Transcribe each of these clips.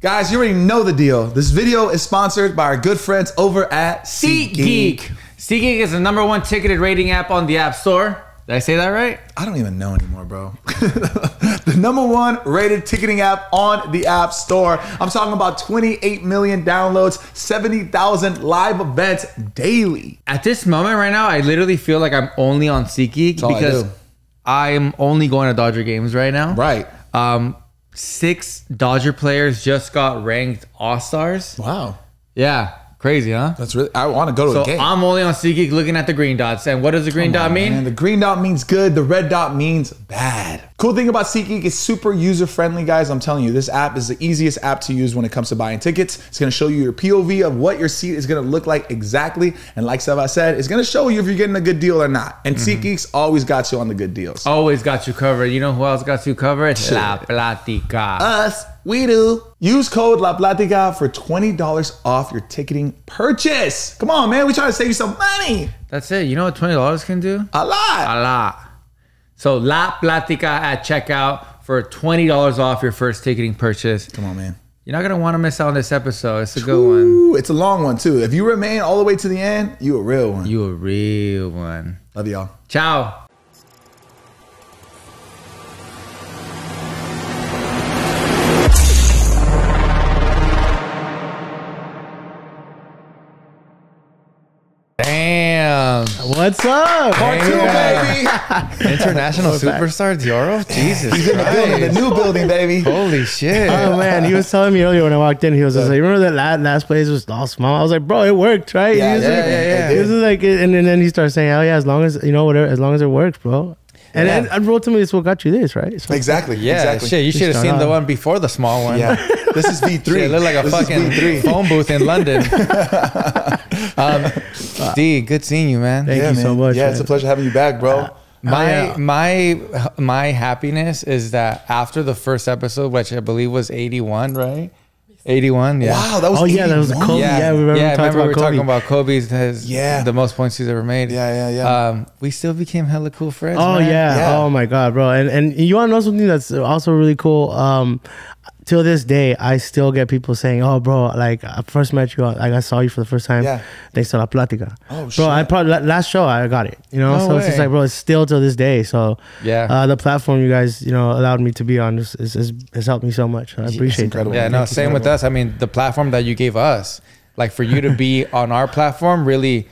Guys, you already know the deal. This video is sponsored by our good friends over at SeatGeek. SeatGeek is the #1 ticketed rating app on the App Store. Did I say that right? I don't even know anymore, bro. The #1 rated ticketing app on the App Store. I'm talking about 28 million downloads, 70,000 live events daily. At this moment right now, I literally feel like I'm only on SeatGeek because I'm only going to Dodger games right now. Right. 6 Dodger players just got ranked All-Stars. Wow. Yeah. Crazy, huh? That's really, I want to go to a game. So I'm only on SeatGeek looking at the green dots. And what does the green dot mean? Man, the green dot means good. The red dot means bad. Cool thing about SeatGeek is super user-friendly, guys. I'm telling you, this app is the easiest app to use when it comes to buying tickets. It's going to show you your POV of what your seat is going to look like exactly. And like I said, it's going to show you if you're getting a good deal or not. And SeatGeek's always got you on the good deals. Always got you covered. You know who else got you covered? Shit. La Platica. Us. We do. Use code La Platica for $20 off your ticketing purchase. Come on, man. We trying to save you some money. That's it. You know what $20 can do? A lot. A lot. So La Platica at checkout for $20 off your first ticketing purchase. Come on, man. You're not going to want to miss out on this episode. It's a good one. It's a long one, too. If you remain all the way to the end, you a real one. You a real one. Love y'all. Ciao. Damn. What's up? Part 2, baby. International superstar Deorro? Jesus. He's in the building, the new building, baby. Holy shit. Oh man, he was telling me earlier when I walked in, he was just like, remember that last place was all small? I was like, bro, it worked, right? Yeah, He was like, and then he started saying, oh yeah, as long as, you know, whatever, as long as it works, bro. And then I wrote to me, this what got you this, right? So, Exactly. Yeah, exactly. shit. You should have seen the one before the small one. Yeah. This is V3. Shit, it looked like a This is fucking V3. phone booth in London. D, good seeing you, man. Thank you so much. Yeah, man. it's a pleasure having you back, bro. My happiness is that after the first episode, which I believe was 81, right? 81, yeah. Wow, that was that was Kobe. Yeah, we remember talking about Kobe's the most points he's ever made. Yeah. We still became hella cool friends. Oh man. yeah. Oh my god, bro. And you want to know something that's also really cool? Till this day, I still get people saying, "Oh, bro, like I first met you, like I saw you for the first time, thanks to La Platica." Oh shit. Bro, I probably last show I got it, you know. No so it's just way. like, bro, it's still till this day. So Yeah. the platform you guys, you know, allowed me to be on has helped me so much. I appreciate incredible. that. Yeah, no, same with us. I mean, the platform that you gave us, like for you to be on our platform, really,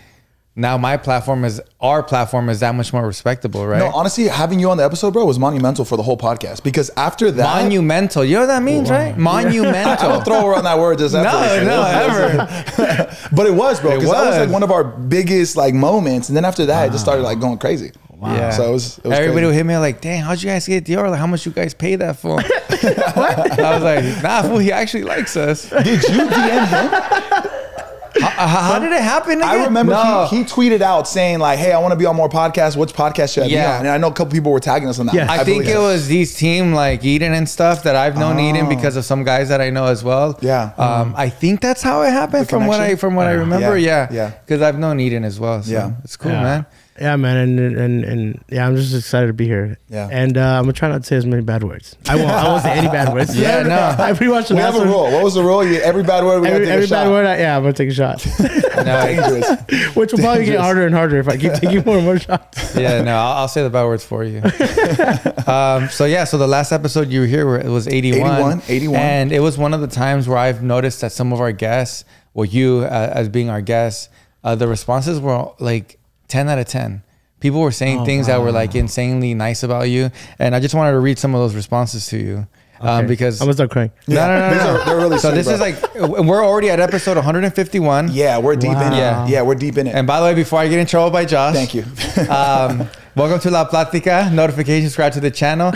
now our platform is that much more respectable, right? No, honestly, having you on the episode, bro, was monumental for the whole podcast. Because after that... Monumental. You know what that means, right? Monumental. I don't throw around that word just after. No, ever. But it was, bro. It Because that was was. like one of our biggest like moments. And then after that, it just started like going crazy. Wow. Yeah. So it was Everybody crazy. would hit me like, dang, how'd you guys get Deorro? Like, how much you guys pay that for? I was like, nah, fool, he actually likes us. Did you DM him? How did it happen again? I remember No. he tweeted out saying like, hey, I want to be on more podcasts. Which podcast should I be on? And I know a couple people were tagging us on that. Yeah. I think believe it that. was these team like Eden and stuff that I've known Eden because of some guys that I know as well. Yeah. I think that's how it happened The from what connection? I remember. Yeah. Yeah. Because I've known Eden as well. So Yeah. it's cool, Yeah. man. Yeah, man, and yeah, I'm just excited to be here. Yeah. And I'm gonna try not to say as many bad words. I won't say any bad words. Yeah, no. I pretty much We have a rule. What was the rule? Every bad word, we got to take Every a shot. bad word, I'm gonna take a shot. No, Dangerous. Which will probably get Dangerous. harder and harder if I keep taking more and more shots. yeah, no, I'll say the bad words for you. So the last episode you were here, it was 81. 81. And it was one of the times where I've noticed that some of our guests, well, you as being our guest, the responses were like 10 out of 10. People were saying things that were like insanely nice about you. And I just wanted to read some of those responses to you. Okay. Because I'm gonna start crying. No. They're really So sweet, this bro. is like, we're already at episode 151. Yeah, we're deep in it. Yeah. Yeah, we're deep in it. And by the way, before I get in trouble by Josh. Thank you. Welcome to La Platica. Notification, subscribe to the channel.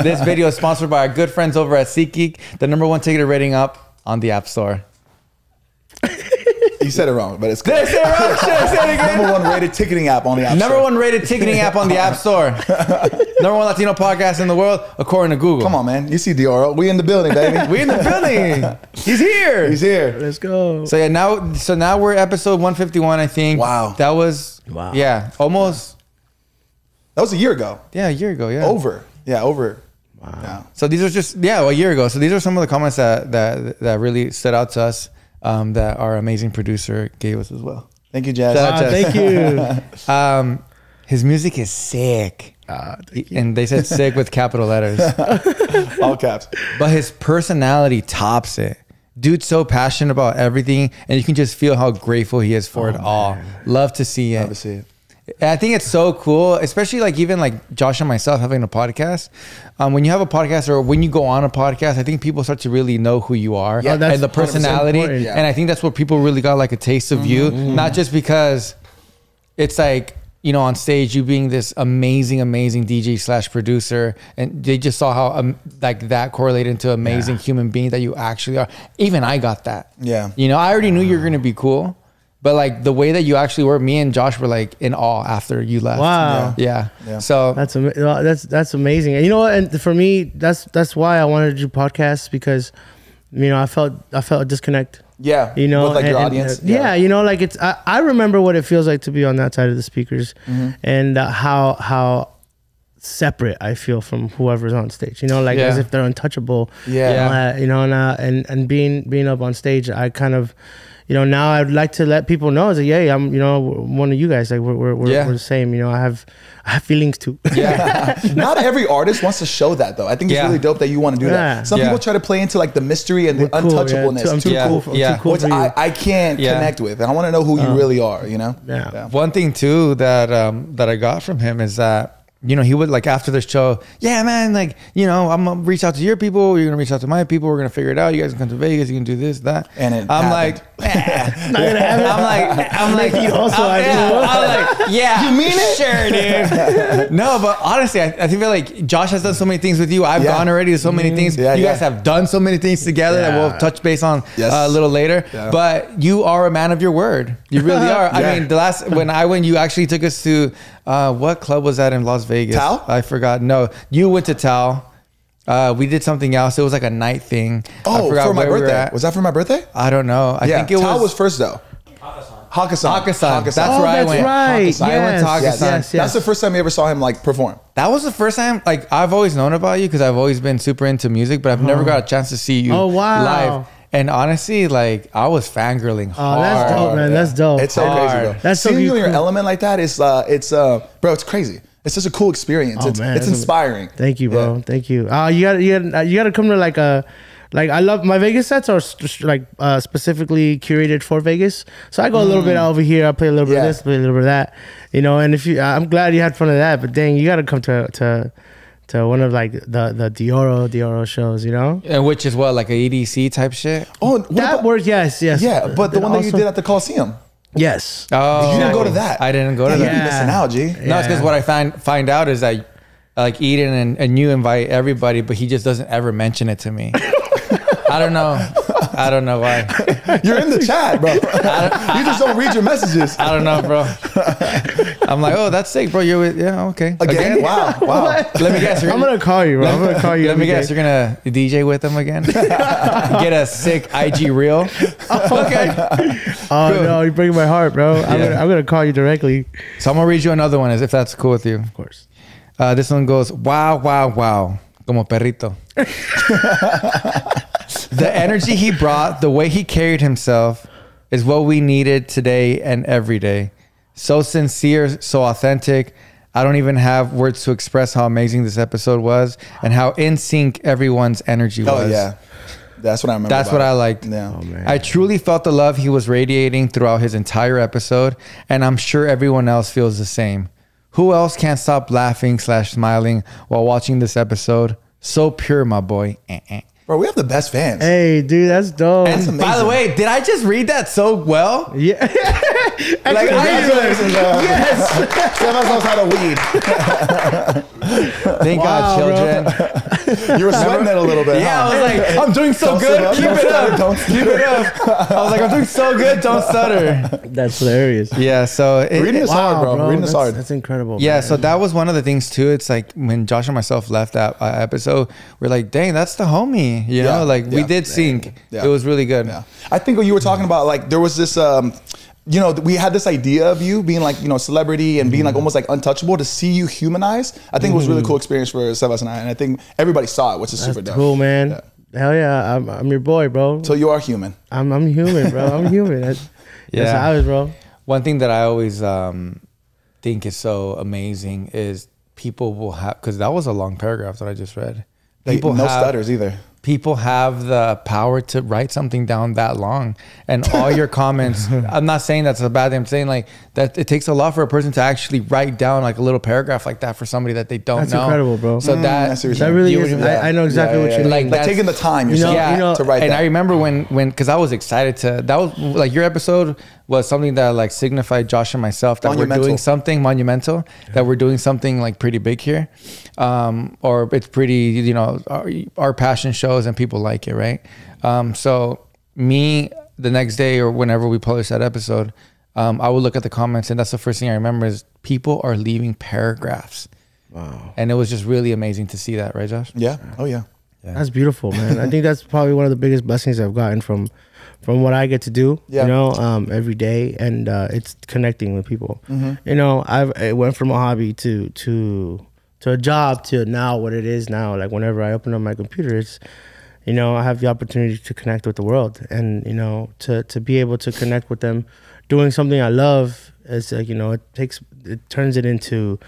This video is sponsored by our good friends over at SeatGeek, the #1 ticketed rating up on the App Store. You said it wrong, but it's Did I say it wrong? Should I say it again? #1 rated ticketing app on the App Store. #1 rated ticketing app on the App Store. #1 Latino podcast in the world, according to Google. Come on, man. You see Deorro. We in the building, baby. We in the building. He's here. He's here. Let's go. So yeah, now we're episode 151, I think. Wow. That was almost That was a year ago. a year ago. Yeah. Over. Yeah, over. Wow. Yeah. So these are just a year ago. So these are some of the comments that really stood out to us that our amazing producer gave us as well. Thank you, Jazz. Thank you. His music is sick. And they said sick with capital letters. All caps. But his personality tops it. Dude's so passionate about everything, and you can just feel how grateful he is for it all. Love to see it. Love to see it. I think it's so cool, especially like even like Josh and myself having a podcast. When you have a podcast or when you go on a podcast, I think people start to really know who you are and the personality. Yeah. And I think that's what people really got like a taste of you, not just because it's like, you know, on stage, you being this amazing DJ / producer, and they just saw how like that correlated into amazing human being that you actually are. Even I got that. Yeah. You know, I already knew you were going to be cool, but like the way that you actually were, me and Josh were like in awe after you left. Wow. Yeah. So that's amazing. And you know what? And for me, that's why I wanted to do podcasts, because, you know, I felt a disconnect. Yeah, you know, with like your audience. Yeah, you know, like I remember what it feels like to be on that side of the speakers, and how separate I feel from whoever's on stage. You know, like as if they're untouchable. Yeah. You know, and being up on stage, I kind of, you know, now I'd like to let people know that, yeah, I'm, you know, one of you guys. Like we're the same. You know, I have feelings too. Yeah. Not every artist wants to show that though. I think it's really dope that you want to do that. Some people try to play into like the mystery and the untouchableness. Too cool for which I can't connect with. And I want to know who you really are, you know? Yeah. One thing too that I got from him is that, you know, he would like after the show, yeah, man, like, you know, I'm gonna reach out to your people, you're gonna reach out to my people, we're gonna figure it out. You guys can come to Vegas, you can do this, that. And I'm like, not gonna happen. I'm like, yeah, you mean it? Sure, dude. No, but honestly, I feel like Josh has done so many things with you. I've gone already to so many things. You guys have done so many things together that we'll touch base on a little later. Yeah. But you are a man of your word. You really are. I mean, the last when I went, you actually took us to what club was that in Las Vegas? Tao? I forgot. No, you went to Tao. We did something else. It was like a night thing. Oh, for my birthday. Was that for my birthday? I don't know. I think it Tao was first though. Hakkasan. That's where I went. Right. Yes. I went to Hakkasan. Yes. That's the first time you ever saw him like perform. That was the first time. Like I've always known about you because I've always been super into music, but I've never got a chance to see you live. And honestly, like I was fangirling hard. Oh, that's dope, man. That's dope. It's so crazy, bro. That's seeing so you in your element like that is, bro, it's crazy. It's such a cool experience. It's inspiring. Thank you, bro. Yeah. Thank you. You gotta come to like I love my Vegas sets are like specifically curated for Vegas. So I go a little bit over here. I play a little bit of this, play a little bit of that. You know, and if I'm glad you had fun of that. But dang, you gotta come to one of like the Deorro shows, you know? And which is what, like a EDC type shit? Oh, that works. Yes. Yeah, but the one that you did at the Coliseum. Yes. Oh, you didn't go to that. I didn't go to that. You're missing out, G. No, it's because what I find out is that like Eden and you invite everybody, but he just doesn't ever mention it to me. I don't know why. You're in the chat, bro. You just don't read your messages. I don't know, bro. I'm like, oh, that's sick, bro. You're with, okay. Again? Wow. Let me guess. I'm gonna call you, bro. I'm gonna call you. Let me guess. You're gonna DJ with them again. Get a sick IG reel. Okay. Oh cool. No, you're breaking my heart, bro. I'm gonna call you directly. So I'm gonna read you another one, if that's cool with you. Of course. This one goes, wow, como perrito. The energy he brought, the way he carried himself is what we needed today and every day. So sincere, so authentic. I don't even have words to express how amazing this episode was and how in sync everyone's energy was. Oh, yeah. That's what I remember. That's what I liked. Yeah. Oh, man. I truly felt the love he was radiating throughout his entire episode, and I'm sure everyone else feels the same. Who else can't stop laughing / smiling while watching this episode? So pure, my boy. Bro, we have the best fans. Hey, dude, that's dope. And by the way, did I just read that so well? Yeah. Like, congratulations, yes. Sebas knows how to weed. Thank God, children. You were sweating it a little bit. Yeah, I was like, I'm doing so good. Keep it up. Keep it up. I was like, I'm doing so good. Don't stutter. That's hilarious. Yeah, so reading is hard, bro. Reading is hard. That's incredible. Yeah, man. so that was one of the things too. It's like when Josh and myself left that episode, we're like, dang, that's the homie. You know, like we did sync. Yeah. It was really good. Yeah. I think what you were talking about, like there was this you know, we had this idea of you being like, you know, celebrity and being like almost like untouchable. To see you humanized, I think it was a really cool experience for Sebas and I think everybody saw it, which is super dope. Cool, man. Hell yeah, I'm your boy, bro. So you are human. I'm human, bro. I'm human. That's how it is, bro. One thing that I always think is so amazing is people will have, because that was a long paragraph that I just read. People no stutters either. People have the power to write something down that long, and all your comments. I'm not saying that's a bad thing. I'm saying like that it takes a lot for a person to actually write down like a little paragraph like that for somebody that they don't know. That's incredible, bro. So that really is. I know exactly what you mean. Like taking the time, to write. And that. I remember when because I was excited to. That was like your episode was something that like signified Josh and myself that we're doing something monumental, that we're doing something like pretty big here, or it's pretty, you know, our passion shows and people like it, right? So me, the next day or whenever we publish that episode, I would look at the comments, and that's the first thing I remember is people are leaving paragraphs. Wow. And it was just really amazing to see that, right, Josh? Yeah. Oh yeah. That's beautiful, man. I think that's probably one of the biggest blessings I've gotten from what I get to do, you know, every day, and it's connecting with people. You know, it went from a hobby to a job to now what it is now. Like whenever I open up my computer, it's, you know, I have the opportunity to connect with the world, and you know, to be able to connect with them, doing something I love. It's like, you know, it turns it into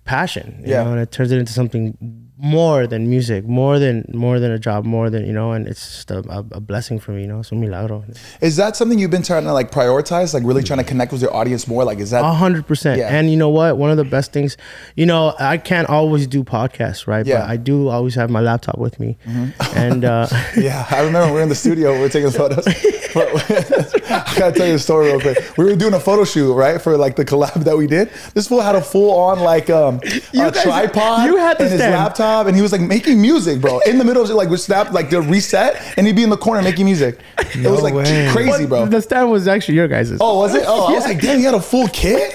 passion, you know, and it turns it into something more than music, more than a job, more than, you know, and it's just a blessing for me, you know. It's un milagro. Is that something you've been trying to like prioritize, like really trying to connect with your audience more? Like, is that 100%? And you know what? One of the best things, you know, I can't always do podcasts, right? But I do always have my laptop with me, and yeah, I remember we were in the studio, we were taking photos. I gotta tell you a story real quick. We were doing a photo shoot, right, for like the collab that we did. This fool had a full on like a tripod and his laptop. And he was like making music, bro, in the middle of it, like we snapped like the reset, and he'd be in the corner making music. It was like crazy, bro. The stand was actually your guys'. Oh, was it? Oh, I was like, damn, you had a full kit,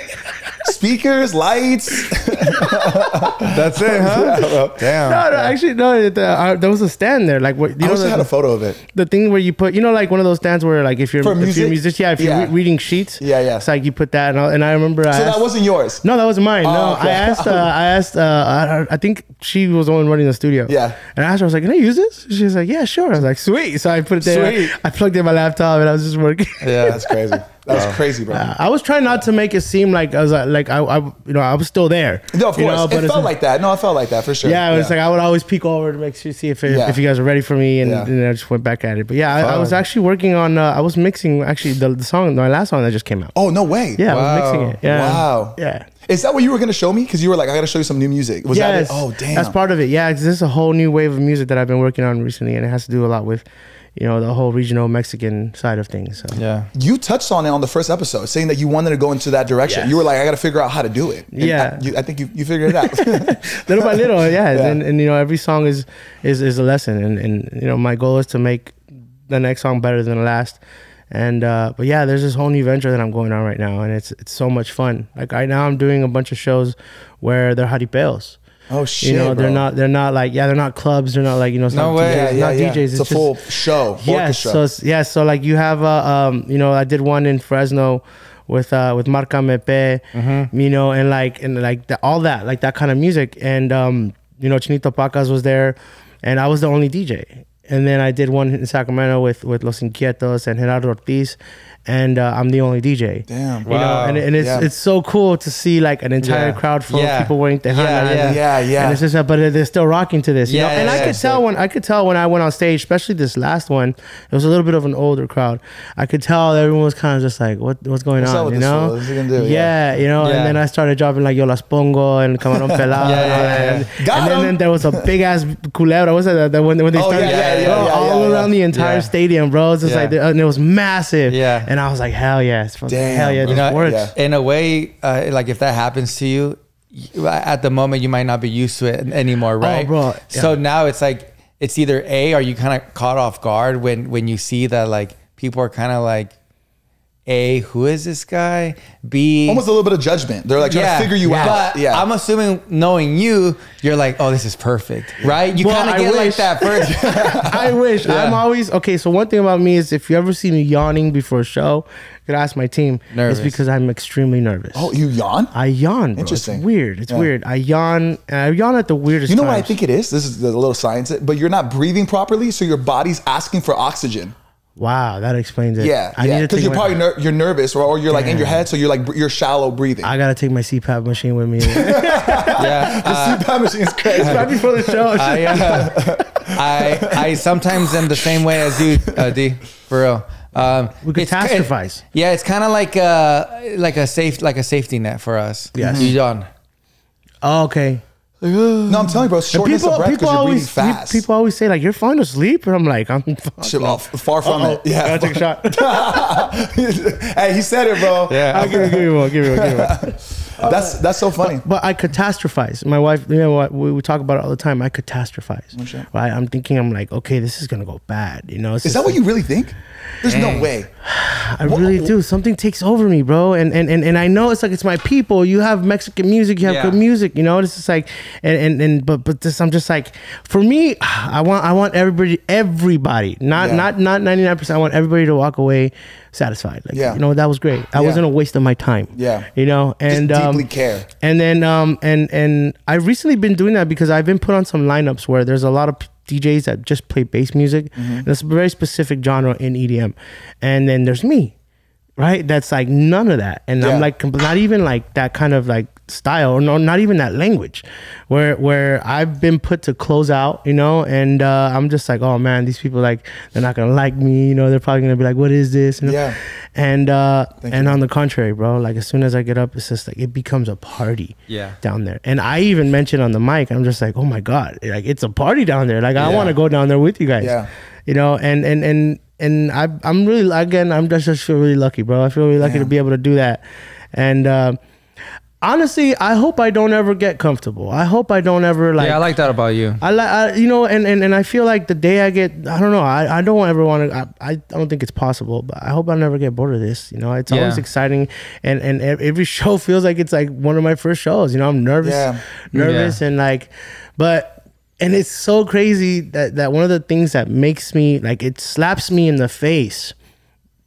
speakers, lights. That's it, huh? Yeah, damn. No, actually, no. There was a stand there, like what you know. I had a photo of it. The thing where you put, you know, like one of those stands where, like, if you're a musician, if you're reading sheets, it's like you put that, and I remember. So that wasn't yours? No, that wasn't mine. No, okay. I asked. I think she was the one running the studio. Yeah. And I asked her, I was like, "Can I use this?" She was like, "Yeah, sure." I was like, "Sweet." So I put it there. Sweet. I plugged in my laptop, and I was just working. Yeah, that's crazy. That was crazy, bro. I was trying not to make it seem like I was I was still there. No, of course. Know, but it felt like that. No, I felt like that for sure. Yeah, it was like I would always peek over to make sure, see if you guys are ready for me, and then I just went back at it. But yeah, I was actually working on. I was mixing actually the song, my last song that just came out. Oh no way! Yeah, I was mixing it. Yeah. Wow. Yeah. Is that what you were going to show me? Because you were like, I got to show you some new music. Was that it? Oh, damn. That's part of it. Yeah, this is a whole new wave of music that I've been working on recently, and it has to do a lot with, you know, the whole regional Mexican side of things. So. Yeah. You touched on it on the first episode, saying that you wanted to go into that direction. Yes. You were like, I got to figure out how to do it. And I think you figured it out. Little by little, and you know, every song is a lesson, and you know, my goal is to make the next song better than the last. And but yeah, there's this whole new venture that I'm going on right now, and it's so much fun. Like right now, I'm doing a bunch of shows where they're jaripeos. Oh shit! You know, bro. they're not like they're not clubs. They're not like, you know, no way. DJs, not DJs. It's a full show. Yes. So like you have you know, I did one in Fresno with Marcame P, you know, and like all that, like that kind of music, and you know, Chinito Pacas was there, and I was the only DJ. And then I did one in Sacramento with Los Inquietos and Gerardo Ortiz, and I'm the only DJ. Damn, wow. You know, and it's so cool to see like an entire crowd full of people wearing Tejana. And it's just, but they're still rocking to this. You know? And I could tell when I went on stage, especially this last one, it was a little bit of an older crowd. I could tell everyone was kind of just like, what's going on? You know? What's he gonna do? You know. And then I started dropping like Yo Las Pongo and Camarón Pelado. And then there was a big ass culebra. Was it when they started? All around the entire stadium, bro. It's just like, and it was massive. Yeah. And I was like, hell yes. Hell yeah, this works. In a way, like if that happens to you, at the moment, you might not be used to it anymore, right? Oh, bro. Yeah. So now it's like, it's either A, are you kind of caught off guard when you see that like people are kind of like A, who is this guy? B, almost a little bit of judgment. They're like trying to figure you out. But I'm assuming, knowing you're like, oh, this is perfect, right? You kind of get like that first. I wish. Yeah. I'm always okay. So one thing about me is, if you ever see me yawning before a show, you could ask my team. Nervous. It's because I'm extremely nervous. Oh, you yawn? I yawn, bro. Interesting. It's weird. It's weird. I yawn, and I yawn at the weirdest You know times. what I think it is? This is the little science, but you're not breathing properly, so your body's asking for oxygen. Wow, that explains it. Yeah, because you're probably you're nervous, or you're like in your head, so you're shallow breathing. I gotta take my CPAP machine with me. The CPAP machine is crazy. It's right before the show. I sometimes am the same way as you, D. For real. We catastrophize. It's kind of like a safety net for us. Yes. You yawn. Oh, okay. No, I'm telling you, bro, shortness of breath because you're breathing fast. People always say, like, you're falling asleep, and I'm like, I'm far from it. Yeah, I take a shot. Hey, he said it, bro. Yeah, I'll give me one. That's so funny. But I catastrophize. My wife, you know what? We talk about it all the time. I catastrophize. Sure. Right? I'm thinking, I'm like, okay, this is gonna go bad. You know? Is that what you really think? There's no way. I really do. Something takes over me, bro. And I know it's like, it's my people. You have Mexican music. You have good music. You know, this is like, but this, I'm just like, for me, I want everybody, not 99%. I want everybody to walk away satisfied. Like, you know, that was great. That wasn't a waste of my time. Yeah. You know, and just deeply care. And then and I've recently been doing that because I've been put on some lineups where there's a lot of DJs that just play bass music. And it's a very specific genre in EDM. And then there's me, right? That's like none of that. And I'm like, not even like that kind of like style, or no, not even that language, where I've been put to close out, you know, and I'm just like, oh man, these people, like, they're not gonna like me, you know, they're probably gonna be like, what is this? You know? And on the contrary, bro, like, as soon as I get up, it's just like, it becomes a party down there. And I even mentioned on the mic, I'm just like, oh my God, like, it's a party down there. Like, I want to go down there with you guys, you know, and I'm really, again, I'm just feel really lucky, bro. I feel really lucky to be able to do that. And honestly, I hope I don't ever get comfortable. I hope I don't ever, like... Yeah, I like that about you. You know, and I feel like the day I get... I don't know. I don't ever want to... I don't think it's possible, but I hope I'll never get bored of this. You know, it's always exciting. And every show feels like it's like one of my first shows. You know, I'm nervous. And like... But... And it's so crazy that one of the things that makes me... Like, it slaps me in the face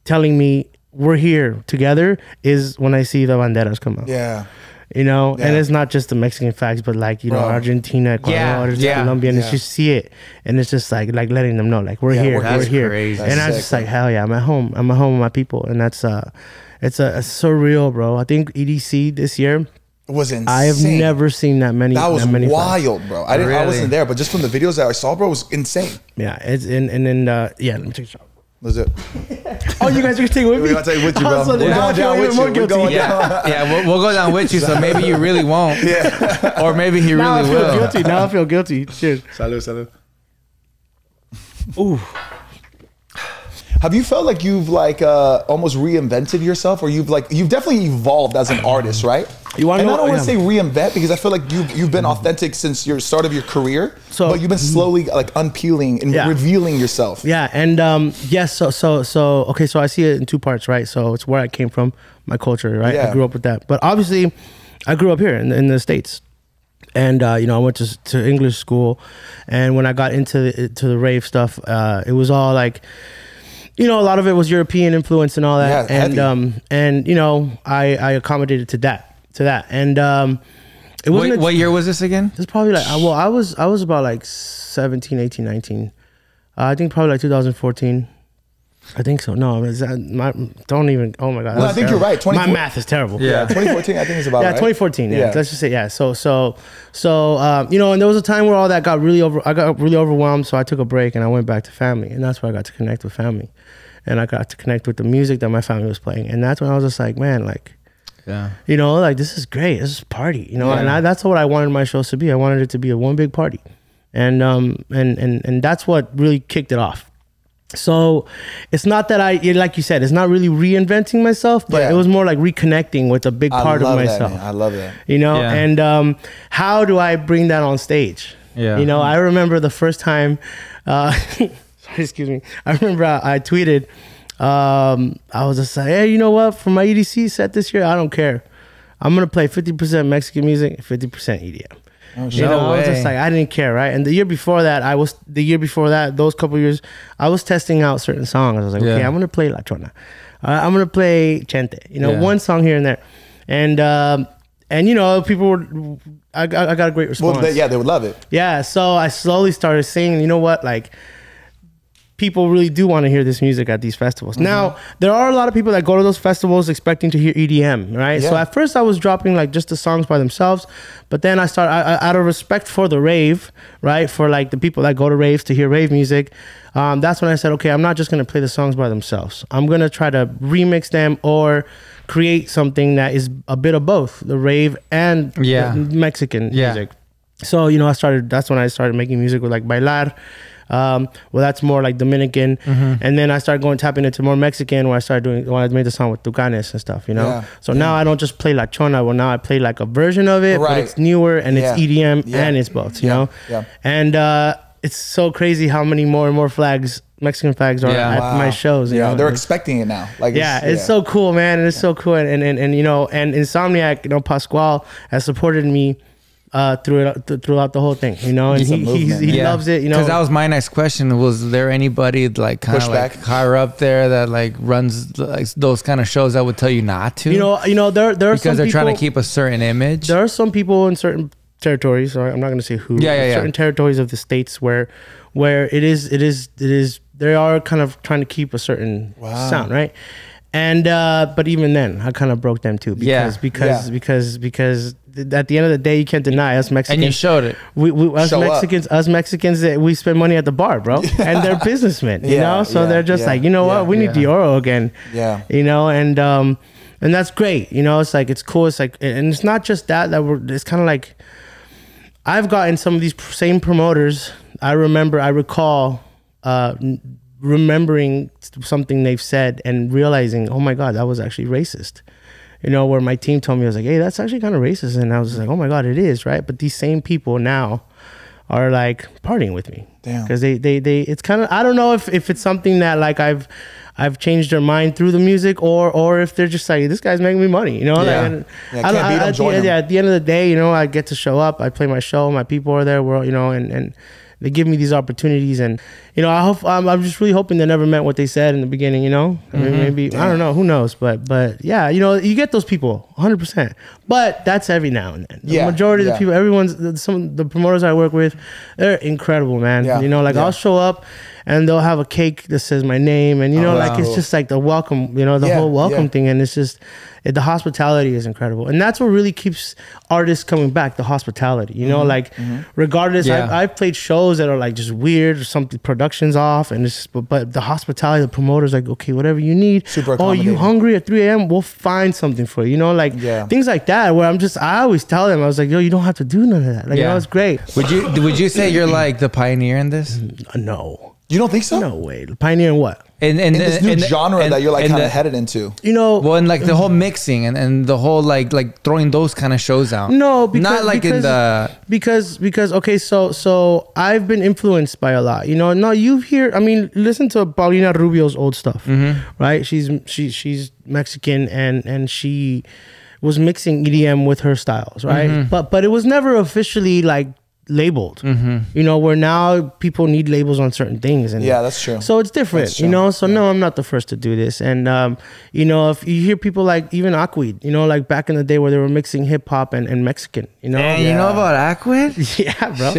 telling me we're here together is when I see the banderas come out. You know, and it's not just the Mexican flags, but like, you know, Argentina, Ecuador, Colombia, and it's just see it, and it's just like letting them know, like, we're here, we're here, crazy. And I'm just like, hell yeah, I'm at home with my people, and that's it's surreal, bro. I think EDC this year was insane. I have never seen that many. That was many wild, flags. bro. I wasn't there, but just from the videos that I saw, bro, it was insane. Yeah, it's and then let me take a shot. Let's do it. Oh, you guys are gonna take it with me? We're gonna take it with you, bro. So we're going down with you. We're going down. We'll go down with you, so maybe you really won't. Or maybe he now really will. Guilty. Now I feel guilty. Cheers. Salud. Ooh. Have you felt like you've like almost reinvented yourself, or you've definitely evolved as an artist, right? You want to know? I don't want to say reinvent, because I feel like you've been authentic since your start of your career, but you've been slowly like unpeeling and revealing yourself. Yeah, and yes, so okay, so I see it in two parts, right? So it's where I came from, my culture, right? I grew up with that, but obviously, I grew up here in the States. And you know, I went to English school, and when I got into the rave stuff, it was all like, you know, a lot of it was European influence and all that, and you know, I accommodated to that, and it wasn't. What year was this again? It's probably like, well, I was about like 17, 18, 19. I think probably like 2014. I think so. No, don't even. Oh my God. No, I think you're right. My math is terrible. Yeah, 2014. I think it's about right. 2014. Yeah, let's just say So you know, and there was a time where all that got really overwhelmed. So I took a break and I went back to family, and that's where I got to connect with family, and I got to connect with the music that my family was playing, and that's when I was just like, man, like, you know, like, this is great. This is party. You know, and that's what I wanted my shows to be. I wanted it to be a one big party, and that's what really kicked it off. So it's not that like you said, it's not really reinventing myself, but it was more like reconnecting with a big part of myself. I love that. You know, and how do I bring that on stage? You know, I remember the first time, excuse me, I remember I tweeted, I was just like, hey, you know what? For my EDC set this year, I don't care. I'm gonna play 50% Mexican music, 50% EDM. Oh, you know, I was just like, I didn't care, right? And the year before that, those couple years, I was testing out certain songs. I was like, okay, I'm gonna play La Chona. I'm gonna play Chente. You know, one song here and there, and you know, people were. I got a great response. Well, they would love it. Yeah, so I slowly started singing. You know what, like. People really do want to hear this music at these festivals. Now, there are a lot of people that go to those festivals expecting to hear EDM, right? Yeah. So at first I was dropping like just the songs by themselves, but then I out of respect for the rave, right? For like the people that go to raves to hear rave music, that's when I said, okay, I'm not just going to play the songs by themselves. I'm going to try to remix them or create something that is a bit of both, the rave and the Mexican music. So, you know, that's when I started making music with like Bailar. Well, that's more like Dominican, and then I started tapping into more Mexican. When I made the song with Tucanes and stuff, you know. So now I don't just play La Chona. Well, now I play like a version of it, but it's newer and it's EDM and it's both, you know. And it's so crazy how many more and more Mexican flags are at my shows. You know? They're expecting it now. Like, it's so cool, man. And it's so cool, and you know, and Insomniac, you know, Pascual has supported me. Throughout the whole thing, you know, and he loves it, you know. Because that was my next question: was there anybody like kind of like higher up there that like runs like those kind of shows that would tell you not to? You know, there are because some they're people, trying to keep a certain image. There are some people in certain territories. Or I'm not going to say who. Certain territories of the states where it is. They are kind of trying to keep a certain sound, right? And but even then, I kind of broke them too because at the end of the day, you can't deny us Mexicans. And you showed it. Us Mexicans, we spend money at the bar, bro, and they're businessmen, you know. So they're just like, you know what, we need Deorro again, you know, and that's great, you know. It's like it's cool. It's like, and it's not just that it's kind of like I've gotten some of these same promoters. I recall. Remembering something they've said and realizing, oh my God, that was actually racist. You know, where my team told me, I was like, hey, that's actually kind of racist. And I was like, oh my God, it is, right? But these same people now are like partying with me. Damn. Because they it's kind of, I don't know if it's something that like I've changed their mind through the music or if they're just like, this guy's making me money, you know? At the end of the day, you know, I get to show up, I play my show, my people are there, you know, and they give me these opportunities, and you know, I'm just really hoping they never meant what they said in the beginning. You know, I mean, maybe I don't know, who knows, but yeah, you know, you get those people 100%, but that's every now and then. The majority of the people, some of the promoters I work with, they're incredible, man. You know, like I'll show up and they'll have a cake that says my name, and you know, like it's just like the welcome, you know, the whole welcome thing, and it's just. The hospitality is incredible, and that's what really keeps artists coming back. The hospitality, you know, like regardless, I've played shows that are like just weird or something, production's off, and it's just, but the hospitality, the promoter's like, okay, whatever you need. Super accommodating. Oh, you hungry at 3 a.m.? We'll find something for you. You know, like things like that. Where I always tell them, I was like, yo, you don't have to do none of that. Like, you know, it's great. Would you say you're like the pioneer in this? No. You don't think so? No way. Pioneer in what? In this new genre that you're like kind of headed into. You know, well, and like the whole mixing and the whole like throwing those kind of shows out. No, because okay, so I've been influenced by a lot. You know, no, listen to Paulina Rubio's old stuff, right? She's Mexican and she was mixing EDM with her styles, right? But it was never officially like labeled, you know, where now people need labels on certain things, and that's true. So it's different, you know. So no, I'm not the first to do this, and you know, if you hear people like even Aquid, you know, like back in the day where they were mixing hip hop and Mexican, you know. You know about Aquid? Yeah, bro. Of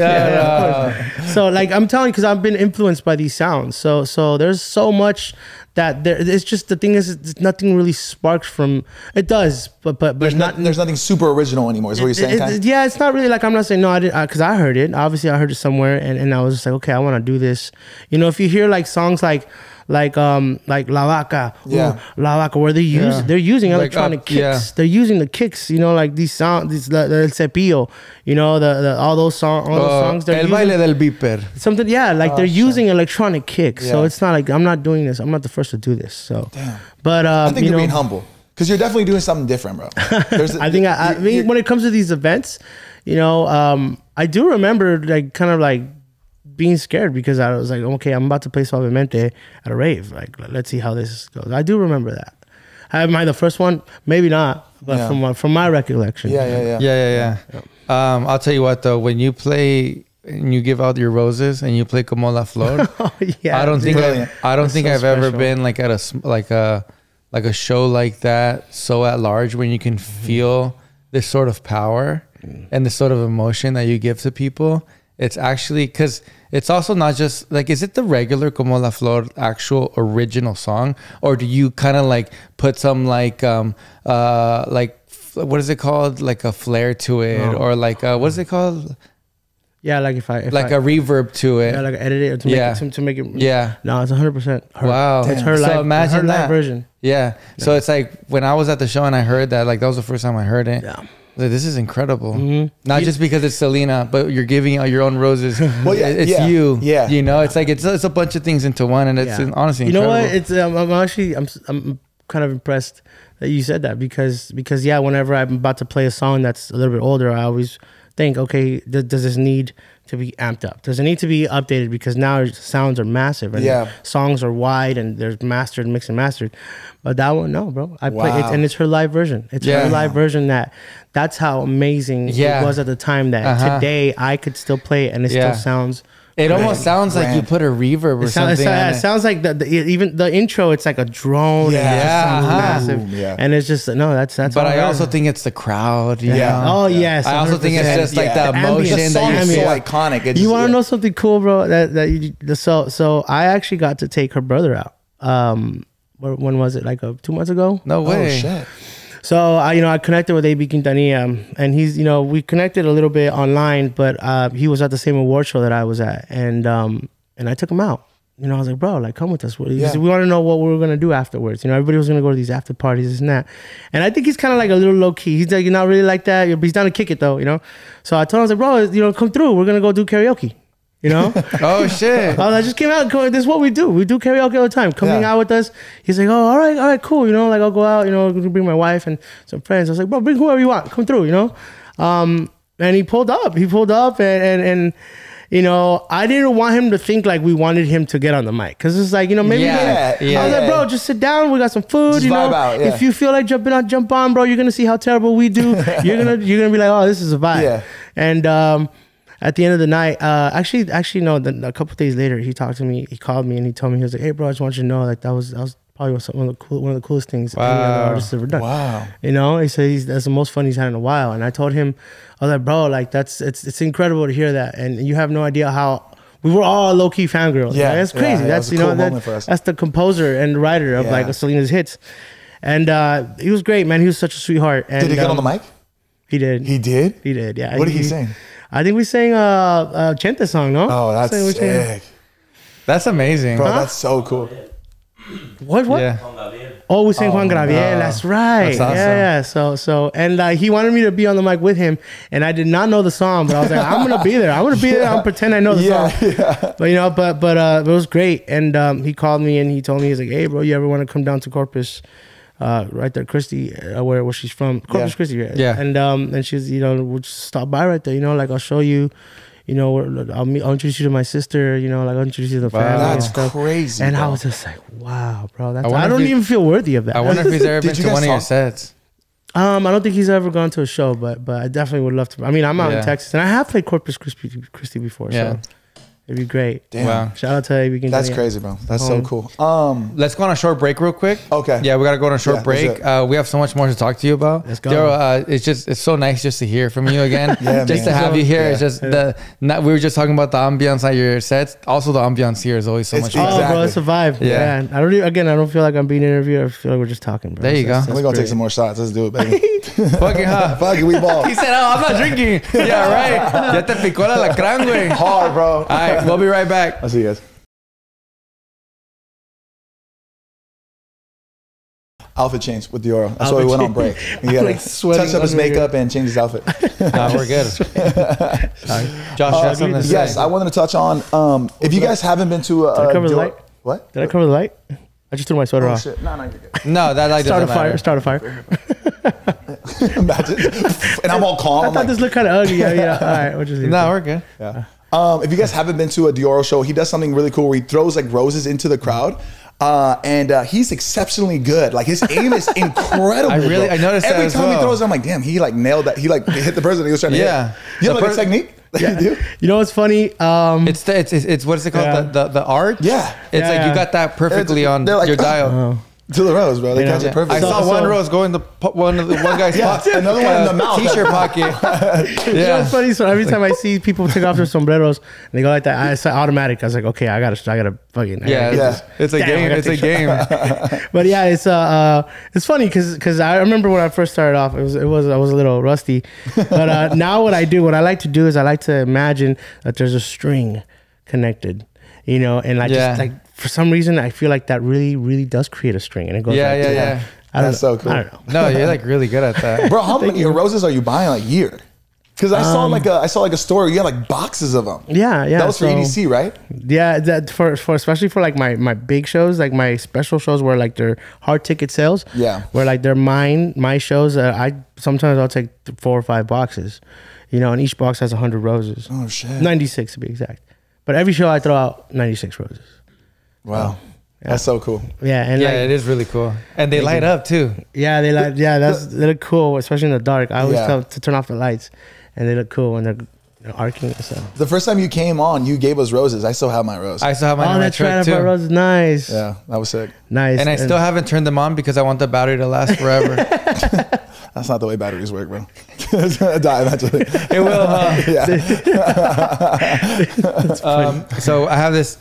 course. So like I'm telling you, because I've been influenced by these sounds. So there's so much that it's just the thing is nothing really sparks from it does, but there's nothing super original anymore. Is what you're saying? Yeah, it's not really like I'm not saying no. I did because I heard it. Obviously, I heard it somewhere, and I was just like, okay, I want to do this. You know, if you hear like songs like La Vaca, La Vaca, where they're using electronic kicks. They're using the kicks. You know, like these sounds, the El Cepillo. You know, all those songs. They're El Baile del Viper. Something, they're using electronic kicks. So it's not like I'm not doing this. I'm not the first to do this. So, but I think you're being humble because you're definitely doing something different, bro. I mean, when it comes to these events, you know, I do remember like kind of like being scared because I was like, okay, I'm about to play Suavemente at a rave. Like, let's see how this goes. I do remember that. Am I the first one? Maybe not, but from my recollection. Yeah. I'll tell you what though, when you play and you give out your roses and you play Como la Flor, I don't think I've ever been like at a show like that so at large when you can feel this sort of power and this sort of emotion that you give to people. It's actually because it's also not just like, is it the regular Como la Flor actual original song, or do you kind of like put some like what is it called, like a flair to it, or like what is it called? Yeah, like if a reverb to it. Yeah, like edit it to make it. Yeah. No, it's 100% her. Wow. It's her live. So imagine her live version. Yeah. So it's like when I was at the show and I heard that, like that was the first time I heard it. Yeah. Like, this is incredible. Not just because it's Selena, but you're giving out your own roses. Well, it's you. Yeah. You know, it's like it's a bunch of things into one, and it's honestly incredible. You know what? It's I'm kind of impressed that you said that because whenever I'm about to play a song that's a little bit older, I always think, okay, does this need to be amped up? Does it need to be updated? Because now sounds are massive and songs are wide and there's mastered, mixed and mastered. But that one, no, bro. I play it, and it's her live version. It's her live version. That's how amazing it was at the time. That today I could still play it and it still sounds. It almost sounds like you put a reverb or something. It sounds like even the intro. It's like a drone. Yeah, massive. And it's just that's. But I also think it's the crowd. You know? Oh yes. I also think it's just like the emotion. The song is so iconic. You want to know something cool, bro? So I actually got to take her brother out. When was it? Like 2 months ago? No way. Oh shit. So I connected with AB Quintanilla, and he's we connected a little bit online, but he was at the same award show that I was at, and I took him out. I was like, bro, like come with us. We want to know what we were gonna do afterwards. Everybody was gonna go to these after parties, this and that. And I think he's kind of like a little low key. He's like not really like that, but he's down to kick it though. So I told him, I was like, bro, come through. We're gonna go do karaoke. Oh shit. I just came out. This is what we do. We do karaoke all the time. Come hang out with us. He's like, oh, all right, cool. Like I'll go out. Bring my wife and some friends. I was like, bro, bring whoever you want. Come through. And he pulled up. And I didn't want him to think like we wanted him to get on the mic because it's like maybe. I was like, bro, just sit down. We got some food. Just vibe out, if you feel like jumping on, jump on, bro. You're gonna see how terrible we do. You're gonna be like, oh, this is a vibe. Yeah. And at the end of the night, actually, no. A couple of days later, he talked to me. He called me and he told me, he was like, "Hey, bro, I just want you to know, like that was probably one of the coolest things any other artist ever done." Wow. He said that's the most fun he's had in a while. And I told him, I was like, "Bro, like it's incredible to hear that." And you have no idea how we were all low key fangirls. Yeah, that's crazy. That's cool moment for us. That's the composer and writer of like Selena's hits. And he was great, man. He was such a sweetheart. And, did he get on the mic? He did. He did. He did. Yeah. What did he sing? I think we sang a Chente song, no? Oh, that's sick. That's amazing. Bro, that's so cool. What? Yeah. Oh, we sang Juan Gabriel. That's right. That's awesome. Yeah. So, and he wanted me to be on the mic with him, and I did not know the song, but I was like, I'm gonna be there. I'm gonna be there. I'm pretend I know the song. Yeah. But it was great. And he called me and he told me, he's like, hey, bro, you ever want to come down to Corpus? Right there, Christy, where she's from, Corpus Christi, right? Yeah. And she's, we'll just stop by right there, like I'll show you, I'll introduce you to my sister, like I'll introduce you to the family. That's and stuff. Crazy. And bro. I was just like, wow, bro, I don't even feel worthy of that. I wonder if he's ever been to one of your sets. I don't think he's ever gone to a show, but I definitely would love to. I mean, I'm out in Texas, and I have played Corpus Christi before, so it'd be great. Damn. Wow. Shout out to you. That's crazy, bro. That's so cool. Let's go on a short break real quick. Okay. Yeah, we got to go on a short break. We have so much more to talk to you about. Let's go. Deorro, it's so nice just to hear from you again. Just to have you here. It's just we were just talking about the ambiance at your sets. Also, the ambiance here is always so much fun. Oh, bro, it's a vibe. Yeah. I don't feel like I'm being interviewed. I feel like we're just talking, bro. There you go. We're going to take some more shots. Let's do it, baby. Fucking Fuck it, we ball. He said, oh, I'm not drinking. Yeah, right. Ya te picó el alacrán, güey. Hard, bro. All right, we'll be right back. I'll see you guys. Outfit change with Deorro. That's why we went on break. You gotta touch up his makeup and change his outfit. We're good. Josh, you have something to say? Yes, I wanted to touch on if you guys haven't been to Did I cover the light? What? Did I cover the light? I just threw my sweater off. Shit. No, you're good. No, that light doesn't matter. Start a fire. Imagine. And I'm all calm. I thought this looked kind of ugly. Yeah. All right. No, we're good. Yeah. If you guys haven't been to a Deorro show, he does something really cool where he throws like roses into the crowd. And he's exceptionally good. Like his aim is incredible. I noticed that every time he throws, I'm like, damn, he like nailed that. He like hit the person he was trying to hit. You know, like a technique that you do. You know what's funny? It's what is it called? The art. Yeah, it's like you got that perfectly on like, your dial. To the rose, bro. They catch it perfect. I saw one rose go in the one guy's pocket, another one in the mouth, t-shirt pocket. You know what's funny? So every time I see people take off their sombreros and they go like that, I say automatic. I was like, okay, I gotta fucking It's a game. It's a game. But yeah, it's funny because I remember when I first started off, I was a little rusty. But now what I like to do is I like to imagine that there's a string connected, you know, and I just like. For some reason, I feel like that really, really does create a string, and it goes. Yeah. That's so cool. I don't know. No, you're like really good at that, bro. How many roses are you buying like year? Because I saw like a store. You had like boxes of them. Yeah. That was for EDC, right? Yeah, that for especially for like my big shows, like my special shows where like they're hard ticket sales. Yeah. Where like they're my shows. Sometimes I'll take 4 or 5 boxes, you know, and each box has 100 roses. Oh shit. 96 to be exact. But every show I throw out 96 roses. Wow. That's so cool. Yeah, and it is really cool, and they light up too. Yeah, they look cool, especially in the dark. I always tell to turn off the lights, and they look cool when they're arcing and stuff. The first time you came on, you gave us roses. I still have my rose. I still have mine. Oh, that's right, my rose is nice. Yeah, that was sick. Nice. And I still haven't turned them on because I want the battery to last forever. That's not the way batteries work, bro. It's gonna die eventually. It will, huh? So I have this.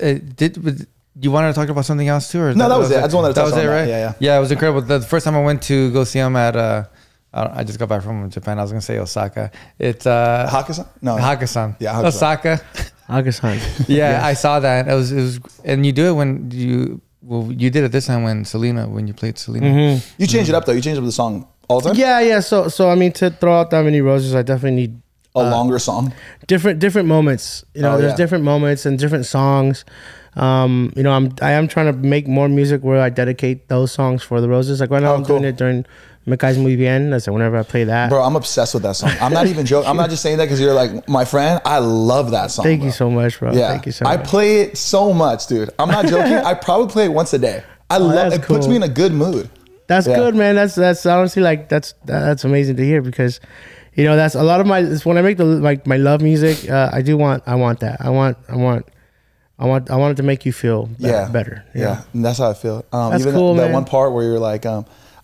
You wanted to talk about something else too, or no? That was it. I just wanted to touch on that. Right? Yeah, it was incredible. The first time I went to go see him at, I just got back from Japan. I was gonna say Osaka. It's Hakkasan. No, Hakkasan. Yeah, Hakkasan. Osaka. Hakkasan. Yeah, I saw that. It was, and you do it when you did it this time when you played Selena. Mm-hmm. You changed it up though. You changed up the song all the time. Yeah. So I mean, to throw out that many roses, I definitely need a longer song. Different moments. You know, there's different moments and different songs. You know, I am trying to make more music where I dedicate those songs for the roses. Like right now, I'm doing it during Me Caes Muy Bien. That's whenever I play that. Bro, I'm obsessed with that song. I'm not even joking. I'm not just saying that because you're like my friend. I love that song. Thank you so much, bro. Yeah, thank you so much. I play it so much, dude. I'm not joking. I probably play it once a day. I love it. Puts me in a good mood. That's good, man. That's honestly like that's amazing to hear because, you know, that's a lot of when I make my love music. I want that. I want it to make you feel better. Yeah. And that's how I feel. That's even cool, that one part where you're like,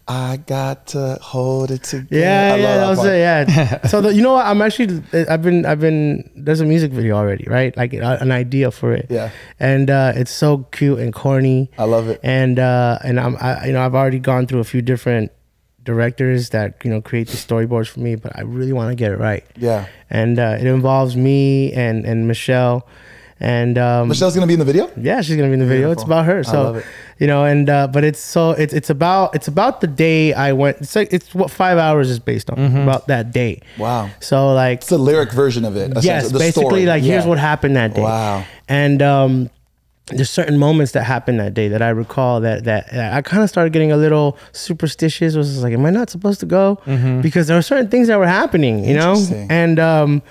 I got to hold it together. Yeah, that was it. Yeah. So you know what? I've been. There's a music video already, right? Like an idea for it. Yeah. And it's so cute and corny. I love it. And I've already gone through a few different directors that create the storyboards for me, but I really want to get it right. Yeah. And it involves me and Michelle. And Michelle's gonna be in the video. Yeah, she's gonna be in the video. Beautiful. It's about her. So I love it. And but it's about the day I went. It's what 5 hours is based on about that day. Wow. So like it's the lyric version of it. Yes, the basically story. Like here's what happened that day. Wow. And there's certain moments that happened that day that I recall that I kind of started getting a little superstitious. Was like, am I not supposed to go? Because there were certain things that were happening, you know. And I'll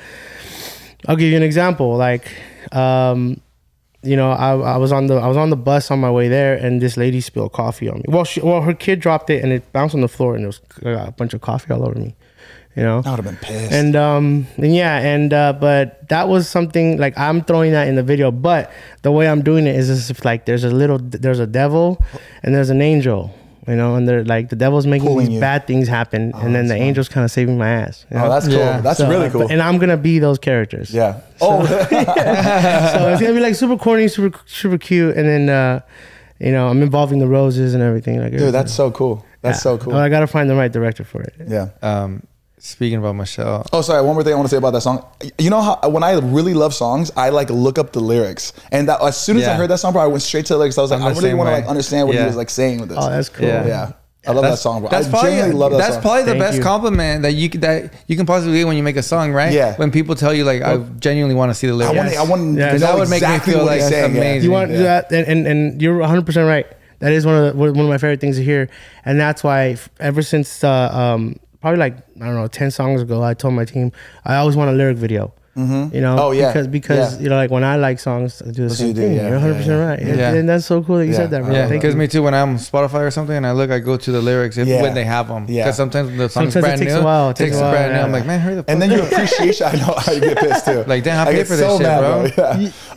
give you an example. Like, I was on the bus on my way there, and this lady spilled coffee on me. Well, her kid dropped it, and it bounced on the floor, and there was a bunch of coffee all over me. You know, I would have been pissed. But that was something like I'm throwing that in the video. But the way I'm doing it is as if like there's a devil and there's an angel. You know, and they're like the devil's making these bad things happen, and then the angel's kind of saving my ass. You know? Oh, that's cool. Yeah. That's really cool. And I'm gonna be those characters. Yeah. So it's gonna be like super corny, super cute, and then I'm involving the roses and everything. Like, dude, that's so cool. That's so cool. I gotta find the right director for it. Yeah. Speaking about Michelle. Oh, sorry. One more thing I want to say about that song. You know how when I really love songs, I like look up the lyrics, and that, as soon as I heard that song, bro, I went straight to the lyrics. I was like, I really want to like understand what he was like saying with this. Oh, that's cool. Yeah. I love that song, bro. That's probably the best compliment that you can possibly get when you make a song, right? Yeah. When people tell you like, I genuinely want to see the lyrics. I want that would make me feel like amazing. You want that, and you're 100% right. That is one of my favorite things to hear, and that's why ever since probably like, I don't know, 10 songs ago, I told my team I always want a lyric video. You know, Oh, yeah. because you know, like when I like songs, I do the same thing. yeah, You're 100% right. Yeah. And that's so cool that you said that, bro. Yeah, Thank because you. me too. When I'm on Spotify or something, and I go to the lyrics when they have them. Yeah. Because sometimes the song's Sometimes it brand takes new. a while. It takes a brand new. I'm like, man, hurry the fuck And then up. your appreciation, I know how you get pissed too. Like, damn, I get paid for this shit, bro.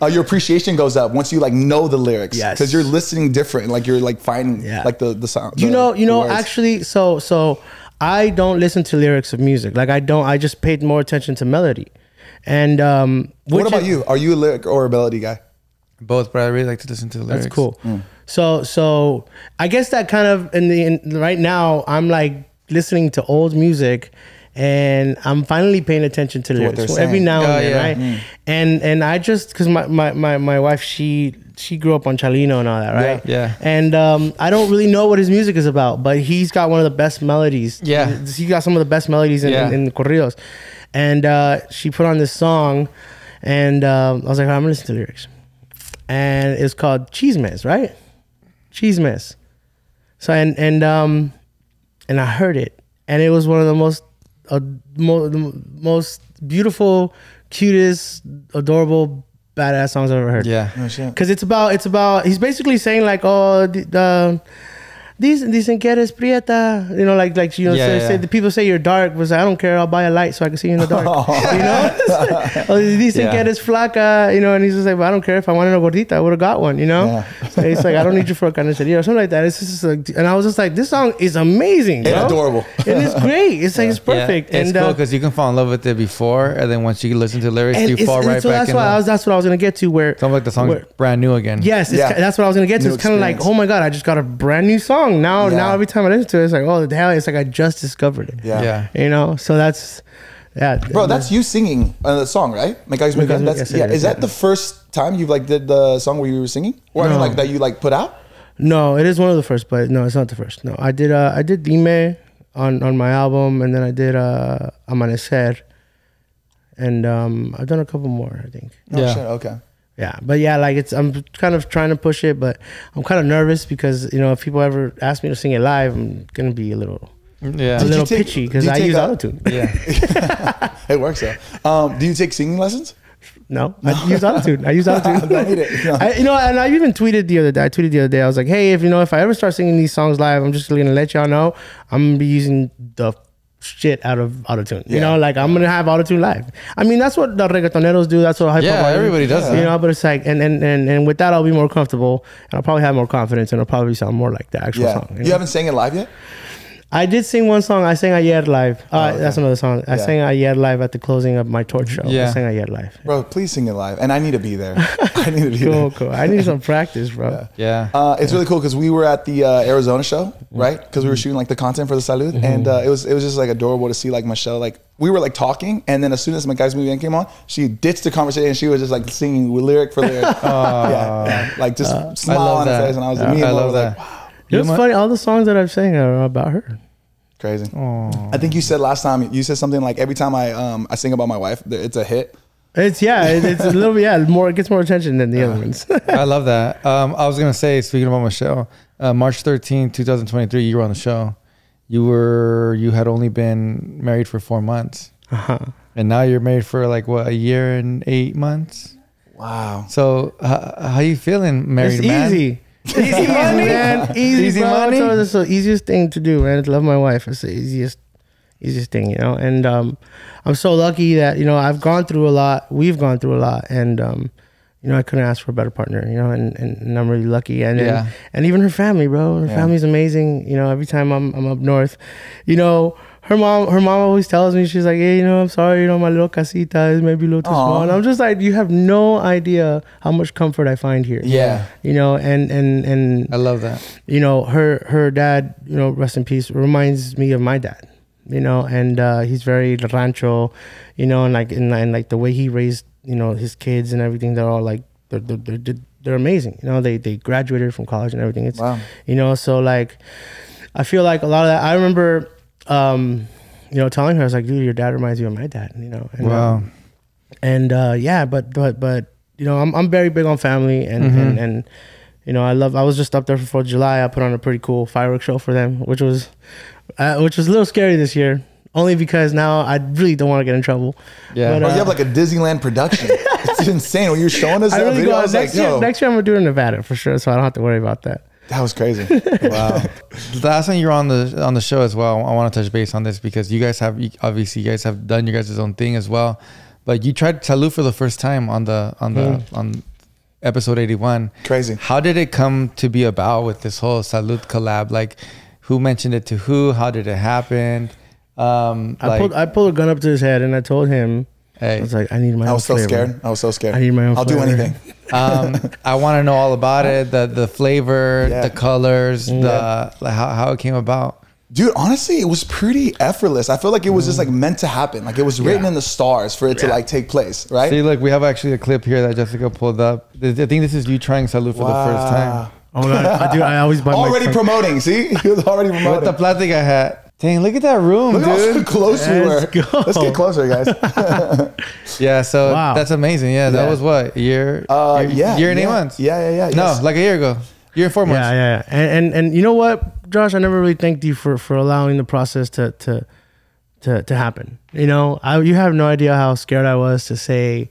Yeah. Your appreciation goes up once you like know the lyrics. Yes. Because you're listening different. Like you're like finding like the sound. You know, words. actually, so I don't listen to lyrics of music. Like I just paid more attention to melody. And what about you? Are you a lyric or a melody guy? Both, but I really like to listen to the lyrics. That's cool. So I guess that kind of right now I'm like listening to old music, and I'm finally paying attention to lyrics so every now and then, right? And I just because my wife she grew up on Chalino and all that, right? Yeah. And I don't really know what his music is about, but he's got one of the best melodies. Yeah. He got some of the best melodies in the corridos. And she put on this song, and I was like, I'm gonna listen to lyrics. And it's called Chismes, right? Chismes. So and I heard it, and it was one of the most beautiful, cutest, adorable, badass songs I've ever heard. Yeah. Because it's about he's basically saying like, oh, dicen que eres prieta, you know, like you know, say the people say you're dark, but I don't care, I'll buy a light so I can see you in the dark, you know. Or dicen que eres flaca, you know, and he's just like, well, I don't care, if I wanted a gordita, I would have got one, you know. So it's like, I don't need you for a carniceria or something like that. It's just like, and I was just like, this song is amazing, and adorable, and it's great. It's like it's perfect. It's and cool because you can fall in love with it before, and then once you listen to the lyrics, you fall right so back in. That's what I was gonna get to. Where it's almost like the song's brand new again. Yes, that's what I was gonna get to. It's kind of like, oh my god, I just got a brand new song. Now every time I listen to it, it's like, oh, the hell, it's like I just discovered it. Yeah. You know, so that's bro, that's you singing the song, right? Is that the first time you like did the song where you were singing, or I mean, like that you like put out? No, it is one of the first, but no, it's not the first. No, I did Dime on my album, and then I did Amanecer, and I've done a couple more, I think. Oh, shit, okay. Yeah, but yeah, like I'm kind of trying to push it, but I'm kind of nervous because, you know, if people ever ask me to sing it live, I'm gonna be a little pitchy because I use autotune. Yeah, it works though. Do you take singing lessons? No, I use autotune. You know, and I even tweeted the other day. I was like, hey, if I ever start singing these songs live, I'm just gonna let y'all know I'm gonna be using the shit out of autotune. You know, like I'm gonna have autotune live. I mean, that's what the reggaetoneros do. That's what hip hop everybody does. You know, but it's like, and with that, I'll be more comfortable, and I'll probably have more confidence, and it'll probably sound more like the actual song. You haven't sang it live yet? I did sing one song. I sang Ayer live. That's another song. I sang Ayer live at the closing of my torch show. I sang Ayer live. Bro, please sing it live. And I need to be there. I need to be there. Cool. I need some practice, bro. Yeah. It's really cool because we were at the Arizona show, right? Because we were shooting like the content for the Salud. And it was just like adorable to see like Michelle, like we were like talking. And then as soon as my guys movie came on, she ditched the conversation and she was just like singing lyric for lyric. Like just smile on her face. And I was like, wow. It was funny. All the songs that I've sang are about her. Crazy. I think you said last time, you said something like every time I sing about my wife, it's a hit. It's a little bit, more, it gets more attention than the other ones. I love that. I was going to say, speaking about Michelle, March 13, 2023, you were on the show. You had only been married for 4 months. And now you're married for like what, a year and 8 months? Wow. So how you feeling, married man? Easy. Easy money, man. Easy money. That's the easiest thing to do, man. To love my wife. It's the easiest thing, you know. And I'm so lucky that, you know, I've gone through a lot. We've gone through a lot, and you know, I couldn't ask for a better partner, you know. And I'm really lucky. And even her family, bro. Her family's amazing. You know, every time I'm up north, you know. Her mom always tells me, she's like, hey, you know, I'm sorry, you know, my little casita is maybe a little too small. And I'm just like, you have no idea how much comfort I find here. Yeah. You know, and I love that. You know, her dad, you know, rest in peace, reminds me of my dad, you know, and he's very rancho, you know, and like the way he raised, you know, his kids and everything, they're all like, they're amazing. You know, they graduated from college and everything. It's, you know, so like, I feel like a lot of that, I remember, you know, telling her, I was like, dude, your dad reminds you of my dad, you know. And, but you know, I'm very big on family, and you know, I was just up there for 4th of July. I put on a pretty cool fireworks show for them, which was a little scary this year. only because now I really don't want to get in trouble. Yeah. But, Bro, you have like a Disneyland production. It's insane. When you're showing us I that really video, go I was like, yo. next year I'm gonna do it in Nevada for sure, so I don't have to worry about that. That was crazy. Wow. The last time you were on the show as well, I want to touch base on this because you guys have obviously you guys have done your guys' own thing as well, but you tried Salud for the first time on episode 81. Crazy. How did it come to be about with this whole Salud collab? Like, who mentioned it to who? How did it happen? I pulled a gun up to his head and I told him, hey, I was like, I need my own I was so flavor. scared. I was so scared. I need my own I'll flavor. do anything. I want to know all about it, the flavor, Yeah. the colors, how it came about. Dude, honestly, it was pretty effortless. I feel like it was just like meant to happen. Like it was written in the stars for it to like take place, right? See, look, we have actually a clip here that Jessica pulled up. I think this is you trying Salud for the first time. Oh my God, I always buy Already promoting. See, he was already With promoting. the plastic I had. Dang, look at that room, Look how dude. close we were. Let's go. Let's get closer, guys. Yeah, so Wow. that's amazing. Yeah, that was what? Year and 8 months? Yeah. No, Yes. like a year ago. Year and 4 months. Yeah. And you know what, Josh? I never really thanked you for allowing the process to happen. You know, you have no idea how scared I was to say,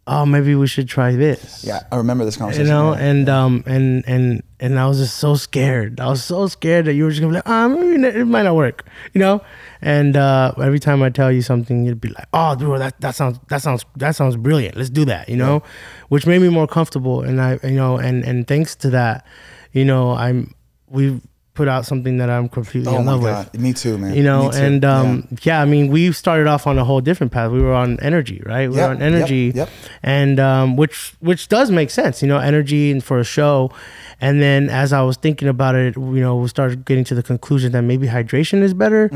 oh, maybe we should try this. Yeah, I remember this conversation. You know, yeah. and I was just so scared. I was so scared that you were just gonna be like, maybe it might not work. You know, and every time I tell you something, you'd be like, oh, dude, that sounds brilliant. Let's do that. You know, which made me more comfortable. And and thanks to that, you know, we've put out something that I'm completely in love with. Me too, man. You know, Me too. and I mean, we started off on a whole different path. We were on energy, right? We were on energy, Yep. and which does make sense, you know, energy and for a show. And then as I was thinking about it, you know, we started getting to the conclusion that maybe hydration is better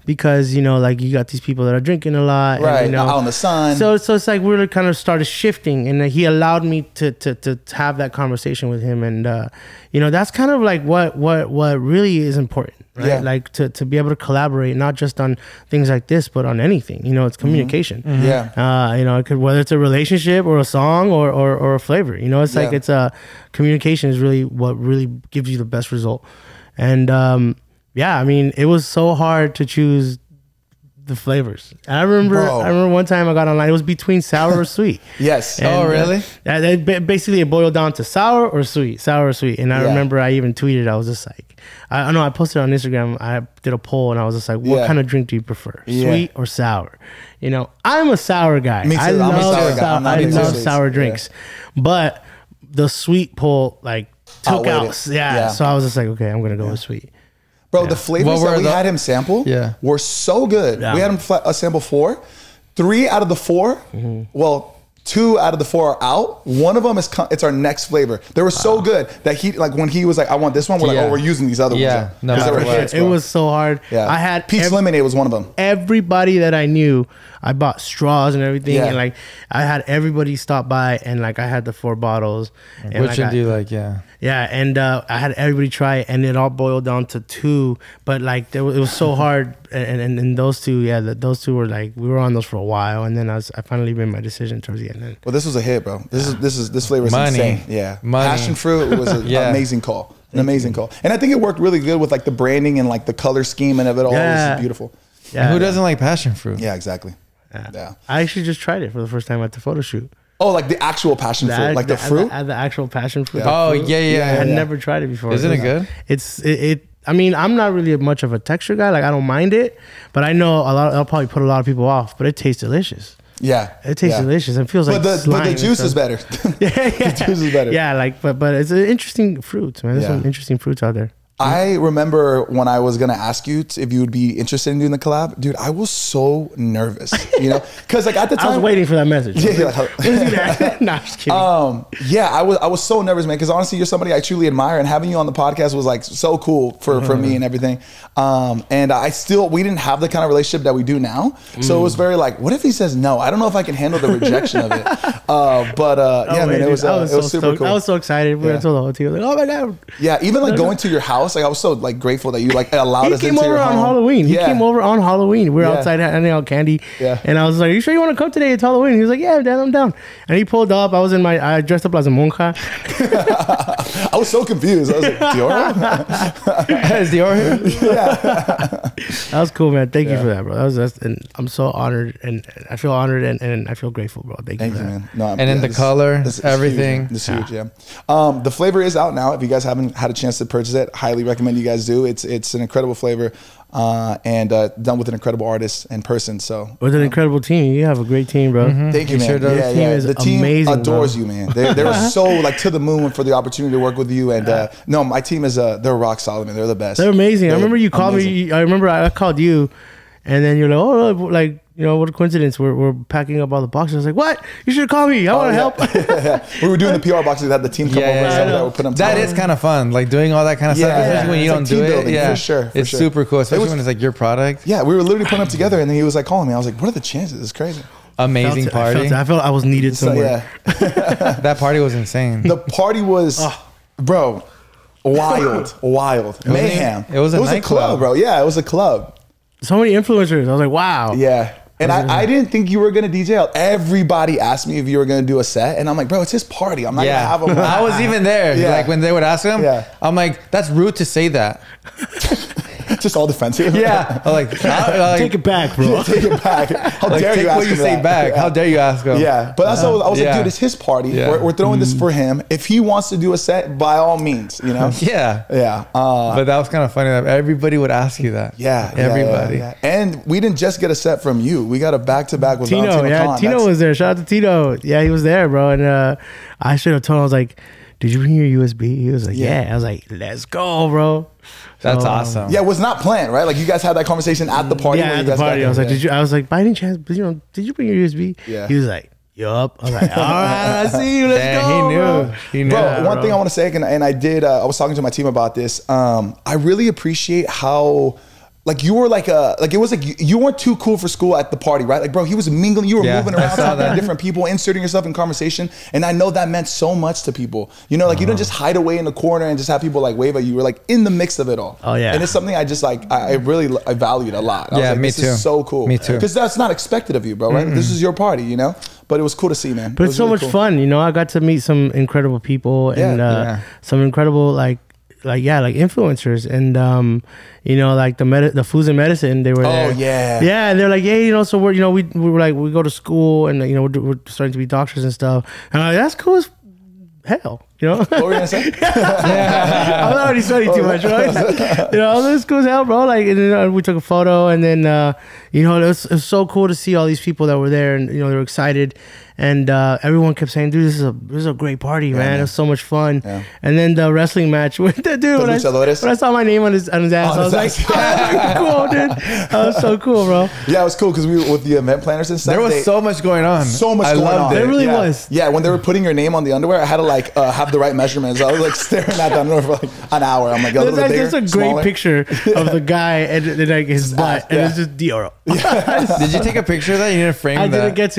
because, you know, like you got these people that are drinking a lot, Right, and, you know, out in the sun. So it's like we really kind of started shifting, and he allowed me to have that conversation with him, and you know, that's kind of like what really is important, right? Yeah. Like to be able to collaborate, not just on things like this, but on anything. You know, it's communication. Yeah. You know, it could, whether it's a relationship or a song or a flavor. You know, it's like it's communication is really what really gives you the best result. And I mean, it was so hard to choose the flavors. I remember one time I got online. It was between sour or sweet. Yes. And, Oh, really? Basically, it boiled down to sour or sweet. And I remember I even tweeted. I was just like, I know I posted on Instagram. I did a poll and I was just like, what kind of drink do you prefer, sweet or sour? You know, I'm a sour guy. Me too. I I'm a sour guy. I'm not I into love sweets. sour drinks, but the sweet poll like took Outweighed out. it. Yeah. So I was just like, okay, I'm gonna go with sweet. Bro, the flavors that we had him sample were so good. Yeah. We had him sample 4. 3 out of the 4, well, 2 out of the 4 are out. One of them it's our next flavor. They were so good that he, like, when he was like, I want this one, we're like, oh, we're using these other ones. No, Because they were hits, It bro. was so hard. Yeah. I had Peach lemonade was one of them. everybody that I knew. I bought straws and everything, Yeah. and like I had everybody stop by, and like I had the 4 bottles. And Which one do you like? Yeah. Yeah, and I had everybody try it, and it all boiled down to 2. But like it was so hard, and those 2, those 2 were like we were on those for a while, and then I finally made my decision towards the end. Well, this was a hit, bro. This flavor is Money. insane. Yeah, Money. passion fruit was an amazing call. An amazing call, and I think it worked really good with like the branding and like the color scheme and of it all. This is beautiful. Yeah, Who doesn't like passion fruit? Yeah, exactly. Yeah. I actually just tried it for the first time at the photo shoot. Oh, like the actual passion fruit, like the fruit. The actual passion fruit. Oh, fruit. yeah. I had never tried it before. Isn't it good? It. I mean, I'm not really much of a texture guy. Like I don't mind it, but I know I'll probably put a lot of people off. But it tastes delicious. Yeah, It tastes delicious. It feels like but the juice is better. The juice is better. Yeah, like but it's an interesting fruit, man. There's some interesting fruits out there. I remember when I was gonna ask you if you would be interested in doing the collab, dude. I was so nervous, you know, because like at the time I was waiting for that message. Yeah, Nah, just kidding. yeah, I was so nervous, man, because honestly, you're somebody I truly admire, and having you on the podcast was like so cool for me and everything. And we didn't have the kind of relationship that we do now, so it was very like, what if he says no? I don't know if I can handle the rejection of it. Yeah, man, it was super cool. I was so excited. We went to the hotel, like, oh my god. Yeah, even like going to your house was so like grateful that you like allowed us He came into over your on home. Halloween. He Yeah. came over on Halloween. We were outside handing out candy. Yeah. And I was like, "You sure you want to come today? It's Halloween." He was like, "Yeah, Dad, I'm down." And he pulled up. I dressed up as a monja. I was so confused. I was like, Deorro? Is Deorro here? That was cool, man. Thank you for that, bro. And I'm so honored, and I feel honored, and I feel grateful, bro. Thank you, man. No, and then the color, everything. This is huge, yeah. The flavor is out now. If you guys haven't had a chance to purchase it, highly recommend you guys do. It's an incredible flavor, and done with an incredible artist in person. So with an incredible team, you have a great team, bro. Thank you, man. Sure does. Yeah, The team yeah. is The team amazing, adores bro. you, man. They're so like to the moon for the opportunity to work with you. And no, my team is they're rock solid, man. They're the best. They're amazing. I remember you called amazing. me. I remember I called you, and then you're like, "Oh, like, you know, what a coincidence. We're packing up all the boxes." I was like, "What? You should call me. I want to help." We were doing the PR boxes. We had the team come over and stuff like that. We put them That together. is kind of fun, like doing all that kind of stuff, Yeah. especially when you It's don't like do team it. building, Yeah, for sure, for it's sure. super cool, especially was- when it's like your product. Yeah, we were literally putting them together, and then he was like calling me. I was like, "What are the chances? It's crazy." Amazing party. I felt I was needed So somewhere. yeah, That party was insane. the party was, bro, wild, mayhem. It was a club, nightclub. bro. Yeah, it was a club. So many influencers. I was like, "Wow." Yeah. And I didn't think you were gonna DJ. Everybody asked me if you were gonna do a set, and I'm like, bro, it's his party. I'm not gonna have him. I was even there. Yeah. Like when they would ask him, Yeah. I'm like, that's rude to say that. Just all defensive. Yeah, I'm like, Take it back, bro. Take it back. How like, dare take you ask what you him say that? back. Yeah. How dare you ask him? Yeah, but that's what I was Yeah. like, dude, it's his party. Yeah. We're throwing this for him. If he wants to do a set, by all means, you know. Yeah. Yeah. But that was kind of funny that everybody would ask you that. Yeah, Everybody. yeah. And we didn't just get a set from you. We got a back-to-back with Tino, Valentino yeah, Khan. Tino was there. Shout out to Tino. Yeah, he was there, bro. And I should have told him, I was like, "Did you bring your USB?" He was like, Yeah. "Yeah." I was like, "Let's go, bro." That's So, awesome. Yeah, it was not planned, right? Like you guys had that conversation at the party. Yeah, when at you the guys got party, there. I was like, Yeah. "Did you?" I was like, "By any chance, did you bring your USB?" Yeah. He was like, "Yup." I was like, "All right, I see you. Let's Damn, go." he knew. Bro. He knew. Bro, Yeah, one bro. thing I want to say, and I did, I was talking to my team about this. I really appreciate how, like, you were it was like you weren't too cool for school at the party, right? Like, bro, he was mingling, you were Yeah, moving I around, saw talking to that. different people, inserting yourself in conversation. And I know that meant so much to people. You know, like, you don't just hide away in the corner and just have people like wave at you. You were like in the mix of it all. Oh, yeah. And it's something I just like, I valued a lot. I was Yeah, like, me this too. is so cool. Me too. Because that's not expected of you, bro, right? This is your party, you know? But it was cool to see, man. But It it's was so really much cool. fun, you know. I got to meet some incredible people and yeah. some incredible like influencers, and you know, like the foods and medicine, they were there. Yeah. And they're like, "Yeah, you know, so we're, you know, we were like, we go to school, and you know, we're starting to be doctors and stuff." And I'm like, "That's cool as hell," you know. What were you gonna say? I'm already sweating too much, right? You know, this cool as hell, bro. Like, and then we took a photo, and then you know, it was so cool to see all these people that were there, and you know, they were excited, and everyone kept saying, "Dude, this is a great party, man. It was so much fun." Yeah. And then the wrestling match with the dude. When luchadores? I saw my name on his ass, I was like, his "Oh, that's cool, dude." That was so cool, bro. Yeah, it was cool because we were with the event planners and stuff. There was so much going on. so much I going loved on. it. There really Yeah. was. Yeah, when they were putting your name on the underwear, I had to like have the right measurements. I was like staring at the underwear for like an hour. I'm like, a little bit bigger, There's a great smaller. picture of the guy and like his butt, and it's just Deorro. Did you take a picture of that? You didn't frame I that. didn't get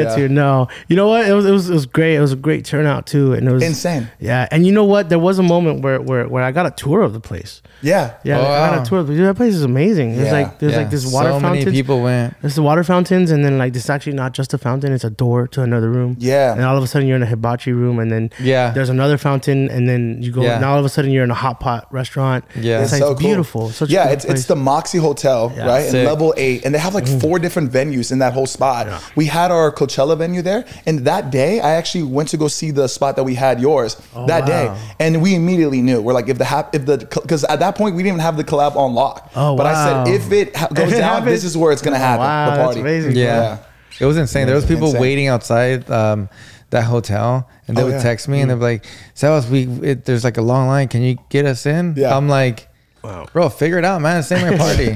Yeah. to. No, you know what? It was great. It was a great turnout too, and it was Insane. Yeah, and you know what? There was a moment where I got a tour of the place. Yeah. Yeah, Oh, I got wow. a tour of the place. That place is amazing. There's Yeah. like this water so fountains. many people went. There's the water fountains, and then like this is actually not just a fountain; it's a door to another room. Yeah. and all of a sudden you're in a hibachi room, and then Yeah. there's another fountain, and then you go. Yeah. Now all of a sudden you're in a hot pot restaurant. Yeah. it's, like, so it's cool. beautiful. Such a yeah, cool it's place. the Moxie Hotel, Yeah. right? And Sick. level 8. And they have like 4 different venues in that whole spot. We had our Coachella venue there. And that day, I actually went to go see the spot that we had yours that day. wow. And we immediately knew. We're like, because at that point, we didn't even have the collab on lock. Oh, but I wow. said, if it goes If it down, happens- this is where it's going to happen. Wow, the that's party. amazing. Yeah. It was insane. There was people Insane. waiting outside that hotel, and they Oh, would yeah. text me, and they'd be like, "Sebas, there's like a long line. Can you get us in?" Yeah. I'm like, Wow. "Bro, figure it out, man. It's my party."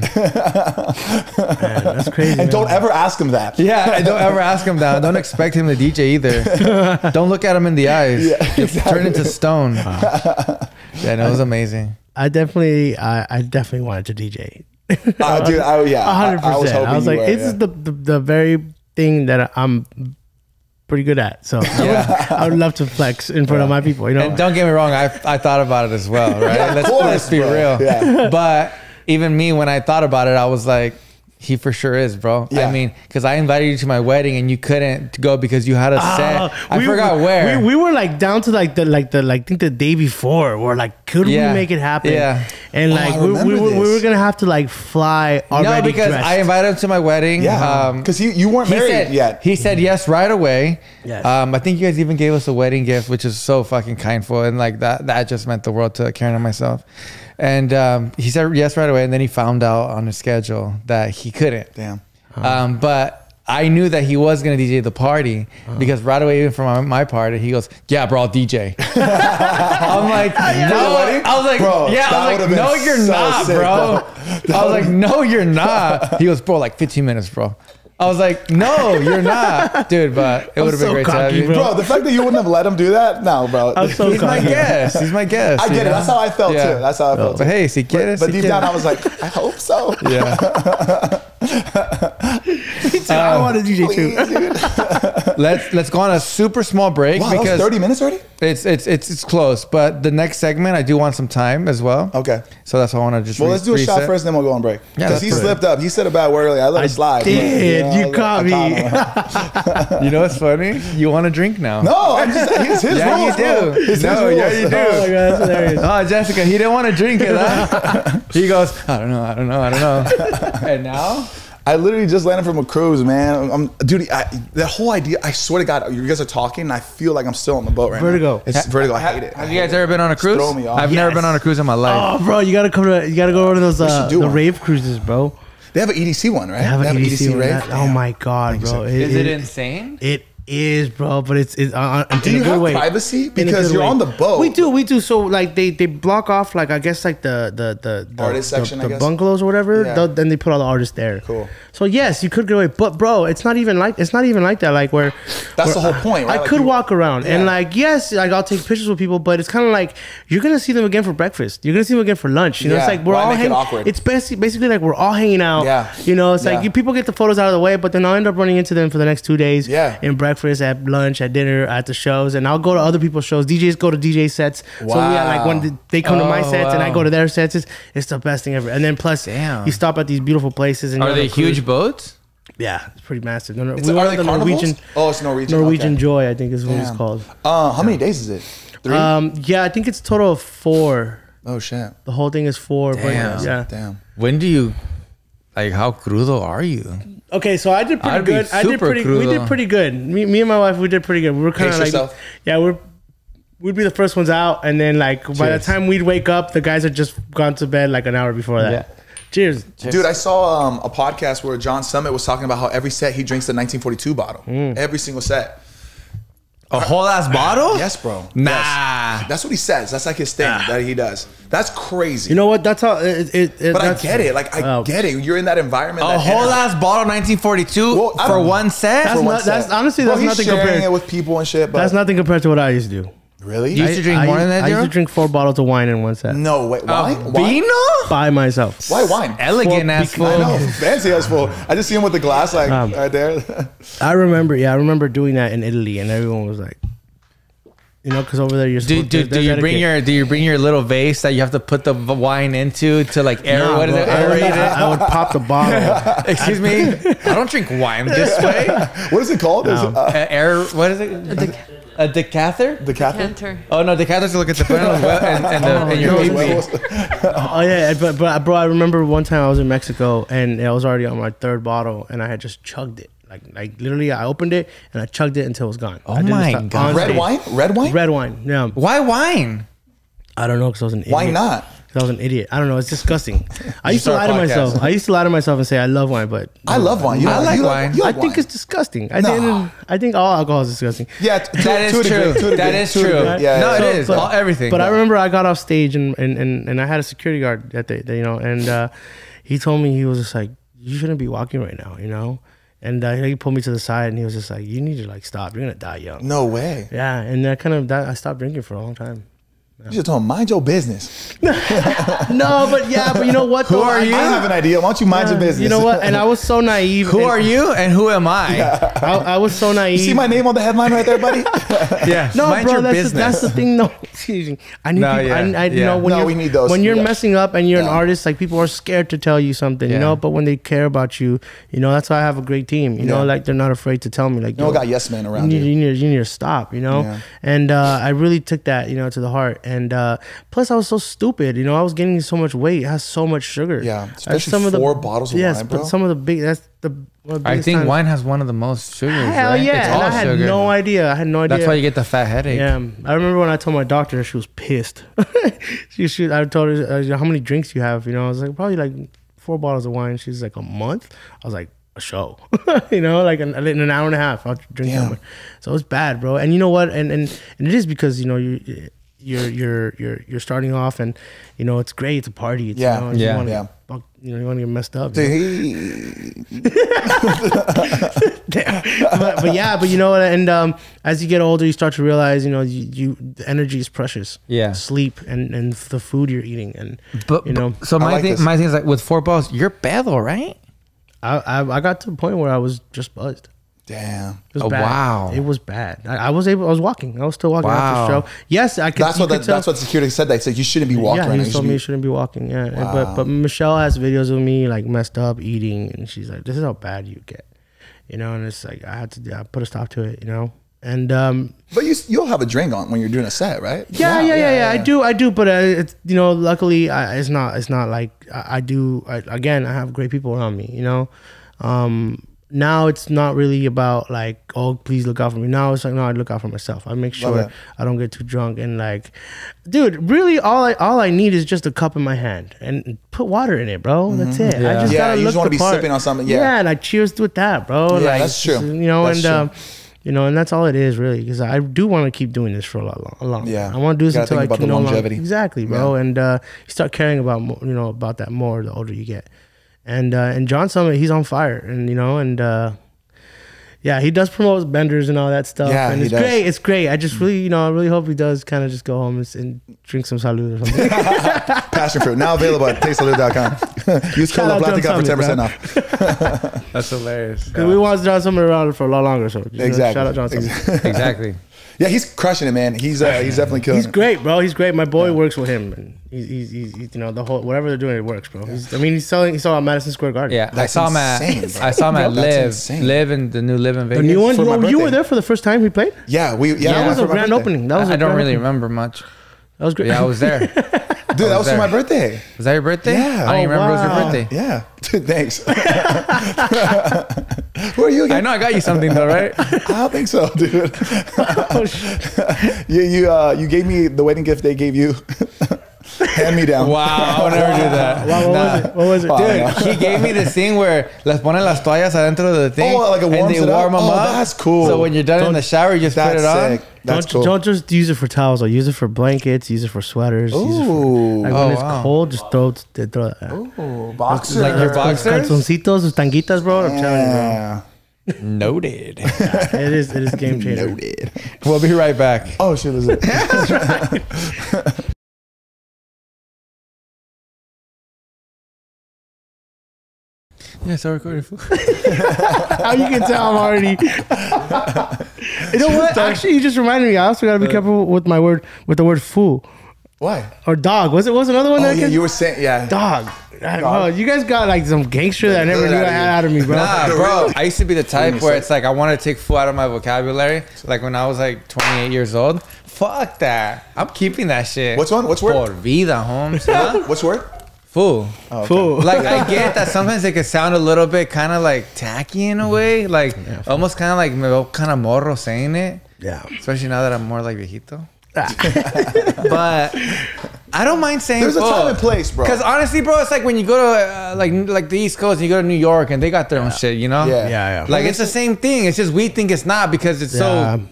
Man, that's crazy. And man. don't ever ask them that. Yeah, and don't ever ask him that. Don't expect him to DJ either. Don't look at him in the eyes. Yeah, You'll exactly. turn into stone. Yeah, and it was amazing. I definitely wanted to DJ. Dude, I was 100%. hoping I was you like, were, this is the very thing that I'm pretty good at. So I would love to flex in front of my people, you know. And don't get me wrong, I thought about it as well, right? Yeah, let's be real. Yeah. But even me, when I thought about it, I was like, he for sure is, bro. Yeah. I mean, because I invited you to my wedding and you couldn't go because you had a set. I forgot where. We were like down to I think the day before. We're like, could we make it happen? Yeah. And like we were gonna have to like fly already. No, because dressed. I invited him to my wedding. Yeah. Because you weren't married yet. He said yes right away. Yes. I think you guys even gave us a wedding gift, which is so fucking kindful, and like that just meant the world to Karen and myself. And he said yes right away, and then he found out on his schedule that he couldn't. Damn. But I knew that he was gonna DJ the party because right away, even from my party, he goes, "Yeah, bro, I'll DJ." I'm like, "No." I was like, Bro, "Yeah." I was like, "No, you're so not, sick, bro." I was like, "No, you're not." He goes, "Bro, like 15 minutes, bro." I was like, "No, you're not, dude." But it would have been so great to have cocky, you, Bro, the fact that you wouldn't have let him do that, no, bro. I'm so He's my cocky. guest. He's my guest. I get you it. know? That's how I felt too. That's how I felt. But too. hey, si quieres, But si deep down, quieres. I was like, I hope so. Yeah. I want to DJ too. Please, dude. Let's go on a super small break Wow, that was because 30 minutes already? it's close. But the next segment, I do want some time as well. Okay. So that's why I want to just. Well, let's do a shot first, then we'll go on break. Yeah, Because he let's do it. slipped up. He said a bad word earlier. I let it slide. did. You caught me. You know what's funny? You want to drink now? No, I'm just, it's his Yeah, rules, you do. bro. It's his No, rules. yeah, you do. Oh my god, that's hilarious. Oh, Jessica, he didn't want to drink it. Huh? He goes, I don't know. And now? I literally just landed from a cruise, man. Dude, that whole idea, I swear to God, you guys are talking and I feel like I'm still on the boat right Vertigo. now. It's vertigo. I hate it. Have you guys ever been on a cruise? throw me off. I've never been on a cruise in my life. Oh, bro, you gotta go to one of those should do the one. rave cruises, bro. They have an EDC one, right? They have an EDC one. rave? Oh my god, bro. Is it insane? It is, bro, but it's in Do a you good have way. privacy? In a Because good you're way. on the boat. We do. So like they block off like I guess like the Artist section, the I guess? bungalows or whatever. Yeah. Then they put all the artists there. Cool. So yes, you could get away, but bro, it's not even like that. Like where That's the where whole point, right? I Like could you- walk around and Yeah. like yes, like I'll take pictures with people, but it's kind of like you're gonna see them again for breakfast. You're gonna see them again for lunch. You know, it's Yeah. like we're Why all make it hanging. awkward? It's basically like we're all hanging out. Yeah. You know, it's Yeah. like you people get the photos out of the way, but then I'll end up running into them for the next 2 days. Yeah. In breakfast, at lunch, at dinner, at the shows, and I'll go to other people's shows. DJs go to DJ sets. So yeah, like when they come to my Oh, sets and I wow. go to their sets, it's the best thing ever. And then plus, Damn. you stop at these beautiful places. And Are you're on they a cruise. huge boats? Yeah, it's pretty massive. No, Are we they went on the carnivals? Norwegian. Oh, it's Norwegian. Norwegian Okay. Joy, I think is what it's Damn. called. How many days is it? 3? Yeah, I think it's a total of 4. Oh, shit. The whole thing is 4. Damn. But yeah. Damn. When do you, like, how crudo are you? Okay, so I did pretty I'd be good. We super did crudo. pretty good. Me and my wife, we did pretty good. We were kind of Pace like, yourself. yeah, we'd be the first ones out, and then like by the Cheers. time we'd wake up, the guys had just gone to bed like an hour before that. Yeah. Cheers. Dude, I saw a podcast where John Summit was talking about how every set he drinks the 1942 bottle. Every single set. A whole ass bottle? Yes, bro. Nah. Yes. That's what he says. That's like his thing that he does. That's crazy. You know what? That's how it but I that's- get it. Like, I get it. You're in that environment. A that whole energy. ass bottle 1942 Well, I for don't- one set? That's For one not- that's- set. honestly, Bro, that's he's nothing sharing compared- it with people and shit. But That's nothing compared to what I used to do. really? You used to drink more than that, I used to Deorro? drink 4 bottles of wine in one set No, wait. Wine? Wine? Vino? by myself. Why wine? Elegant ass fool. I know. Fancy as full. I just see him with the glass like right there. I remember doing that in Italy, and everyone was like, you know, because over there you're Do, supposed do, to, do you bring your little vase that you have to put the wine into to like air? No, what is bro, it? Aerate it? I would pop the bottle. Excuse me. I don't drink wine this way. What is it called? Is it, Air. What is it? A decather? the captain? Canter. Oh no, decather's look at the and your no, pee-pee. Oh yeah, but bro, I remember one time I was in Mexico and I was already on my 3rd bottle and I had just chugged it. Like literally, I opened it and I chugged it until it was gone. Oh I didn't my stop- God. on Red stage. wine? Red wine? Red wine. Yeah. Why wine? I don't know because I was an idiot. Why not? 'Cause I was an idiot. I don't know. It's disgusting. I used to start lie a to myself. podcast. I used to lie to myself and say I love wine, but I love wine. I like wine. you I like think wine. it's disgusting. No. I think all alcohol is disgusting. Yeah, That is true. That is true. Yeah, No, yeah. it is. But- Everything. But I remember I got off stage and I had a security guard that day, you know, and he told me, he was just like, you shouldn't be walking right now, you know. And he pulled me to the side and he was just like, you need to like stop. You're gonna die young. No way. Yeah, and I stopped drinking for a long time. You just told him, mind your business. No, but you know what? Who are you? I have an idea. Why don't you mind your business? You know what? And I was so naive. Who are you and who am I? I was so naive. You see my name on the headline right there, buddy? Yeah. No, mind bro, your that's business. the thing. No, excuse me. I need No, people. yeah, You yeah. know, when No, you're, we need those. when you're Yeah. messing up and you're an Yeah. artist, like people are scared to tell you something, you Yeah. know. But when they care about you, you know, that's why I have a great team. You know, Yeah. like they're not afraid to tell me, like, You don't got yes men around you. you need to stop, you know. Yeah. And I really took that, you know, to the heart. And plus, I was so stupid, you know. I was getting so much weight. It has so much sugar. Yeah, That's especially 4 bottles of wine, bro. but some of the big. That's the. one of the I biggest think times- wine has one of the most sugars. Hell right? yeah! It's And all I had sugar. no idea. I had no idea. That's why you get the fat headache. Yeah, I remember when I told my doctor, she was pissed. I told her, how many drinks you have? You know, I was like, probably like 4 bottles of wine. She's like, a month? I was like, a show. You know, like in an hour and a half, I'll drink that much. So it was bad, bro. And you know what? And it is because, you know, you're starting off, and you know it's great. It's a party. It's, Yeah. you know, Yeah. You wanna, Yeah. you know, you want to get messed up. Dude, You know? but you know what? And as you get older, you start to realize, you know, the energy is precious. Yeah. Sleep and the food you're eating, and But you know, so I like this. my thing is like with 4 bottles, you're pedo, right? I got to the point where I was just buzzed. damn. It was Oh, bad. wow. It was bad. I was walking. I was still walking Wow. after the show. Yes, I could. That's what security said. They said you shouldn't be walking Yeah, right now. he You told should me be- you shouldn't be walking. Yeah, Wow. but Michelle has videos of me like messed up eating, and she's like, "This is how bad you get," you know. And it's like I put a stop to it, you know. And But you'll have a drink on when you're doing a set, right? yeah. I do. But it's, you know, luckily it's not like I have great people around me, you know. Now it's not really about like, oh, please look out for me. Now it's like, no, I look out for myself. I make sure that. I don't get too drunk, and like, dude, really all I need is just a cup in my hand and put water in it, bro. That's it. Yeah. I just Yeah, gotta you look just wanna the be part. sipping on something, yeah. and I cheers with that, bro. Yeah, like, that's true. You know, That's and true. you know, and that's all it is really, because I do want to keep doing this for a long. Yeah. I want to do this You gotta until think I about can the no longer. longevity. Exactly, bro. Yeah. And you start caring about about that more the older you get. And John Summit, he's on fire, and you know, and yeah, he does promote benders and all that stuff. Yeah, and he it's does. great. It's great. I just really, I really hope he does kind of just go home and drink some salud or something. Passion fruit now available at tastesalud.com. Use Shout code out Plática John for 10% Summit, off. That's hilarious. We want John Summit around for a lot longer, so Exactly. shout out John Summit. Exactly. Yeah, he's crushing it, man. He's definitely killing He's it. great, bro. He's great. My boy works with him, and he's you know, the whole whatever they're doing, it works, bro. He's selling at Madison Square Garden. Yeah, That's I saw him insane, at bro. I saw him at That's insane. Live in the new Live in The Vegas. new one. For my You were birthday. there for the first time he played. That That was went a for my grand birthday. opening. That was I a don't grand really opening. remember much. That was great. Yeah, I was there. Dude, that was for there. my birthday. Was that your birthday? Yeah. I don't even remember it was wow. your birthday. Yeah. Dude, thanks. Who are you I again? know I got you something though, right? I don't think so, dude. Oh, shit. You gave me the wedding gift they gave you. Hand me down. Wow, I would never do that. Wow, what was it? Wow. Dude, he gave me this thing where les ponen las toallas adentro of the thing. Oh, like it and warms they it up? warm them Oh, up. that's cool. So when you're done in the shower, you just put That's it on. sick. That's cool. Don't just use it for towels. Or use it for blankets. Use it for sweaters. Use it for, Ooh. like Oh, when it's wow. cold, just throw that. Ooh, boxer. Like your boxers? Calzoncitos, sus tanguitas, bro. I'm telling Yeah. Noted. you, bro. It is a game changer. Noted. We'll be right back. Oh, shit, was it? Yeah, so recording. How you can tell I'm already. You know what? Actually, you just reminded me. I also gotta be careful with the word fool Why? or dog. Was another one? Oh, that yeah, you were saying, yeah. dog. Oh, you guys got like some gangster that I never knew I had out of me, bro. Nah, bro. I used to be the type where say- it's like I want to take fool out of my vocabulary. Like when I was like 28 years old. Fuck that. I'm keeping that shit. What's one? What's word? Por vida, Holmes. Huh? What's word? Fool. Oh, okay. Fool. Like I get that sometimes it could sound a little bit kind of like tacky in a way, like almost kind of like me veo kind of morro saying it. Yeah. Especially now that I'm more like viejito. But I don't mind saying There's a fool. time and place, bro. Because honestly, bro, it's like when you go to like the East Coast and you go to New York and they got their own shit, you know? Yeah. Yeah. Like it's the same thing. It's just we think it's not because it's Yeah. so.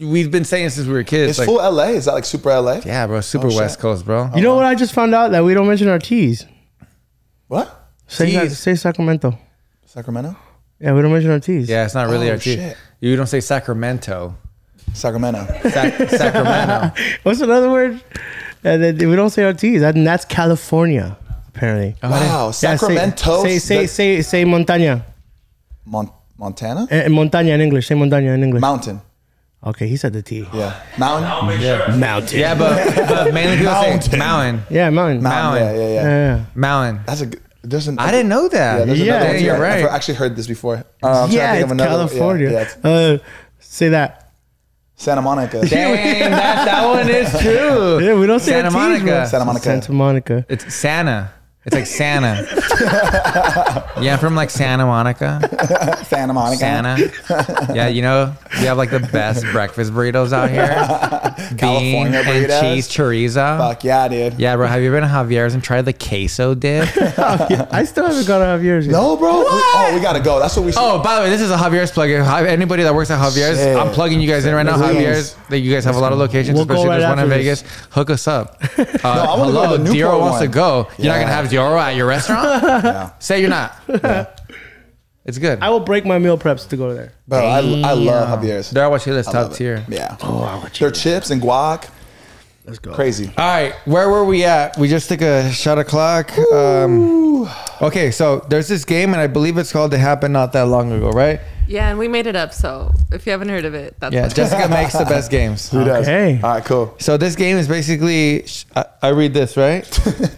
We've been saying since we were kids. It's like, full LA? Is that like super LA? yeah, bro. Super Oh, shit. West Coast, bro. You know what I just found out? That we don't mention our T's. What? Say Sacramento. Sacramento? Yeah, we don't mention our T's. Yeah, it's not really Oh, our T. shit. You don't say Sacramento. Sacramento. Sacramento. What's another word? And then we don't say our T's. And that's California, apparently. Wow, Sacramento. Say montaña. Montana? Montaña in English. Say montaña in English. Mountain. Okay, he said the T. Yeah. Mountain? Yeah. Mountain. Yeah, but mainly people say mountain. Yeah, mountain. Mountain. Yeah. Mountain. That's a good. There's an. I didn't know that. There's Yeah, another one. you're right. I've actually heard this before. I'm trying to Yeah, think it's of another- California. yeah, Say that. Santa Monica. Dang, that one is true. Yeah, we don't say Santa our T's, Monica. bro. Santa Monica. Santa Monica. It's Santa. It's like Santa. Yeah, I'm from like Santa Monica. Santa Monica. Santa. Yeah, you know, we have like the best breakfast burritos out here. Bean California and burritos. cheese chorizo. Fuck yeah, dude. Yeah, bro. Have you been to Javier's and tried the queso dip? I still haven't gone to have yours yet. No, bro. We gotta go. That's what we should. Oh, by the way, this is a Javier's plug. Anybody that works at Javier's, Shit. I'm plugging you guys in right now. Please. Javier's, that you guys have a lot of locations, We'll go especially right there's one in after Vegas. Hook us up. I wanna go to hello, the Newport Deorro wants one. to go. You're not Yeah. gonna have Deorro at your restaurant? Yeah. Say you're not. It's good. I will break my meal preps to go there. Bro, I love Javier's. They're what you list I top love it. tier. Yeah. Oh, I'll let you. Their chips and guac. Let's go. Crazy. All right, where were we at? We just took a shot o'clock. Okay, so there's this game, and I believe it's called It Happened Not That Long Ago, right? Yeah, and we made it up. So if you haven't heard of it, that's Yeah, why. Jessica makes the best games. Who does? Okay. All right, cool. So this game is basically, I read this, right?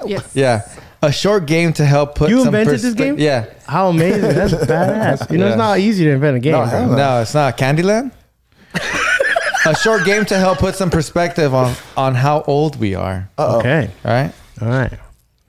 Yes. Yeah. A short game to help put You some invented this game? Yeah. How amazing. That's badass. You know, Yeah. it's not easy to invent a game. No, hell no. No, it's not Candyland. A short game to help put some perspective on how old we are. Okay. All right. All right.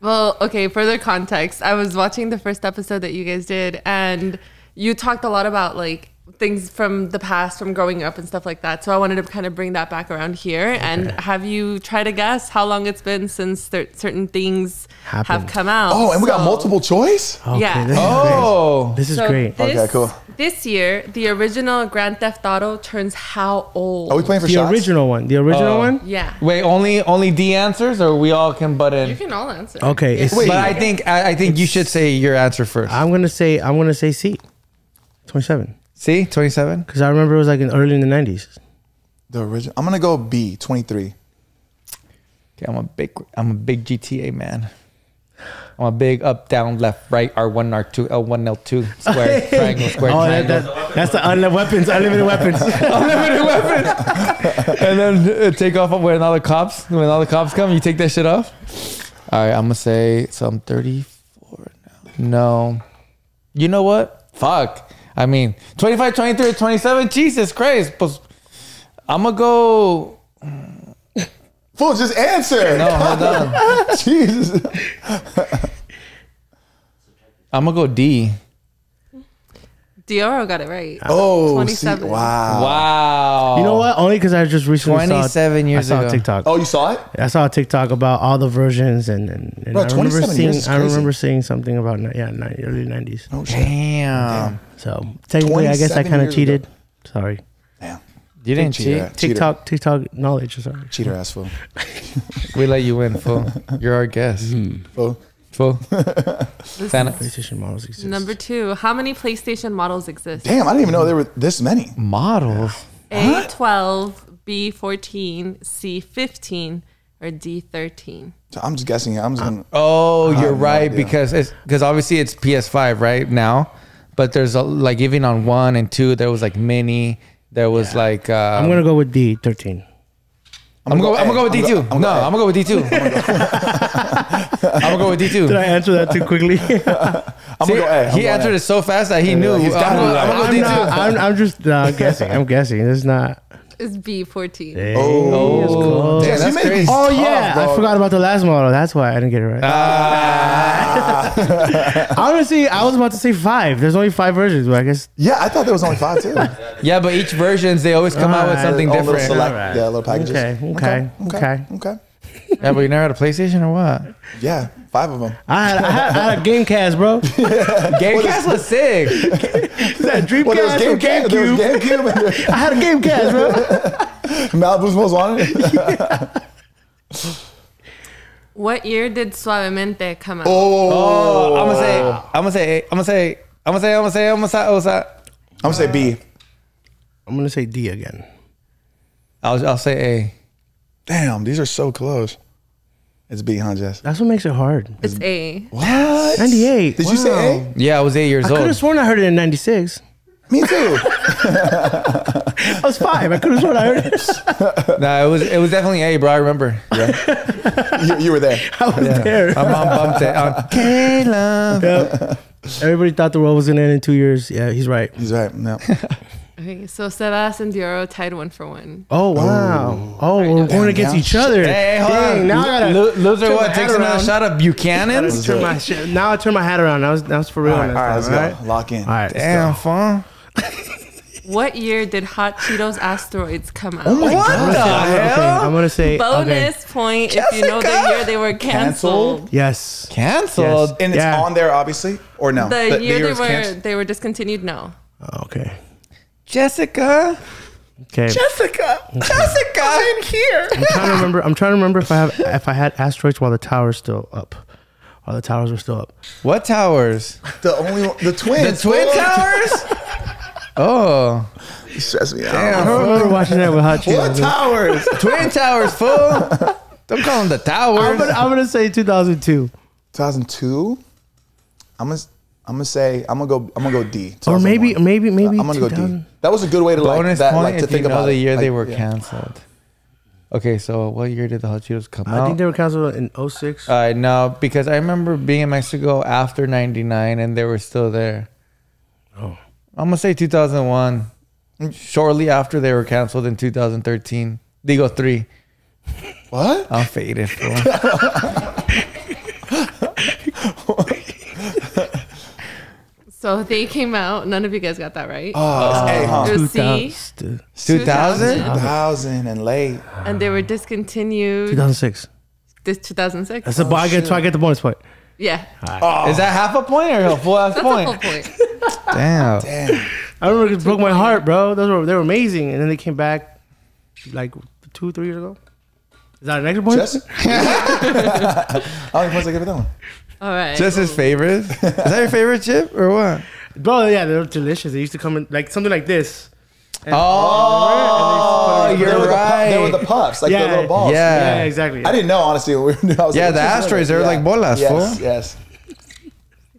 Well, okay, further context. I was watching the first episode that you guys did, and you talked a lot about like things from the past, from growing up and stuff like that. So I wanted to kind of bring that back around here and have you try to guess how long it's been since certain things have Happened. come out. Oh, and we got So- multiple choice? Okay, Yeah. This is Oh. great. This is So great. This, Okay, cool. This year, the original Grand Theft Auto turns how old? Are we playing for The shots? original one. The original one? Yeah. Wait, only D answers, or we all can butt in? You can all answer. Okay. It's, Wait. But I think you should say your answer first. I'm gonna say C. 27. See, 27. Because I remember it was like early in the 90s. The original. I'm gonna go B, 23. Okay, I'm a big GTA man. I'm a big up, down, left, right, R1, R2, L1, L2, square, triangle, square, Oh, triangle. that's the unlimited weapons. Unlimited weapons. Unlimited weapons. And then take off when all the cops come, you take that shit off. All right, I'm gonna say, so I'm 34 now. No. You know what? Fuck. I mean, 25, 23, 27. Jesus Christ. Pues, I'm gonna go. Fool, just answer. No, hold on. Jesus. I'm gonna go D. Deorro got it right. Oh, 27. see, wow. Wow. You know what? Only because I just recently 27 years I saw ago. a TikTok. Oh, you saw it? I saw a TikTok about all the versions, and Bro, I remember 27 years is I crazy. remember seeing something about early 90s. Oh, shit. Damn. So technically, I guess I 27 kind of years cheated. Sorry. Damn. You didn't Cheater. cheat. TikTok knowledge. Sorry. Cheater ass fool. We let you win, fool. You're our guest. Fool. Fool. This Santa. PlayStation models exist. Number 2. How many PlayStation models exist? Damn, I didn't even know there were this many. Models. A12, B14, C15, or D13? So I'm just guessing. I'm just gonna. Oh, I you're have no right, idea. because obviously it's PS5 right now, but there's like even on 1 and 2 there was like mini, there was like I'm gonna go with D13. I'm gonna go with D2. I'm gonna go with D2. I'm gonna go with D2. Did I answer that too quickly? I'm gonna go A. He answered it so fast that he knew. he's gotta be right. I'm gonna go D2. I'm just guessing. I'm guessing. It's not. It's B14. Hey, Oh. it's close. Damn, that's you made crazy. me Oh tough, yeah, bro. I forgot about the last model. That's why I didn't get it right. Honestly, I was about to say 5. There's only 5 versions, but I guess. Yeah, I thought there was only 5 too. Yeah, but each versions they always come out with Alright. something Oh, little different. select, Alright. yeah, little packages. Okay. Yeah, but you never had a PlayStation or what? Yeah, 5 of them. I had a Gamecast, bro. Gamecast was sick. That Dreamcast Well, there was from GameCube. There was GameCube. GameCube. I had a Gamecast, bro. And Malibu's Most Wanted. What year did Suavemente come out? Oh, I'm gonna say B. I'm gonna say D again. I'll say A. Damn, these are so close. It's B, huh, Jess? That's what makes it hard. It's A. What? 98. Did you say A? Yeah, I was 8 years I could old. have sworn I heard it in 96. Me too. I was 5. I could have sworn I heard it. Nah, it was definitely A, bro. I remember. You were there. I was there. My mom bumped it on Caleb. Yep. Everybody thought the world was going to end in 2 years. Yeah, he's right. He's right. No. Okay, so Sebas and Deorro tied 1-1. Oh, wow. Oh, we're going against down. each other. Hey, hold Dang, on. now I got to... Loser turn what? my Takes hat another around. shot of Buchanan's? Now I turn my hat around. That was for real. All right, let's All go. Lock in. right. Damn, fun. What year did Hot Cheetos Asteroids come out? Oh my What God. the hell? I'm going to say... Bonus point if you know the Jessica? year they were canceled. Yes. Canceled. Yes. And it's Yeah. on there, obviously, or no? The year was canceled? they were discontinued. No. Okay. Jessica. Okay. Jessica in here. I'm trying to remember if I had asteroids while the towers still up. While the towers were still up. What towers? The twins. The Twin Towers? Oh. You stress me out. I don't remember watching that with Hot Cheetos. What towers? Twin Towers, fool. Don't call them the towers. I'm gonna say 2002. 2002. I'm gonna go D. Or maybe 2001. I'm gonna go D. 2000. That was a good way to Bonus like that, point like to if you think know about the it. year they Like, were yeah. canceled. Okay, so what year did the Hot Cheetos come I out? think they were canceled in 06. No, because I remember being in Mexico after 99 and they were still there. Oh. I'm going to say 2001. Shortly after they were canceled in 2013. Digo 3. What? I'm faded, fool. So they came out. None of you guys got that right. Oh, it's A, huh? It was C. 2000? 2000 and late. And they were discontinued. 2006. This 2006. That's the I get the bonus point. Yeah. Is that half a point or a full ass That's point? a full point. Damn. Damn. I remember it broke my heart, bro. They were amazing, and then they came back like 2-3 years ago. Is that an extra point? Jess? How many points I give it that one? All right. Just his favorite? Is that your favorite chip or what? Bro, yeah, they're delicious. They used to come in like something like this. Oh, And they used to put it- you're They were right. They were the puffs, like the Yeah. little balls. Yeah. Yeah, exactly. I didn't know, honestly. When we were doing, I was Yeah, like, the what's this asteroids, one? they were like bolas, Yes, fool. yes.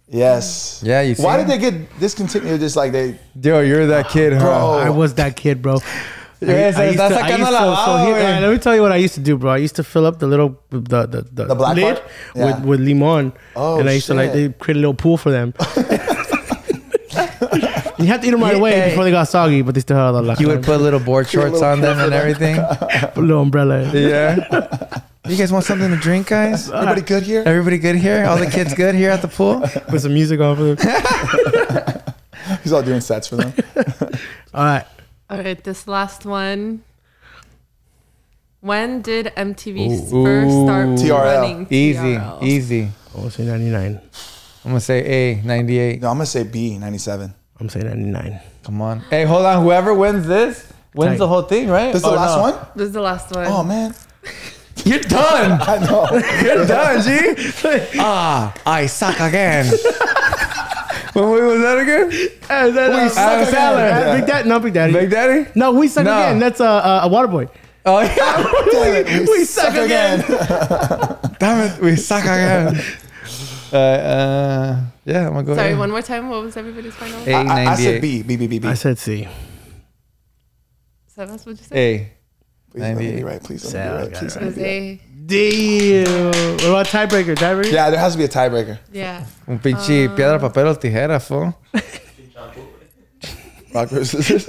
Yes. Yeah, you see? Why did they get discontinued? Just like they, Yo, you're that kid, huh? Bro. I was that kid, bro. Yeah, so está sacando la baba, güey. Let me tell you what I used to do, bro. I used to fill up the little the black lid part? Yeah. with limon, Oh, and I used to like they create a little pool for them. You have to eat them right away before they got soggy, but they still had all the You would put little board shorts on them and everything. a little umbrella. Yeah. You guys want something to drink, guys? everybody good here? Everybody good here? All the kids good here at the pool? Put some music on for them. He's all doing sets for them. All right. All right, this last one. When did MTV Ooh. first start TRL. running Easy, TRL? easy. I'll say 99. I'm gonna say A, 98. No, I'm gonna say B, 97. I'm saying 99. Come on. Hey, hold on. Whoever wins this wins Tight. the whole thing, right? This is the Oh, last no. one? This is the last one. Oh, man. You're done. I know. You're done, G. I suck again. What was that again? We Adam Sandler. Big Daddy. No, Big Daddy. Big Daddy? No, we suck No. again. That's a water boy. Oh, yeah. Dang it, we suck again. Damn it. We suck again. Yeah, I'm gonna go Sorry, A. one more time. What was everybody's final? A, I said 98. B, B, B, B, B. I said C. So that's what you said? A. Please let me be 98. right. Please let Sad, me be I right. got Please it let me It be was right. Damn. A. What about tiebreaker? Tiebreaker? Yeah, there has to be a tiebreaker. Yeah. Un pinche piedra, papel o tijera, fool. Rock, paper, scissors.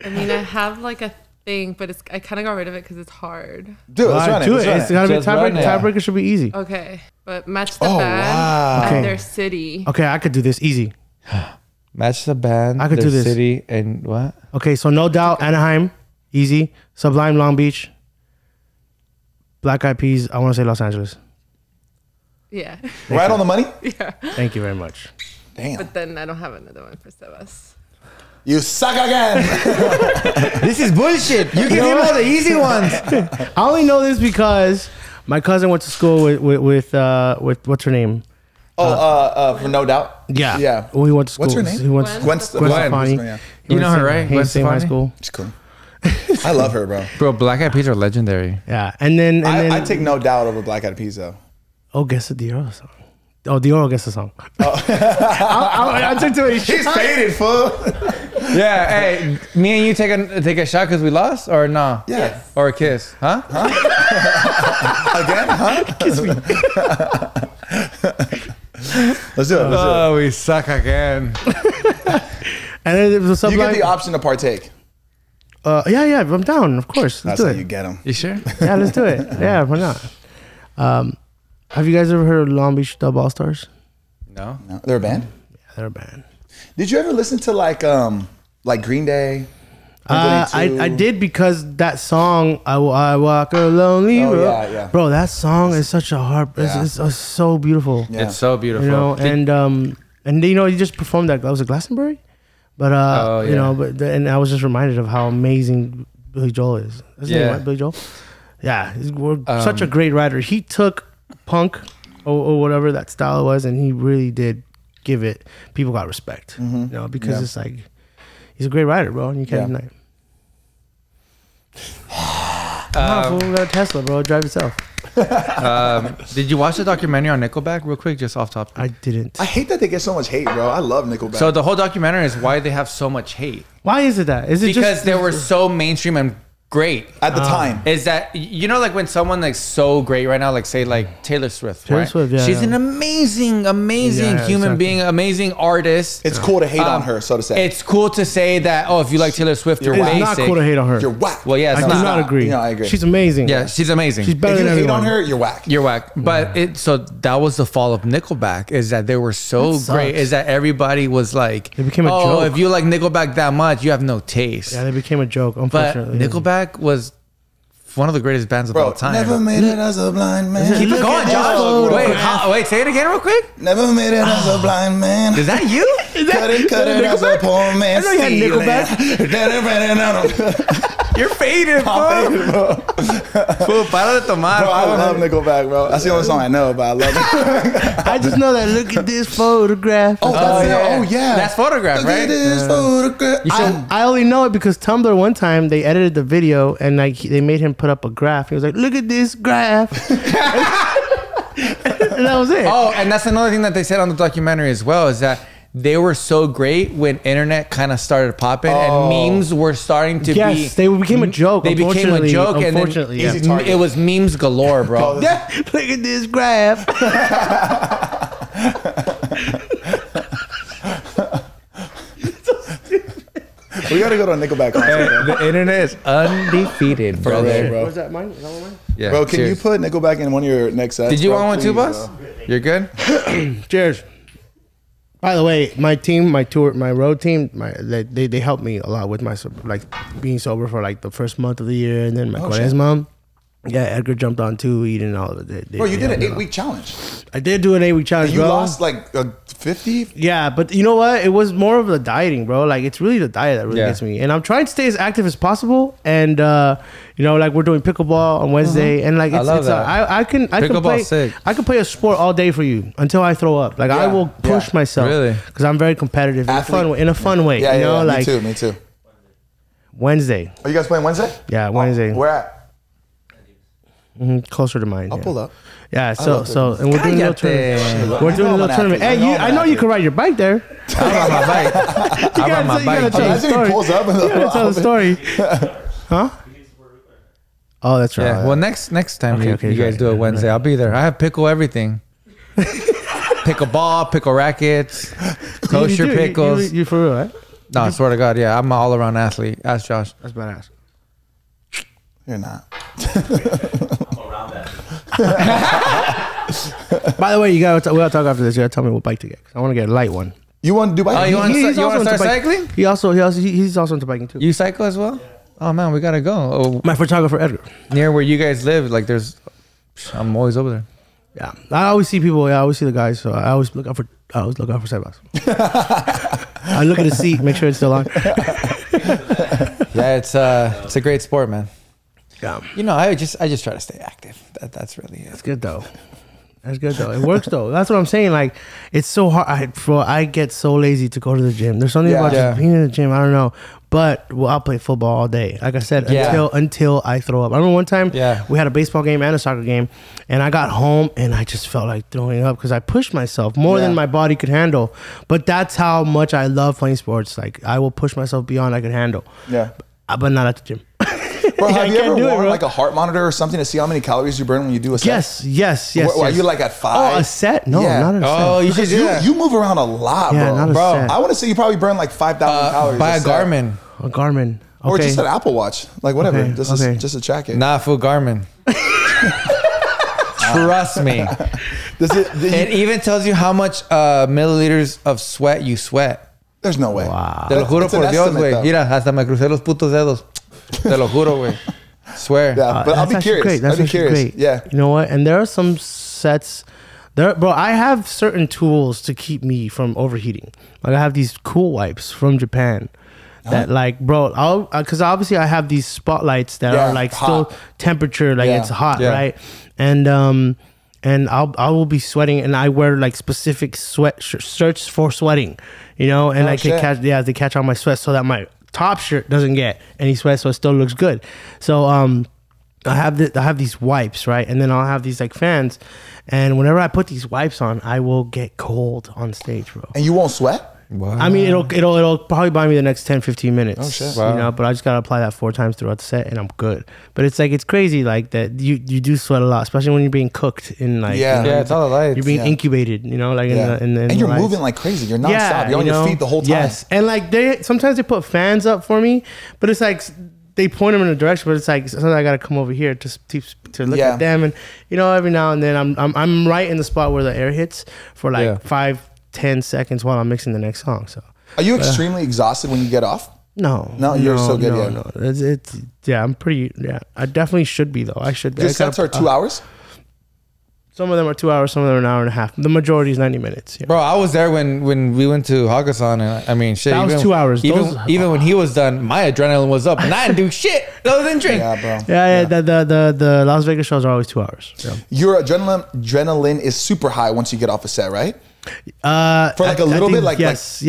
I mean, I have like a thing, but I kind of got rid of it because it's hard. Dude, let's All run right, it. do Let's it. run It's it. got to be a Just run tiebreaker. it. Tiebreaker should be easy. Okay. But match the Oh, band wow. Okay. and their city. Okay, I could do this easy. Match the band, I could the do this. city, and what? Okay, so no doubt Anaheim, easy. Sublime, Long Beach. Black Eyed Peas, I want to say Los Angeles. Yeah. Right on the money? Yeah. Thank you very much. Damn. But then I don't have another one for Sebas. You suck again. This is bullshit. You give him all the easy ones. I only know this because my cousin went to school with what's her name? For no doubt. Yeah. Yeah. Well, he went to school. What's her name? He went Gwen Gwen Gwen Stefani. Stefani. Yeah. He You went know to her, right? Haynes Gwen State High Stefani? School. She's cool. I love her, bro. Bro, Black Eyed Peas are legendary. Yeah, and then I take no doubt over Black Eyed Peas though. oh, guess the Deorro song. Oh, Deorro guess the song. I took too many shots. He's faded, fool. Yeah, hey, me and you take a shot because we lost, or no? Yeah. Or a kiss, huh? Again, huh? Kiss me. Let's do it. Oh, we suck again. And then it was You get like, the option to partake. yeah, I'm down. Of course, let's That's how do you it. get them. You sure? Yeah, let's do it. Yeah, why not? Have you guys ever heard of Long Beach Dub All Stars? No. No, they're a band. Yeah, they're a band. Did you ever listen to like Green Day? I did because that song I walk a lonely road. Yeah. Bro, that song is such a heart. It's so beautiful. Yeah. It's so beautiful. You know, and you know, you just performed that. Was it Glastonbury? But you know, and I was just reminded of how amazing Billy Joel is. Isn't he, right? Billy Joel. Yeah, he's such a great writer. He took punk or whatever that style was, and he really did give it. People got respect. You know, because it's like he's a great writer, bro, and you can't deny it. Fool, we got a Tesla, bro. Drive itself. Did you watch the documentary on Nickelback real quick, just off topic? I didn't. I hate that they get so much hate, bro. I love Nickelback. So the whole documentary is why they have so much hate. Why is it that? Is it Because just they were so mainstream and great. at the time, Is that, you know, like when someone like so great right now, like say like Taylor Swift, Taylor right? Swift, yeah, She's yeah. an amazing Yeah, human exactly. being, amazing artist. it's cool to hate on her, so to say. It's cool to say that, oh, if you like Taylor Swift, you're It's It's basic. not cool to hate on her. You're whack. Well, yeah, it's I do not. not agree. No, I agree. She's amazing. Yeah, she's amazing. She's better If you than hate everyone. on her, you're whack. You're whack. But so that was the fall of Nickelback, is that they were so That sucks. great, is that everybody was like, They became a oh, joke. if you like Nickelback that much, you have no taste. Yeah, they became a joke. But Unfortunately, Nickelback was one of the greatest bands of all Bro, time. never made it as a blind man. Keep it Look going, at Josh. this Wait, say it again real quick. Never made it as a blind man. Is that you? Cut it as a poor man. I know you had Nickelback. Nickelback. You're faded, bro. I'm faded, bro. Fool, para de tomar. Bro, I fool. love Nickelback, bro. That's the only song I know, but I love it. I just know that. Look at this photograph. Oh, that's it. Oh, yeah. That's Photograph, Look right? at this photograph. I only know it because Tumblr one time they edited the video and like they made him put up a graph. He was like, "Look at this graph," and that was it. Oh, and that's another thing that they said on the documentary as well, is that they were so great when internet kind of started popping and memes were starting to be. Yes, they became a joke. They became a joke, and then Unfortunately, yeah. Easy target. it was memes galore, bro. Yeah, look at this graph. We gotta go to a Nickelback concert, bro. The internet is undefeated, For real, brother. bro. Was that mine? Is that one mine? Yeah, Bro, can cheers. you put Nickelback in one of your next sets? Did you bro? want one too, Please, boss? bro. You're good. Cheers. By the way, my team, my tour, my road team, they helped me a lot with my like being sober for like the first month of the year, and then my Quaresma. Yeah, Edgar jumped on too, eating all of it. Bro, you did an 8-week challenge. I did do an 8-week challenge, You bro. lost like 50? Yeah, but you know what? It was more of the dieting, bro. Like it's really the diet that really Yeah. gets me. And I'm trying to stay as active as possible. And you know, like we're doing pickleball on Wednesday, and like I it's, love it's that. I can Pickleball's play sick. I can play a sport all day for you until I throw up. Like I Yeah, will push yeah. myself, Really? because I'm very competitive Athlete. in a fun way. Yeah, you know, yeah, like me too. Wednesday. Are you guys playing Wednesday? Yeah, Wednesday. Where at? Closer to mine. I'll yeah. pull up. Yeah, so love so and we're doing a little tournament. Cállate. We're doing a I'm little an tournament. athlete. Hey, you, I'm I an know you athlete. can ride your bike there. I ride my bike. I ride my You gotta bike. tell the Imagine he story. pulls up in the You gotta tell the story. Huh? Oh, that's right. Yeah. Well, next time Okay, you okay, guys right, do it right, Wednesday, I'll be there. I have pickle everything. Pickle ball, pickle rackets, kosher You pickles. You for real, right? No, I swear to God, yeah, I'm an all around athlete. Ask Josh. That's badass. You're not. By the way, we gotta talk after this. You gotta tell me what bike to get. 'Cause I want to get a light one. You want to do bike? Oh, you want He's to also start into bike- cycling? He's also into biking too. You cycle as well? Oh man, we gotta go. Oh, My photographer Edgar. near where you guys live, like there's, I'm always over there. Yeah, I always see people. Yeah, I always see the guys. So I always look out for sidewalks. I look at the seat, make sure it's still on. Yeah, it's a great sport, man. Yeah, You know, I just try to stay active. That's really it. it's good though. That's good though. It works though. That's what I'm saying. Like, it's so hard. I get so lazy to go to the gym. There's something about just being in the gym. I don't know. But I'll play football all day. Like I said, until I throw up. I remember one time we had a baseball game and a soccer game, and I got home and I just felt like throwing up because I pushed myself more than my body could handle. But that's how much I love playing sports. Like, I will push myself beyond I can handle. Yeah. But not at the gym. Bro, have you ever worn like a heart monitor or something to see how many calories you burn when you do a set? Yes. Are you like at 5? Oh, a set? No, not a set. Oh, you should do that. You move around a lot, Yeah, bro. not a set. I want to say you probably burn like 5,000 calories. Buy a Garmin. A Garmin. Okay. Or just an Apple Watch. Like whatever. Okay, Just to track it. Nah, full Garmin. Trust me. It even tells you how much milliliters of sweat you sweat. There's no way. Wow. Te lo juro por Dios, güey. Mira, hasta me crucé los putos dedos. Te lo juro, güey. Swear. Yeah, but I'll be curious. Great. That's I'll be curious. great. Yeah. You know what? And there are some sets. Bro, I have certain tools to keep me from overheating. Like, I have these cool wipes from Japan. That like, bro, because obviously I have these spotlights that are like hot. Still temperature, like it's hot, right? And I will be sweating, and I wear like specific sweat shirts for sweating, you know, and I can catch they catch all my sweat so that my top shirt doesn't get any sweat, so it still looks good. So I have these wipes, right, and then I'll have these like fans, and whenever I put these wipes on, I will get cold on stage, bro. And you won't sweat? Wow. I mean, it'll probably buy me the next 10-15 minutes. Oh shit! You know, but I just gotta apply that 4 times throughout the set, and I'm good. But it's like, it's crazy, like that you do sweat a lot, especially when you're being cooked in like it's all the lights. You're being incubated, you know, like in and you're moving like crazy. You're nonstop. You're on your feet the whole time. Yes, and like sometimes they put fans up for me, but it's like they point them in a direction, but it's like sometimes I gotta come over here to look at them, and you know, every now and then I'm right in the spot where the air hits for like 5-10 seconds while I'm mixing the next song. So are you extremely exhausted when you get off? No, you're so good. No. It's I'm pretty. Yeah, I definitely should be though. I should be. Your sets are 2 hours. Some of them are 2 hours. Some of them are an hour and a half. The majority is 90 minutes. Yeah. Bro, I was there when we went to Hakkasan, and I mean, shit. That was 2 hours. Even when he was done, my adrenaline was up, and I didn't do shit other than drink. Yeah, bro. Yeah. The Las Vegas shows are always 2 hours. Yeah. Your adrenaline is super high once you get off a set, right? For like a little bit, like yes.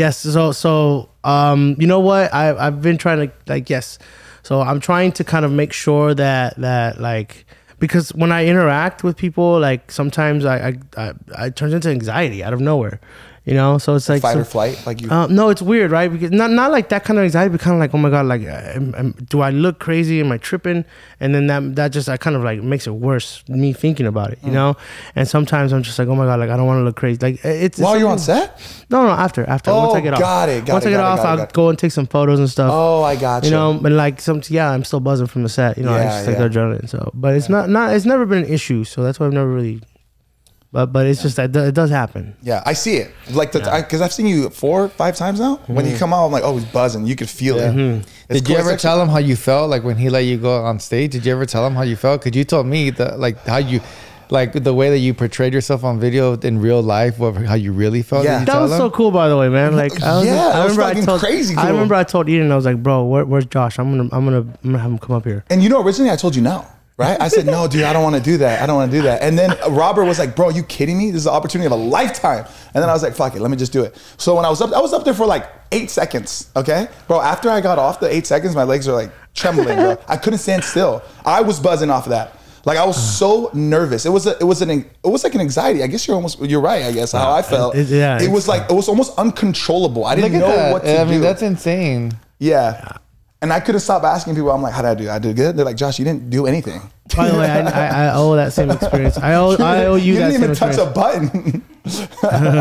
So you know what? I've been trying to So I'm trying to kind of make sure that like, because when I interact with people, like sometimes I turns into anxiety out of nowhere, you know. So it's like fight or flight, like you. No, it's weird, right? Because not like that kind of anxiety, but kind of like, oh my god, like, do I look crazy? Am I tripping? And then that just kind of like makes it worse. Me thinking about it, you know. And sometimes I'm just like, oh my god, like I don't want to look crazy. Like it's while you're on set. No, after. Once I get off. Once I get off, I'll go and take some photos and stuff. Oh, I got you. You know, but like I'm still buzzing from the set. You know, I just take the adrenaline. So, but it's not. It's never been an issue. So that's why I've never really. But it's just that it does happen. Yeah, I see it. Like because I've seen you 4 or 5 times now. When you come out, I'm like, oh, he's buzzing. You could feel it. Did you ever tell him how you felt, like when he let you go on stage? Did you ever tell him how you felt? Because you told me that, like, how you, like the way that you portrayed yourself on video in real life, how you really felt. Yeah, that was so cool, by the way, man. Like, I remember crazy cool. I remember I told Eden, I was like, bro, where's Josh? I'm gonna have him come up here. And you know, originally I told you no. Right? I said, no, dude, I don't want to do that. I don't want to do that. And then Robert was like, bro, are you kidding me? This is the opportunity of a lifetime. And then I was like, fuck it, let me just do it. So when I was up there for like 8 seconds, okay? Bro, after I got off the 8 seconds, my legs are like trembling, bro. I couldn't stand still. I was buzzing off of that. Like I was so nervous. It was like an anxiety. I guess you're right, I guess, how I felt. It was almost uncontrollable. I didn't know what to do. I mean, that's insane. Yeah. And I couldn't stop asking people. I'm like, how did I do? I did good. They're like, Josh, you didn't do anything. By the way, I owe that same experience. I owe you that same experience. You didn't even touch a button.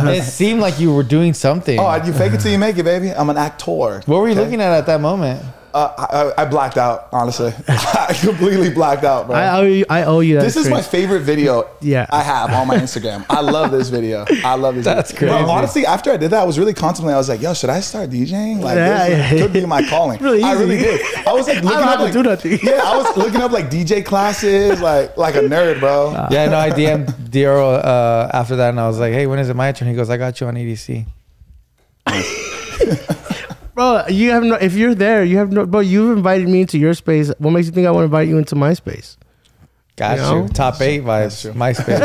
It seemed like you were doing something. Oh, you fake it till you make it, baby. I'm an actor. What were you looking at that moment? I blacked out, honestly. I completely blacked out, bro. I owe you that. This is my favorite video I have on my Instagram. I love this video. That's crazy. Bro, honestly, after I did that, I was really contemplating. I was like, yo, should I start DJing? Like, this could be my calling. Really I really did. I was like looking up like, do nothing. Yeah, I was looking up like DJ classes, like a nerd, bro. Yeah, no, I DM'd Deorro after that, and I was like, hey, when is it my turn? He goes, I got you on EDC. Bro, you have no. If you're there, you have no. Bro, you've invited me into your space. What makes you think I want to invite you into my space? Got you. Top 8 vibes. MySpace.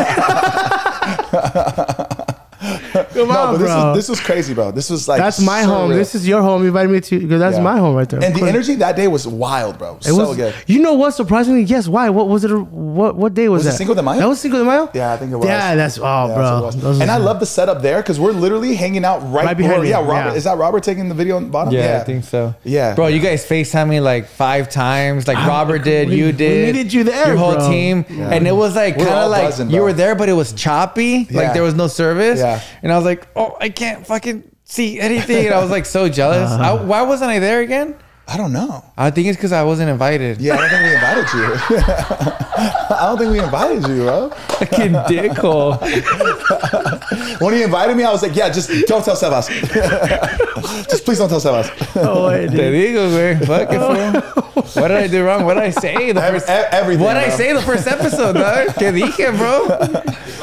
Come on, bro. This was crazy, bro. This was like that's my home. Real. This is your home. You invited me to because that's my home right there. And the energy that day was wild, bro. It was so good. You know what? Surprisingly, yes. Why? What was it? What day was that? It Cinco de Mayo? That was Cinco de Mayo. Yeah, I think it was. Yeah, that's bro. And I love the setup there because we're literally hanging out right behind. Yeah, Robert. Is that Robert taking the video on the bottom? Yeah, I think so. Yeah, bro. You guys FaceTime me like 5 times. Like Robert did, you did. We needed you there, your whole bro. team, and it was like kind of like buzzing, you were there, but it was choppy. Like there was no service. Yeah, and I was like, oh, I can't fucking see anything. And I was like so jealous. Why wasn't I there again? I don't know. I think it's because I wasn't invited. Yeah, I don't think we invited you. I don't think we invited you, bro. Fucking dickhole. When he invited me, I was like, yeah, just don't tell Sebas. Just please don't tell Sebas. Oh, wait, Te digo, güey. Fuck it, fool. What did I do wrong? What did I say? Everything. What did I say the first episode, dog? ¿Qué dije, bro?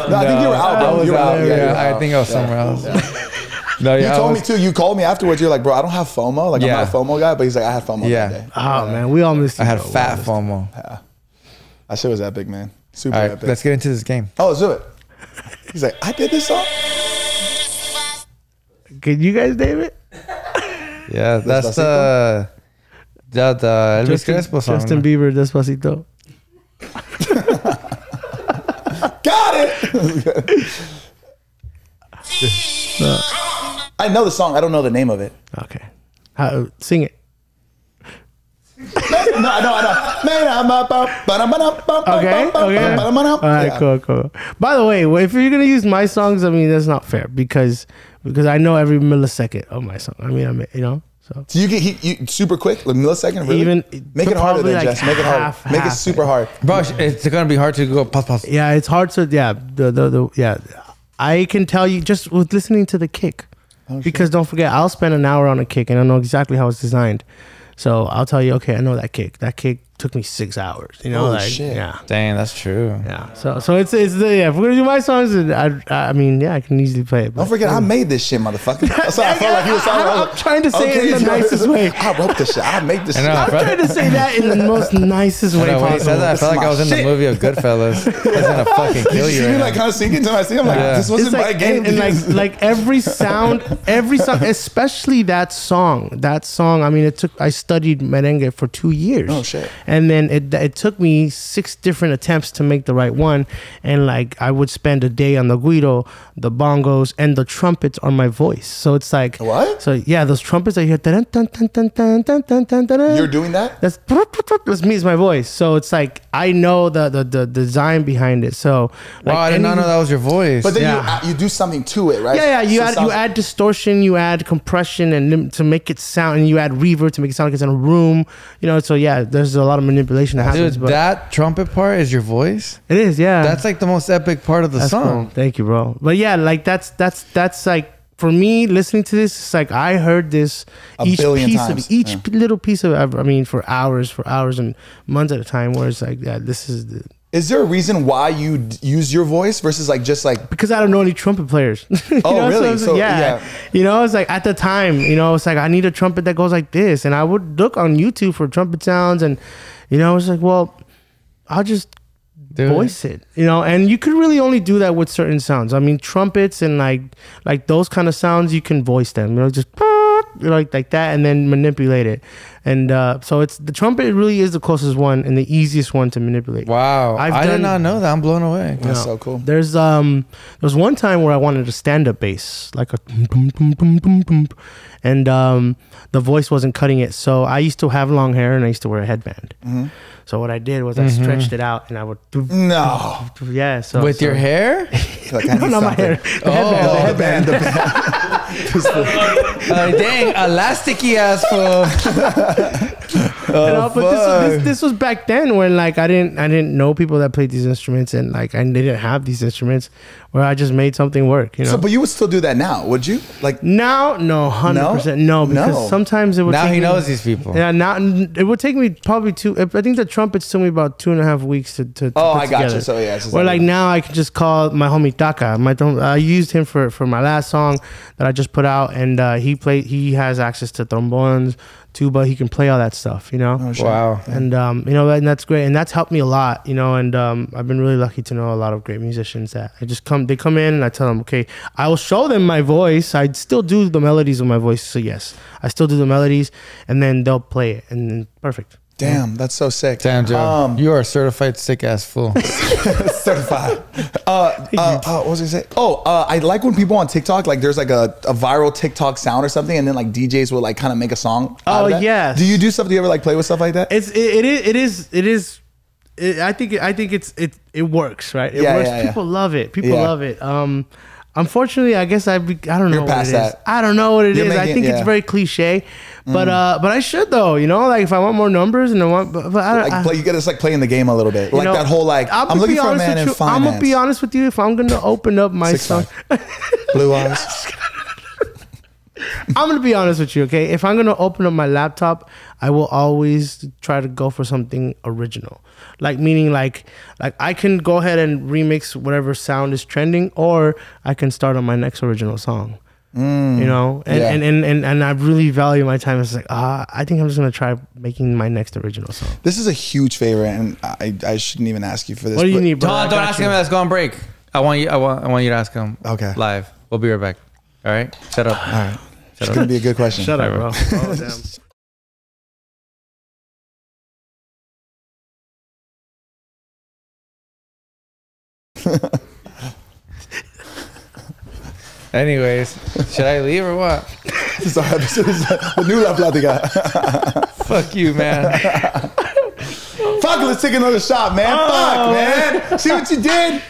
No, I think you were out, bro. I was out. Yeah, I think I was somewhere else. No, you told me too. You called me afterwards. You're like, bro, I don't have FOMO. Like, I'm not a FOMO guy, but he's like, I had FOMO that day. Oh, man. We all missed it. I had fat FOMO. Yeah. That shit was epic, man. Super all right, epic. let's get into this game. Oh, let's do it. He's like, I did this song? Can you guys name it? Yeah, that's the Elvis Crespo song. Justin Bieber, Despacito. Got it! I know the song. I don't know the name of it. Okay. Sing it. No, I know. Okay. All right, cool. By the way, if you're gonna use my songs, I mean that's not fair because I know every millisecond of my song. I mean, you know. So you get you super quick, like millisecond. Really? Even make it harder than like Jess. Make it harder. Make it super hard, bro. It's gonna be hard to go pause. Yeah, it's hard to yeah. I can tell you just with listening to the kick, because don't forget, I'll spend an hour on a kick and I know exactly how it's designed. So I'll tell you, okay, I know that kick. That kick took me 6 hours. You know, shit. Yeah. Dang, that's true. Yeah. So it's if we're gonna do my songs, I mean, yeah, I can easily play it. Don't forget, I made this shit, motherfucker. That's why I felt like you were talking. I'm trying to say it in the nicest way. I wrote this shit. I made this shit. I'm trying to say that in the most nicest way When he said that, I felt like I was in the movie of Goodfellas. I was gonna fucking kill you. You see me like kind of sinking to my seat. I'm like, this wasn't my game. And like every song, especially that song. I mean, I studied merengue for 2 years. Oh shit! And then it took me 6 different attempts to make the right one, and like I would spend a day on the guiro, the bongos, and the trumpets on my voice. So it's like what? So yeah, those trumpets that you hear. You're doing that? That's me, it's my voice. So it's like I know the design behind it. So like, wow, I did not know that was your voice. But then you do something to it, right? Yeah. You add distortion, you add compression, and to make it sound, and you add reverb to make it sound like it's in a room. You know, so yeah, there's a lot of manipulation that happens. Dude, that trumpet part is your voice? It is, yeah. That's like the most epic part of the song. Cool. Thank you, bro. But yeah, like that's like for me listening to this, it's like I heard this each little piece of I mean for hours and months at a time. Where it's like, yeah, this is the. Is there a reason why you use your voice versus like just like? Because I don't know any trumpet players. Oh, really? So yeah. You know, it's like at the time, you know, it's like I need a trumpet that goes like this, and I would look on YouTube for trumpet sounds, and you know, it's like, well, I'll just voice it, you know, and you could really only do that with certain sounds. I mean, trumpets and like those kind of sounds, you can voice them, you know, just like that, and then manipulate it. And so it's the trumpet really is the closest one and the easiest one to manipulate. Wow, I did not know that. I'm blown away. That's so cool. There's one time where I wanted a stand-up bass, like a boom, boom, boom, boom, boom, and the voice wasn't cutting it. So I used to have long hair and I used to wear a headband. Mm-hmm. So what I did was I stretched it out and I would yeah. So with your hair? Like, no, not my hair. The headband. Dang, elasticy ass fool. But this was back then when like I didn't know people that played these instruments, and like I didn't have these instruments where I just made something work, you know. So, but you would still do that now, would you? Like now, no, 100%, no, because sometimes it would. Now he knows these people. Yeah, now it would take me probably I think the trumpets took me about 2.5 weeks to put I got together. you. So yeah, where like now I can just call my homie Taka. I used him for my last song that I just put out, and he has access to trombones, tuba. He can play all that stuff, you know. Oh, shit. Wow. And you know, and that's great, and that's helped me a lot, you know. And I've been really lucky to know a lot of great musicians that they come in and I tell them, okay, I will show them my voice. I still do the melodies with my voice, so yes, I still do the melodies, and then they'll play it, and then perfect. Damn, that's so sick. Damn, Joe. You are a certified sick ass fool. Certified. What was I say? I like when people on TikTok, like there's like a viral TikTok sound or something, and then like DJs will like kind of make a song. Oh yes. Do you do stuff? Do you ever like play with stuff like that? I think it works, right? It Yeah, works. yeah, yeah. People love it. People Yeah. love it. Unfortunately, I guess I don't know You're what past it is. that. I don't know what it You're is. I making- think yeah. it's very cliche, but I should though. You know, like if I want more numbers and I want, but I don't. Like you gotta just like play in the game a little bit, like know, that whole like I'm looking for a man in finance. I'm gonna be honest with you. If I'm gonna open up my song, 6'5". Blue eyes. I'm gonna be honest with you, okay? If I'm gonna open up my laptop, I will always try to go for something original. Like meaning like I can go ahead and remix whatever sound is trending, or I can start on my next original song. You know, and I really value my time. It's like I think I'm just gonna try making my next original song. This is a huge favor, and I shouldn't even ask you for this. What do you but- need, bro? I Don't got ask you. him. Let's go on break. I want you to ask him. Okay. Live. We'll be right back. All right. Shut up. All right. Shut It's up. gonna be a good question. Shut up, bro. Alright, Oh, damn. Anyways, should I leave or what? Sorry, this is the new La Platica. Fuck you, man. Fuck, let's take another shot, man. Fuck, man. See what you did?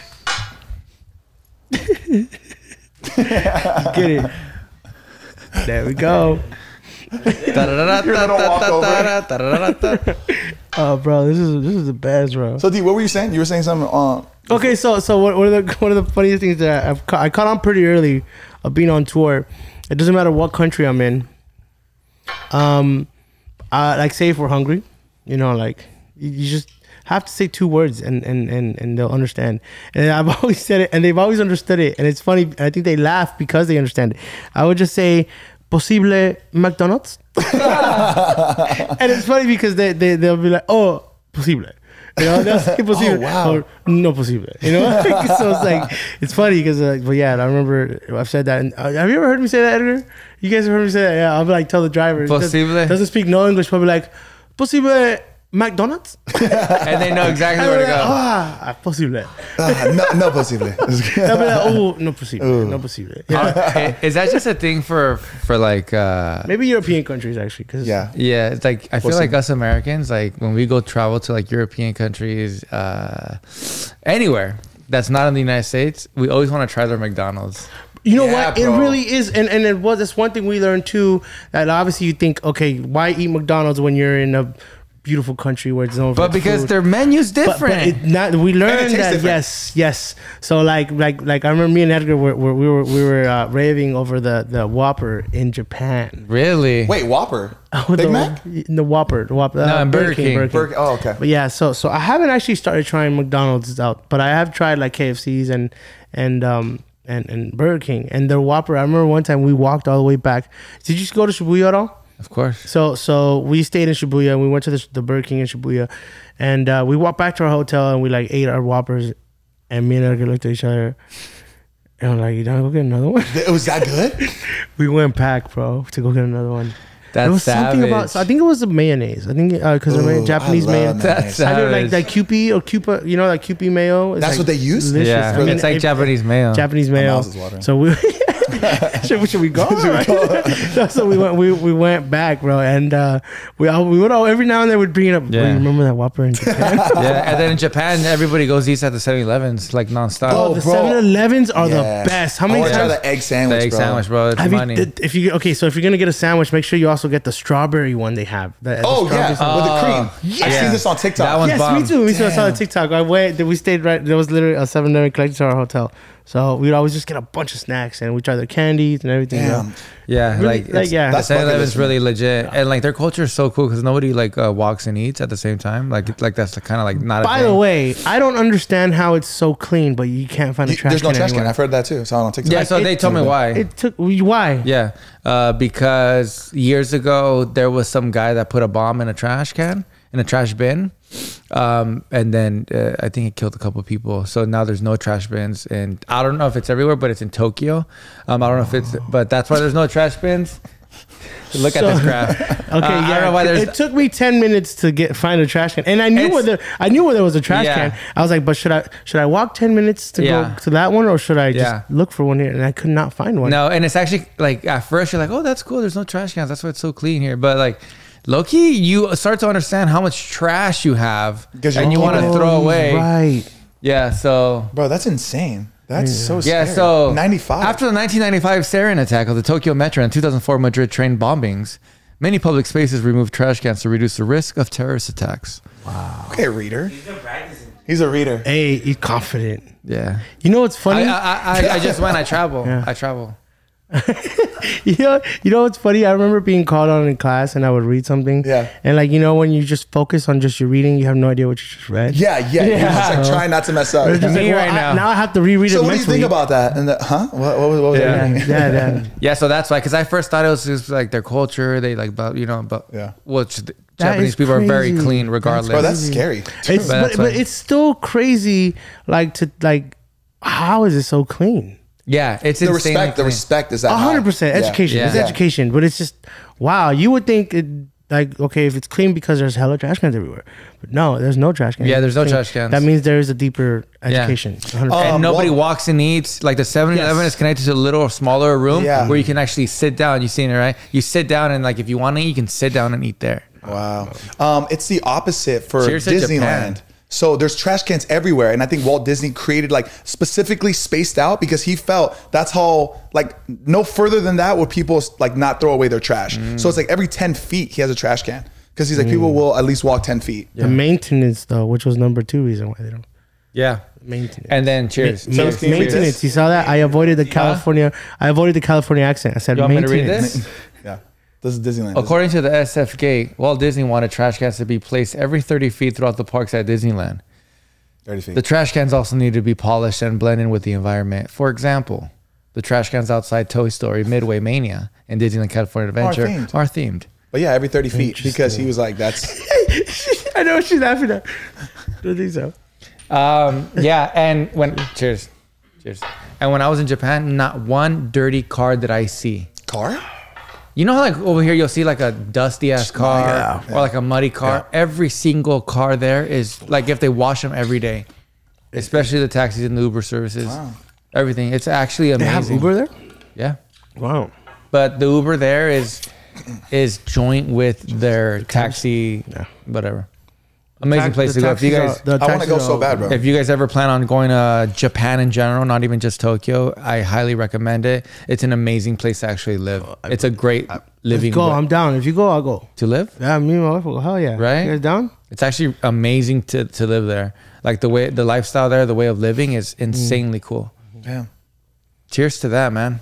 Get it. There we go. Oh, bro, this is the best, bro. So, D, what were you saying? You were saying something. Okay, so one of the funniest things that I caught on pretty early of being on tour. It doesn't matter what country I'm in. Like say if we're hungry, you know, like you just have to say 2 words and they'll understand. And I've always said it, and they've always understood it. And it's funny. I think they laugh because they understand it. I would just say "Posible McDonald's," and it's funny because they'll be like, "Oh, posible." You know, they'll say "posible" wow. or "no posible." You know, so it's like it's funny because, but yeah, I remember I've said that. And, have you ever heard me say that, Edgar? You guys have heard me say that? Yeah, I'll be like, tell the driver Posible. doesn't speak no English, but be like, "Posible McDonald's," And they know exactly where to go. Posible. no posible. They'll be like, "Oh, no posible, no posible." Yeah. Is that just a thing for like Maybe European countries actually, because Yeah. yeah, it's like I feel like us Americans, like when we go travel to like European countries, anywhere that's not in the United States, we always want to try their McDonald's. You know Yeah, what? bro. It really is, and that's one thing we learned too. That obviously you think, okay, why eat McDonald's when you're in a beautiful country where it's known for But because food? their menu's But different. we learned tastes that different. yes. So like I remember me and Edgar we were raving over the Whopper in Japan. Really? Wait, Whopper? Big Mac? The Whopper. No, in Burger King. Burger. Oh, okay. But yeah, so I haven't actually started trying McDonald's out, but I have tried like KFC's and Burger King and their Whopper. I remember one time we walked all the way back. Did you go to Shibuya at all? Of course. So we stayed in Shibuya and we went to the Burger King in Shibuya, and we walked back to our hotel and we like ate our Whoppers, and me and Edgar looked at each other and I'm like, "You don't go get another one?" It was that good? We went back, bro, to go get another one. That's There was savage. something about. So I think it was the mayonnaise. I think because Ooh, Japanese I love mayonnaise. That's I do like savage. Kewpie or Cupa, you know, like Kewpie mayo. It's That's like what they use? delicious. Yeah, I mean, it's like Japanese mayo. Japanese My mayo. mouth is watering. So we should we go? So we went back, bro, and we would all every now and then would bring it up. Yeah. "Oh, you remember that Whopper in Japan? Yeah, and then in Japan, everybody goes eats at the 7-Elevens like nonstop. Oh, the bro. 7-Elevens are Yeah. the best. How I many want to try times? the egg sandwich, the egg bro. sandwich, bro. It's Have money. you, if you so if you're gonna get a sandwich, make sure you also get the strawberry one they have. The Oh, strawberry yeah. sandwich. With the cream. I've Yeah. seen this on TikTok. That one's Yes, bomb. me too. Me too. I saw the Damn. TikTok. We stayed right. There was literally a 7-Eleven collected to our hotel. So we'd always just get a bunch of snacks and we try their candies and everything. Damn. Yeah, Really, like, like, yeah. the That's bucket 7-Eleven's list, really legit, and like their culture is so cool because nobody like walks and eats at the same time. Like that's kind of like not. By a thing. the way, I don't understand how it's so clean, but you can't find a trash There's no can trash can. anywhere. I've heard that too. So on TikTok. Yeah, so they told me why. It took why? Yeah, because years ago there was some guy that put a bomb in a trash can, in a trash bin, and then I think it killed a couple of people. So now there's no trash bins, and I don't know if it's everywhere, but it's in Tokyo. I don't know if it's, but that's why there's no trash bins. Look at this graph. Okay, I don't know why there's. it took me 10 minutes to find a trash can, and I knew where there was a trash Yeah. can. I was like, but should I walk 10 minutes to Yeah. go to that one, or should I just Yeah. look for one here? And I could not find one. No, and it's actually like at first you're like, oh, that's cool. There's no trash cans. That's why it's so clean here. But like, low-key, you start to understand how much trash you have, Because and you want to throw away. Right. Yeah. So. Bro, that's insane. That's so Yeah, scary. so 95. after the 1995 sarin attack of the Tokyo Metro and 2004 Madrid train bombings, many public spaces removed trash cans to reduce the risk of terrorist attacks. Okay, reader. He's a reader. Hey, he's confident. Yeah, You know what's funny? I just went. I travel. Yeah. I travel. you know what's funny? I remember being called on in class, and I would read something. Yeah. And like when you just focus on just your reading, you have no idea what you just read. Yeah. You're just like trying not to mess up. It's just Me like, right now. now I have to reread it So what do you mentally. think about that? And what was Yeah. that? Yeah. Yeah, so that's why. Because I first thought it was just like their culture. They like, but Yeah. which the That Japanese is people are very crazy. clean, regardless. Bro, that's scary. It's, But that's but why- it's still crazy. How is it so clean? yeah, it's The insanely respect. The clean. respect is that high. 100% Yeah. education. Yeah. It's Yeah. education, but it's just wow. You would think okay, if it's clean because there's hella trash cans everywhere, but no, there's no trash cans. Yeah, there's no It's clean. trash cans. That means there is a deeper education. 100%. And nobody well- walks and eats. Like the 7-Eleven Yes. is connected to a little smaller room Yeah. where you can actually sit down. You seen it, right? You sit down and like if you want to eat, you can sit down and eat there. Wow. It's the opposite for Cheers to Disneyland. Japan. So there's trash cans everywhere. And I think Walt Disney created like specifically spaced out because he felt that's how like no further than that would people like not throw away their trash. So it's like every 10 feet he has a trash can because he's like people will at least walk 10 feet. The maintenance though, which was number 2 reason why they don't Yeah. maintenance. And then cheers. Ma- Cheers. can you read maintenance. this? You saw that? I avoided the California. I avoided the California accent. I said You want me to maintenance. read this? Yeah. This is Disneyland. According to the SF Gate, Walt Disney wanted trash cans to be placed every 30 feet throughout the parks at Disneyland. 30 feet. The trash cans also need to be polished and blend in with the environment. For example, the trash cans outside Toy Story, Midway Mania, and Disneyland California Adventure are themed. But yeah, every 30 feet because he was like, that's I know what she's laughing at. Don't think so. Yeah, and cheers. And when I was in Japan, not one dirty car did I see. car? You know how like over here you'll see like a dusty ass car or like a muddy car? Yeah. Every single car there is like if they wash them every day, especially the taxis and the Uber services. Wow. Everything. It's actually They have amazing. Uber there? Yeah. Wow. But the Uber there is joint with their taxi, whatever. Amazing place to go. If you guys, I want to go so bad, bro. if you guys ever plan on going to Japan in general, not even just Tokyo, I highly recommend it. It's an amazing place to actually live. It's a great living Go. way I'm down. If you go, I'll go. to live. Yeah, me and my wife will go. Hell yeah. Right? You guys down? It's actually amazing to live there. Like the lifestyle there, the way of living is insanely cool. Damn. Cheers to that, man.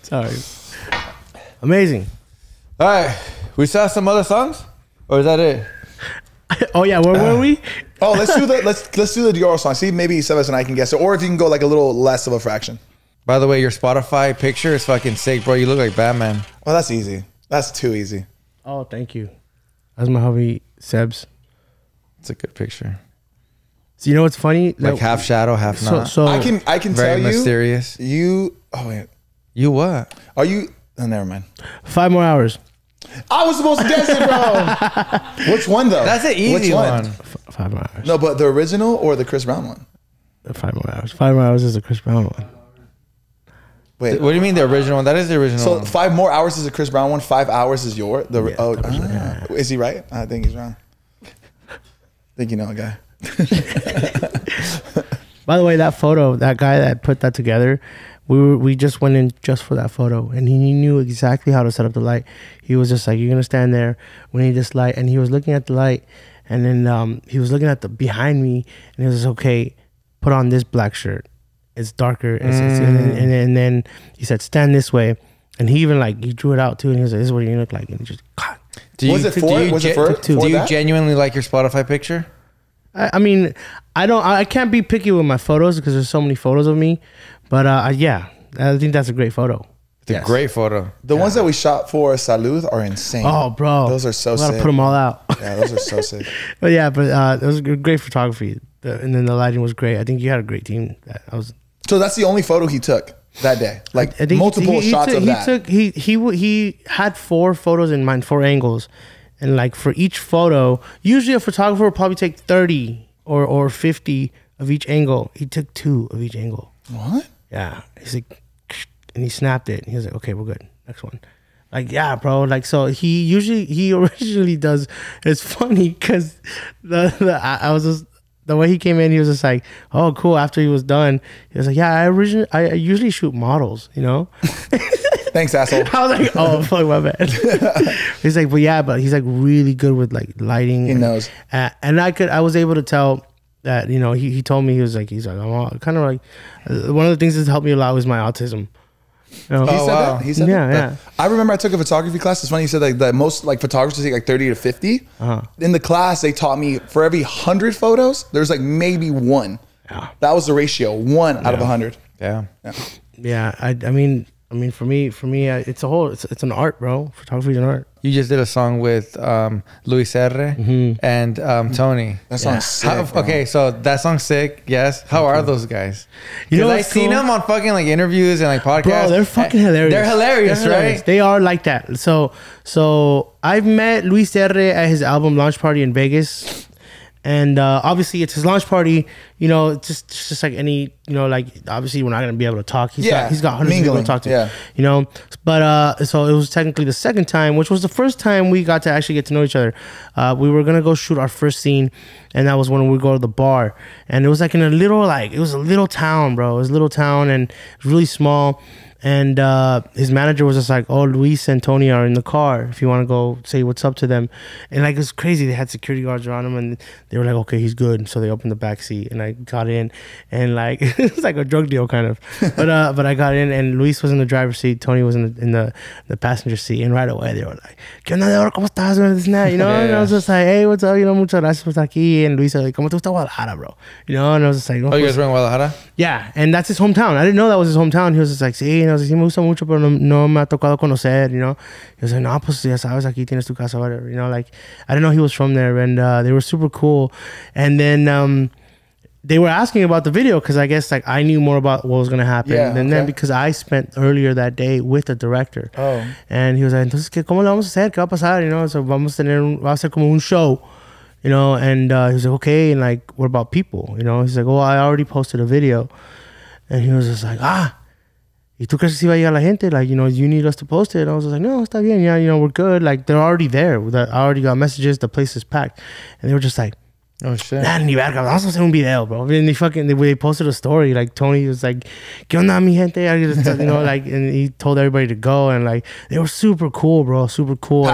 Sorry. Amazing. All right, we saw some other songs, or is that it? Oh yeah, where were we? Oh, let's do the Deorro song. See, maybe Sebas and I can guess it, or if you can go like a little less of a fraction. By the way, your Spotify picture is fucking sick, bro. You look like Batman. Well, that's easy. That's too easy. Oh, thank you. That's my hubby, Sebs. It's a good picture. So you know what's funny? Like half shadow, half not. So I can Very tell you. mysterious. Oh wait. You what? Are you? Oh, never mind. 5 more hours. I was supposed to guess it, bro. Which one though? That's an easy Which one. 5 more hours. No, but the original or the Chris Brown one? 5 more hours. 5 more hours is a Chris Brown one. Wait. What do you mean the original one? That is the original So one. 5 more hours is a Chris Brown one. 5 hours is your the. Yeah, Is he right? I think he's wrong. I think you know a guy. By the way, that photo, that guy that put that together, we just went in just for that photo, and he knew exactly how to set up the light. He was just like, "You're gonna stand there. We need this light," and he was looking at the light, And then he was looking at the behind me, and he was okay, put on this black shirt. It's darker. And then he said, stand this way. And he even like, he drew it out too. And he was like, this is what you look like. And he just, God. Do you genuinely like your Spotify picture? I mean, I can't be picky with my photos because there's so many photos of me. But yeah, I think that's a great photo. It's a great photo. The ones that we shot for Salud are insane. Oh, bro. Those are so sick. Gotta put them all out. Yeah, those are so sick. But yeah, it was great photography. And then the lighting was great. I think you had a great team. So that's the only photo he took that day? Like I think multiple shots of that? He had 4 photos in mind, 4 angles. And like for each photo, usually a photographer would probably take 30 or 50 of each angle. He took 2 of each angle. What? Yeah. He's like, and he snapped it. And he was like, okay, we're good. Next one. Like, yeah, bro. Like, so he originally does. It's funny because the way he came in, he was just like, oh, cool. After he was done, he was like, yeah, I usually shoot models, you know? Thanks, asshole. I was like, oh, fuck, my bad. He's like, but he's like really good with like lighting. He knows. And I was able to tell that, you know, he told me, he's like, I'm kind of like, one of the things that's helped me a lot was my autism. You know? He said that? Yeah. I remember I took a photography class. It's funny you said like the most like photographers take like 30 to 50. In the class, they taught me for every 100 photos, there's like maybe 1. Yeah. That was the ratio, 1 out of 100. Yeah. Yeah. I mean, for me, it's an art, bro. Photography is an art. You just did a song with Luis R. And Tony. That song's sick. Okay, so that song's sick. Yes. How are those guys? You know, I've seen them on fucking like interviews and like podcasts. Bro, they're fucking hilarious. They're hilarious, right? They are like that. So I've met Luis R. at his album launch party in Vegas. And obviously it's his launch party, you know, just like any, you know, like obviously we're not going to be able to talk. He's got hundreds of people to talk to, you know. But so it was technically the second time, which was the first time we got to actually get to know each other. We were going to go shoot our first scene, and that was when we go to the bar. And it was like in a little town, bro. It was a little town, and it was really small. And his manager was just like, oh, Luis and Tony are in the car if you want to go say what's up to them. And like, it was crazy. They had security guards around him, and they were like, okay, he's good. So they opened the back seat, and I got in, and like it was like a drug deal kind of. But I got in, and Luis was in the driver's seat, Tony was in the passenger seat, and right away they were like, ¿Qué onda, Deorro? ¿Cómo estás? This and that, you know. And I was just like, hey, what's up? You know, muchas gracias por estar aquí. And Luis was like, ¿Cómo te gusta Guadalajara, bro? You know. And I was just like, oh, you guys were in Guadalajara? Yeah, and that's his hometown. I didn't know that was his hometown. He was just like, sí, no sé si me gusta mucho, pero no me ha tocado conocer, you know. He was like, no, pues ya sabes, aquí tienes tu casa, whatever, you know. Like, I didn't know he was from there, and they were super cool. And then they were asking about the video because I guess like I knew more about what was gonna happen, and then because I spent earlier that day with the director. Oh. And he was like, entonces, ¿cómo le vamos a hacer? ¿Qué va a pasar? You know, so va a ser como un show. You know, and he was like, okay, and like, what about people? You know, he's like, oh, I already posted a video. And he was just like, ¿y tú crees que si va a llegar la gente? Like, you know, you need us to post it. And I was like, no, está bien, yeah, you know, we're good. Like, they're already there. I already got messages, the place is packed. And they were just like, oh shit. Nah, ni verga, vamos a hacer un video, bro. And they posted a story. Like, Tony was like, ¿Qué onda, mi gente? You know, like, and he told everybody to go. And like, they were super cool, bro. Super cool.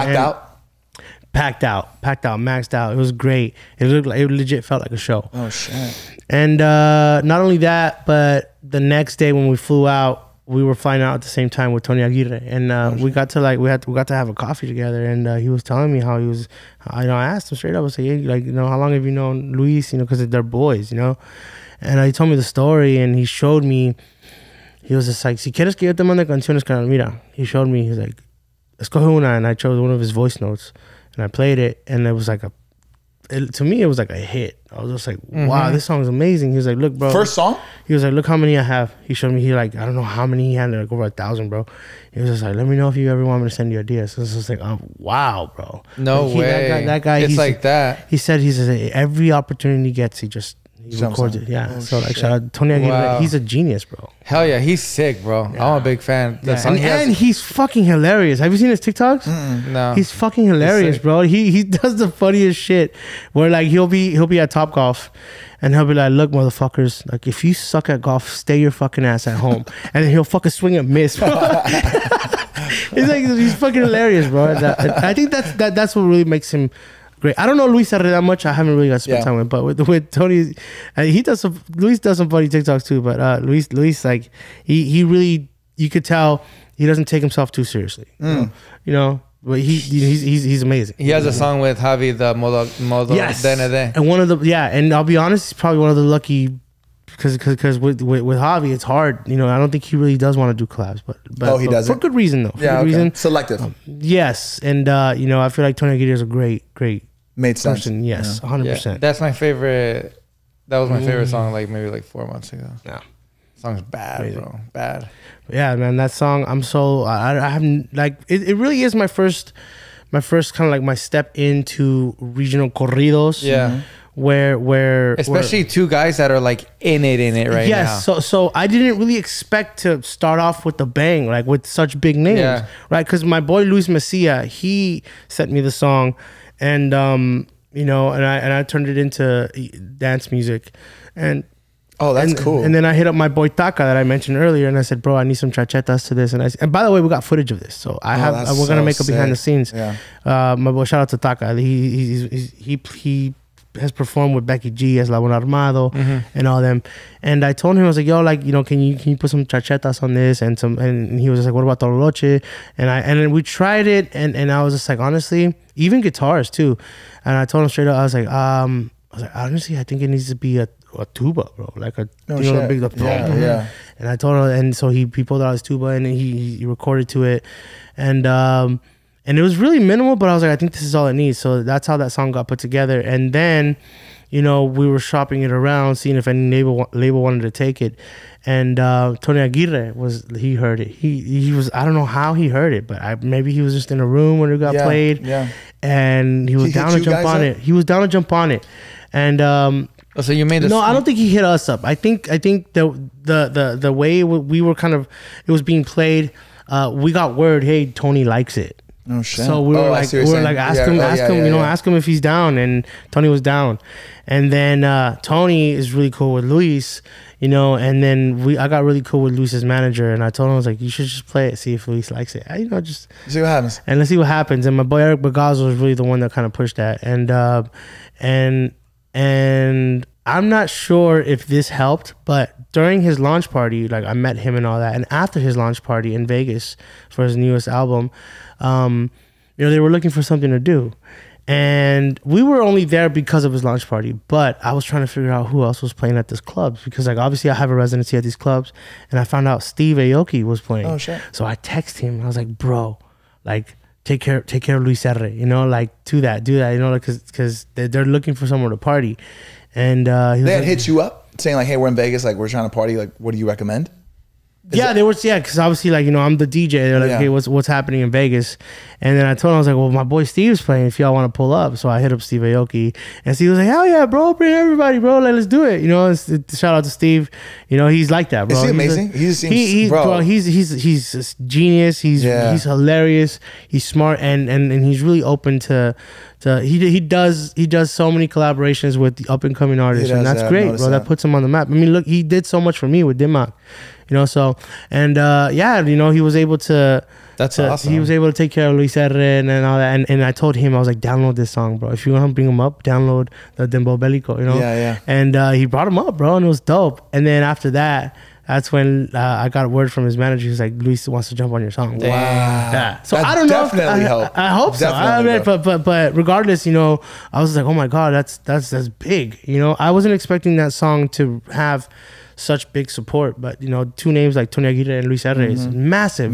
Packed out, maxed out. It was great. It legit felt like a show. Oh shit. And not only that, but the next day when we flew out, we were flying out at the same time with Tony Aguirre, and we got to have a coffee together. And he was telling me how he was. I asked him straight up. I said, hey, like, you know, how long have you known Luis? You know, because they're boys, you know. And he told me the story, and he showed me. He was just like, si quieres que yo te mande canciones, carnal, mira. He showed me. He's like, escoge una, and I chose one of his voice notes. And I played it, and it was like to me, it was like a hit. I was just like, wow, this song is amazing. He was like, look, bro. First song? He was like, look how many I have. He showed me, I don't know how many he had, like over 1,000, bro. He was just like, let me know if you ever want me to send you ideas. So it's just like, oh, wow, bro. No way. That guy. It's like that. He says every opportunity he gets, he records it. Yeah. Oh, so like, shout out Tony Aguirre. Wow. He's a genius, bro. Hell yeah, he's sick, bro. Yeah. I'm a big fan. And he's fucking hilarious. Have you seen his TikToks? No. He's fucking hilarious, bro. He does the funniest shit. Where like he'll be at Topgolf, and he'll be like, look, motherfuckers, like if you suck at golf, stay your fucking ass at home. And then he'll fucking swing and miss, bro. He's fucking hilarious, bro. I think that's what really makes him great. I don't know Luis Herrera that much. I haven't really got to spend time with, but with Tony, Luis does some funny TikToks too. But Luis, like he really, you could tell he doesn't take himself too seriously. You know, but he's amazing. He has a song with Javi, the Modo DND. And one of the and I'll be honest, he's probably one of the lucky. Because with Javi, it's hard. You know, I don't think he really does want to do collabs, but he doesn't, for good reason though. For good reason. Selective. Yes, and you know, I feel like Tony Aguirre is a great made sense. person. Yes, 100%. That's my favorite. That was my favorite song, like maybe like 4 months ago. Yeah, song's bad, bro. Bad. Yeah, man, that song. I'm so I haven't like it. Really is my first kind of like my step into regional corridos. Yeah. Where especially two guys that are like in it right now. Yes, so I didn't really expect to start off with a bang, like with such big names, right? Because my boy Luis Messia, he sent me the song, and you know, and I turned it into dance music, and that's cool. And then I hit up my boy Taka that I mentioned earlier, and I said, bro, I need some chachetas to this, and by the way, we got footage of this, so we're gonna make a behind the scenes. Yeah, my boy, shout out to Taka. He has performed with Becky G as La Buen Armado and all them, and I told him, I was like, yo, like, you know, can you put some chachetas on this, and he was just like, what about Tololoche? And then we tried it, and I was just like, honestly, even guitars too, and I told him straight up, I was like, honestly, I think it needs to be a tuba, bro, like a big yeah. And I told him, and so he pulled out his tuba and he recorded to it, and it was really minimal, but I was like, I think this is all it needs. So that's how that song got put together. And then, you know, we were shopping it around, seeing if any label wanted to take it. And Tony Aguirre he heard it. He was, I don't know how he heard it, but maybe he was just in a room when it got played. Yeah. And he was down to jump on it. He was down to jump on it. And so you made this? No, I don't think he hit us up. I think the way we were kind of, it was being played. We got word, hey, Tony likes it. Oh shit! So we were like, ask him if he's down, and Tony was down, and then Tony is really cool with Luis, you know, and then I got really cool with Luis's manager, and I told him, I was like, you should just play it, see if Luis likes it, you know, just see what happens, and let's see what happens. And my boy Eric Bagazzo was really the one that kind of pushed that, and I'm not sure if this helped, but during his launch party, like I met him and all that, and after his launch party in Vegas for his newest album, you know, they were looking for something to do, and we were only there because of his launch party. But I was trying to figure out who else was playing at this club, because like obviously I have a residency at these clubs, and I found out Steve Aoki was playing. Oh shit! So I texted him. I was like, bro, like take care of Luis R, you know, like do that, you know, like because they're looking for somewhere to party. And he was they had like, hit you up saying like, hey, we're in Vegas, like we're trying to party, like what do you recommend? Because obviously, like, you know, I'm the DJ. They're like, hey, what's happening in Vegas? And then I told him, I was like, well, my boy Steve's playing if y'all want to pull up. So I hit up Steve Aoki, and Steve was like, hell yeah, bro, bring everybody, bro, let's do it. You know, shout out to Steve. You know, he's like that, bro. Is he amazing? He's a genius. He's hilarious. He's smart, and he's really open to he does so many collaborations with the up and coming artists, and that's great, bro. That puts him on the map. I mean, look, he did so much for me with Dimac. You know, so, and you know, he was able to. That's awesome. He was able to take care of Luis R and all that. And I told him, I was like, download this song, bro. If you want to bring him up, download the Dembow Bellico, you know? Yeah. And he brought him up, bro, and it was dope. And then after that, that's when I got a word from his manager. He's like, Luis wants to jump on your song. Wow. Yeah. So that I don't know. Definitely helped. I hope so. I mean, but regardless, you know, I was like, oh my God, that's big. You know, I wasn't expecting that song to have such big support, but you know, two names like Tony Aguirre and Luis R is massive.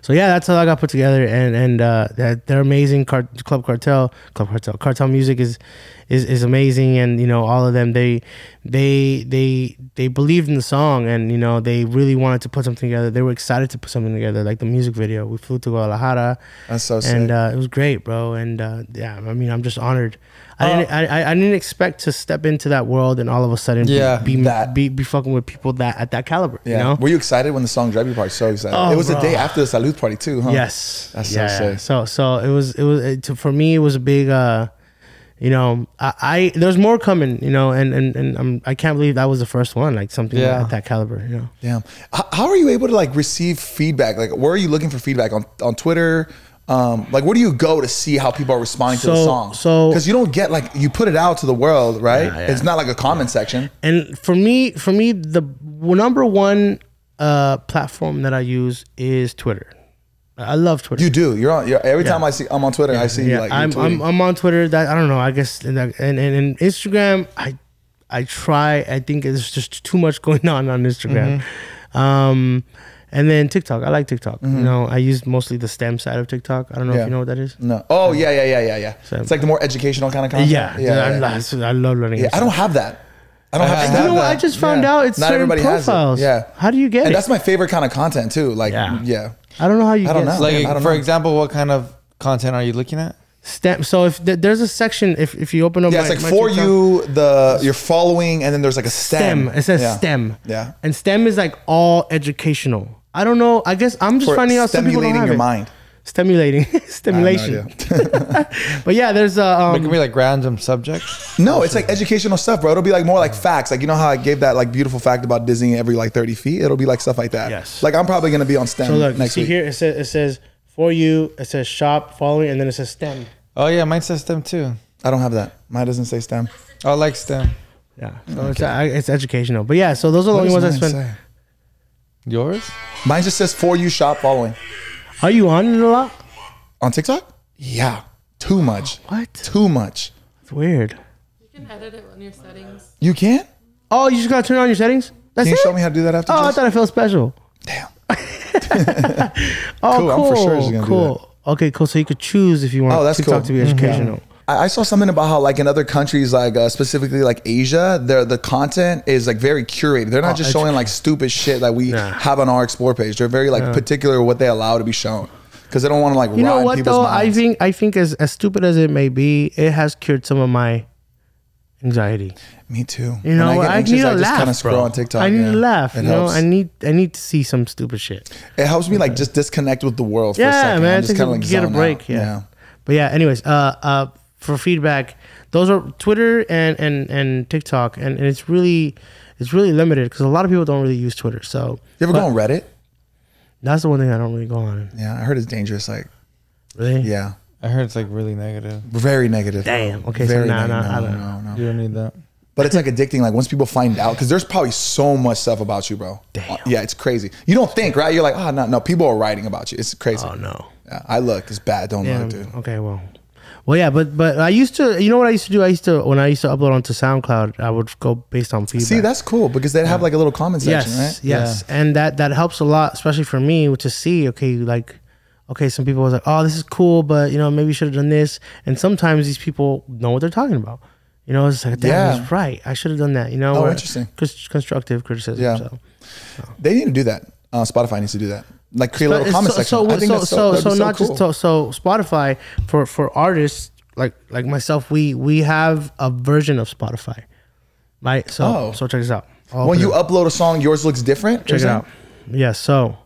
So yeah, that's how I got put together, and they're amazing. Cartel music is amazing, and you know, all of them, they believed in the song, and you know, they really wanted to put something together. They were excited to put something together, like the music video. We flew to Guadalajara. That's so sick. And it was great, bro. And yeah, I mean, I'm just honored. I didn't expect to step into that world and all of a sudden be fucking with people that at that caliber. Yeah. You know? Were you excited when the song "Drive Your Party"? So excited. It was the day after the Salud party too, huh? Yes. That's so sick. So it was for me, it was a big. You know, there's more coming. You know, and I can't believe that was the first one. Like something at that caliber. You know. Yeah. How are you able to like receive feedback? Like, where are you looking for feedback on Twitter? Like, where do you go to see how people are responding to the song? So because you don't get like you put it out to the world, right? Yeah. It's not like a comment section. And for me, the number one platform that I use is Twitter. I love Twitter. You do. You're on. Every time I'm on Twitter, I see like I'm on Twitter. That I don't know. I guess and Instagram. I try. I think there's just too much going on Instagram. And then TikTok. I like TikTok. You know, I use mostly the STEM side of TikTok. I don't know if you know what that is. No. Oh yeah. So, it's like the more educational kind of content. I love learning. Yeah, I don't have that. I don't have You know what? I just found out it's not certain everybody profiles. has it. Yeah. How do you get it? And that's my favorite kind of content too. Like yeah. I don't know how you I don't get know. Like, I don't for know. example, what kind of content are you looking at? STEM. So if there's a section, if you open up, Yeah, it's like my for TikTok, you, you're following, and then there's like a STEM. It says STEM. Yeah. And STEM is like all educational. I don't know. I guess I'm just finding out some people don't stimulating have your it. mind. Stimulation. But yeah, there's It can be like random subjects. No, it's like educational stuff, bro. It'll be like more like facts. Like, you know how I gave that like beautiful fact about Disney every like 30 feet? It'll be like stuff like that. Yes. Like, I'm probably going to be on STEM so look, next see week. here, it says for you, it says shop, following, and then it says STEM. Oh yeah, mine says STEM too. I don't have that. Mine doesn't say STEM. I like STEM. Yeah. So it's educational. But yeah, so those are the only ones I spend. Yours? Mine just says for you, shop, following. Are you on it a lot? On TikTok? Yeah. Too much. What? Too much. It's weird. You can edit it on your settings. You can? Oh, you just gotta turn on your settings? That's Can you it? show me how to do that after? Oh, I Jess? thought I felt special. Damn. Oh, Cool, I'm for sure just gonna do cool. Okay, cool. So you could choose if you want that's TikTok cool. to be educational. I saw something about how like in other countries, like specifically like Asia, the content is like very curated. They're not just showing like stupid shit that we have on our explore page. They're very like particular what they allow to be shown because they don't want to like You know rot in what people's though? minds. I think as stupid as it may be, it has cured some of my anxiety. Me too. You know, when I get anxious, need a I just laugh, kind of scroll bro. on TikTok. I need to laugh. It You know, helps. I need to see some stupid shit. It helps me like just disconnect with the world for a Yeah, second. man. I'm just kind of like get a zone break. out. Yeah. But yeah, anyways, for feedback, those are Twitter and TikTok, and it's really limited because a lot of people don't really use Twitter. So You ever go on Reddit? that's the one thing I don't really go on. Yeah, I heard it's dangerous. Like, Really? yeah, I heard it's like really negative. very negative. Damn. Okay. Very So I negative. don't. No. You don't need that. But it's like addicting. Like once people find out, because there's probably so much stuff about you, bro. Damn. Yeah, it's crazy. You don't think, right? You're like, oh no, people are writing about you. It's crazy. Oh no. Yeah, I look. It's bad. Don't Yeah. look, dude. Okay. Well, yeah. But I used to. You know what I used to do? When I used to upload onto SoundCloud, I would go based on feedback. See, that's cool because they have like a little comment section, right? Yes, and that helps a lot, especially for me, to see. Okay, some people was like, "Oh, this is cool, but maybe you should have done this." And sometimes these people know what they're talking about. It's like, damn, that's right. I should have done that. Oh, interesting. Constructive criticism. Yeah. So. They need to do that. Spotify needs to do that. Like create a little comment section. I think that's that'd be not cool. just Spotify for artists like myself. We have a version of Spotify, right? So check this out. When you upload a song, yours looks different. Check it out. Yes. So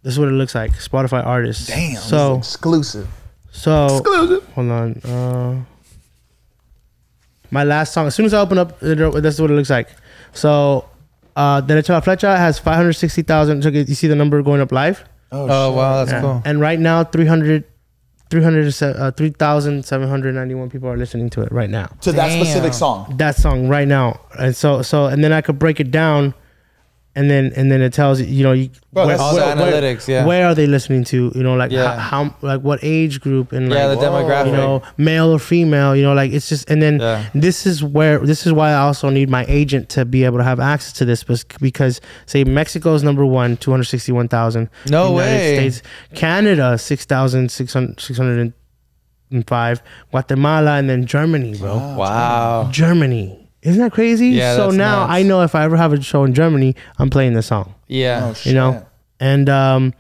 this is what it looks like. Spotify artists. Damn. So this is exclusive. Hold on. My last song. As soon as I open up, this is what it looks like. So, Derecho a la Flecha has 560,000. So you see the number going up live? Oh wow, that's cool. And right now, 3,791 people are listening to it right now. To that specific song. That song right now. And and then I could break it down. And then it tells you, All the analytics, yeah. Where are they listening to? Yeah. How like what age group and the demographic. Male or female. Like it's just. And then this is why I also need my agent to be able to have access to this because say Mexico is number 1, 261,000. No United way. States, Canada 6,605, Guatemala, and then Germany, bro. Wow. Germany. Isn't that crazy? Yeah, so that's now nuts. I know if I ever have a show in Germany, I'm playing the song. Yeah. Oh, shit. And then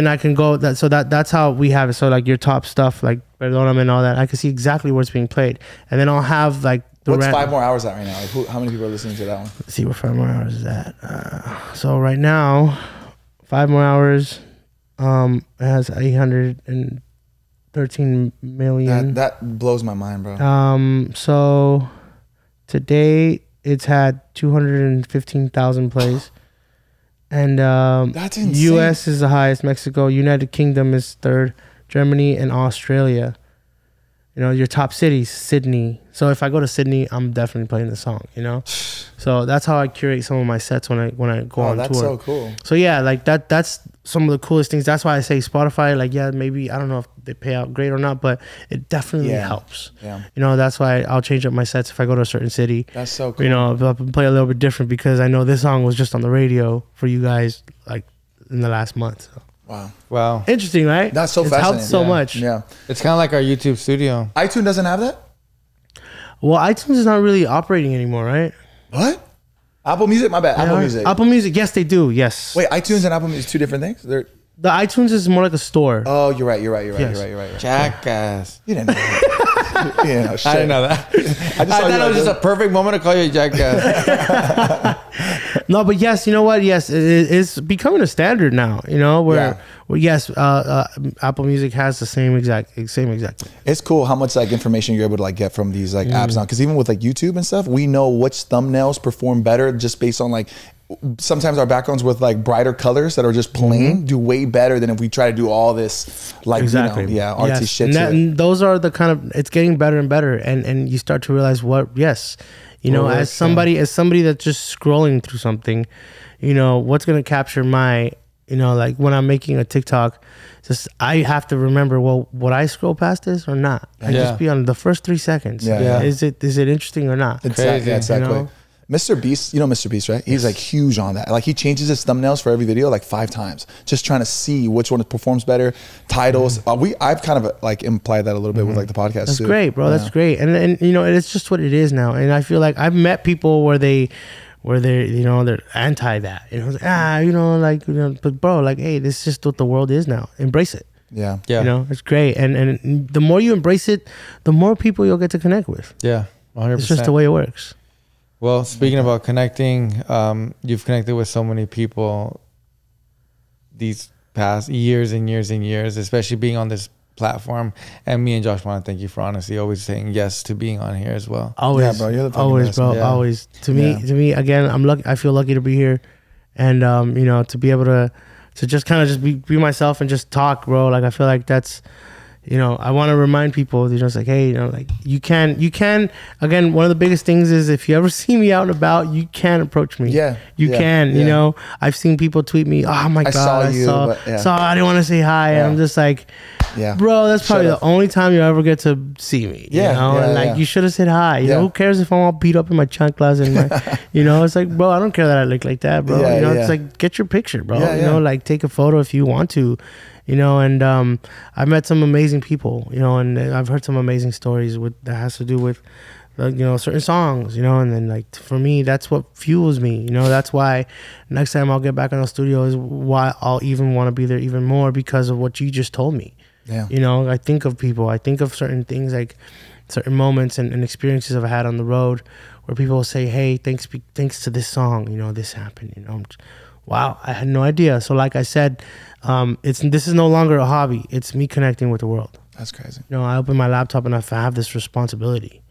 I can go that's how we have it. So like your top stuff like Perdóname and all that, I can see exactly where it's being played. And then I'll have like What's 5 more hours at right now? Like how many people are listening to that one? Let's see where 5 more hours is at. So right now, 5 more hours it has 813 million. That blows my mind, bro. So today it's had 215,000 plays. And That's insane. US is the highest, Mexico, United Kingdom is third, Germany, and Australia. You know, your top cities, Sydney. So if I go to Sydney, I'm definitely playing the song, you know? So that's how I curate some of my sets when I go on tour. That's so cool. So yeah, like that's some of the coolest things. That's why I say Spotify, like, yeah, maybe, I don't know if they pay out great or not, but it definitely helps. Yeah. You know, that's why I'll change up my sets if I go to a certain city. That's so cool. You know, I'll play a little bit different because I know this song was just on the radio for you guys, like, in the last month. So. Wow. Interesting, right? That's so it's fascinating. helped so much. Yeah. It's kind of like our YouTube studio. iTunes doesn't have that? Well, iTunes is not really operating anymore, right? What? Apple Music? My bad. Apple Music. Apple Music, yes, they do. Yes. Wait, iTunes and Apple Music is two different things? The iTunes is more like a store. Oh, you're right. Yes. You're right. Jackass. You didn't know that. Yeah, I didn't know that. I thought it was just a perfect moment to call you a jackass. No, but yes, you know what? Yes, it's becoming a standard now. You know, where yes, Apple Music has the same exact. It's cool how much like information you're able to like get from these like apps now. Because even with like YouTube and stuff, we know which thumbnails perform better just based on like. Sometimes our backgrounds with like brighter colors that are just plain do way better than if we try to do all this like artsy shit. And those are the kind of, it's getting better and better, and you start to realize you know, as somebody that's just scrolling through something, you know, what's gonna capture my, you know, like when I'm making a TikTok, just I have to remember, well, would I scroll past this or not? And just be on the first 3 seconds. Is it interesting or not? Exactly. You know? Mr. Beast, you know Mr. Beast, right? He's like huge on that. Like he changes his thumbnails for every video like 5 times, just trying to see which one performs better. Titles. I've kind of like implied that a little bit with like the podcast. That's too. great, bro. That's great. And you know, it's just what it is now. And I feel like I've met people where they're you know, they're anti that. You know, but bro, like, hey, this is just what the world is now. Embrace it. Yeah. You know, it's great. And the more you embrace it, the more people you'll get to connect with. Yeah. 100%. It's just the way it works. Well, speaking about connecting, you've connected with so many people these past years and years and years, especially being on this platform. And me and Josh want to thank you for honestly always saying yes to being on here as well. Always, yeah, bro. You're the always, best, bro. yeah. Always. To me, again, I'm lucky. I feel lucky to be here, and you know, to be able to just kind of just be myself and just talk, bro. Like I feel like that's. You know, I want to remind people, you know, it's like, hey, you know, like you can, again, one of the biggest things is if you ever see me out and about, you can approach me. Yeah. You can, you know, I've seen people tweet me, oh my God, I didn't want to say hi. And I'm just like, bro, that's probably the only time you ever get to see me. You know? And like, you should have said hi. You know, who cares if I'm all beat up in my chanclas and my, you know, it's like, bro, I don't care that I look like that, bro. You know, it's like, get your picture, bro. You know, like take a photo if you want to. You know, and I've met some amazing people, you know, and I've heard some amazing stories that has to do with, you know, certain songs, you know, and then like for me, that's what fuels me, you know, that's why next time I'll get back in the studio is why I'll even want to be there even more because of what you just told me. Yeah. You know, I think of people, I think of certain things like certain moments and experiences I've had on the road where people will say, hey, thanks to this song, you know, this happened, you know. Wow, I had no idea. So like I said, this is no longer a hobby. It's me connecting with the world. That's crazy. You know, I open my laptop and I have this responsibility,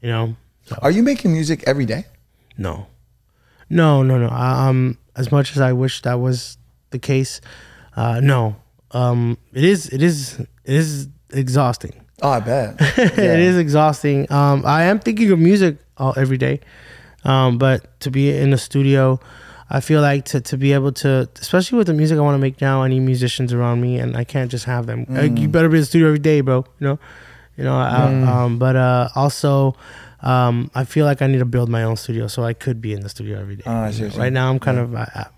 you know. So. Are you making music every day? No. As much as I wish that was the case, no. It is exhausting. Oh, I bet. It is exhausting. I am thinking of music every day. But to be in the studio, I feel like to be able to, especially with the music I want to make now, I need musicians around me, and I can't just have them. You better be in the studio every day, bro. But also, I feel like I need to build my own studio so I could be in the studio every day. Right now, I'm kind of, I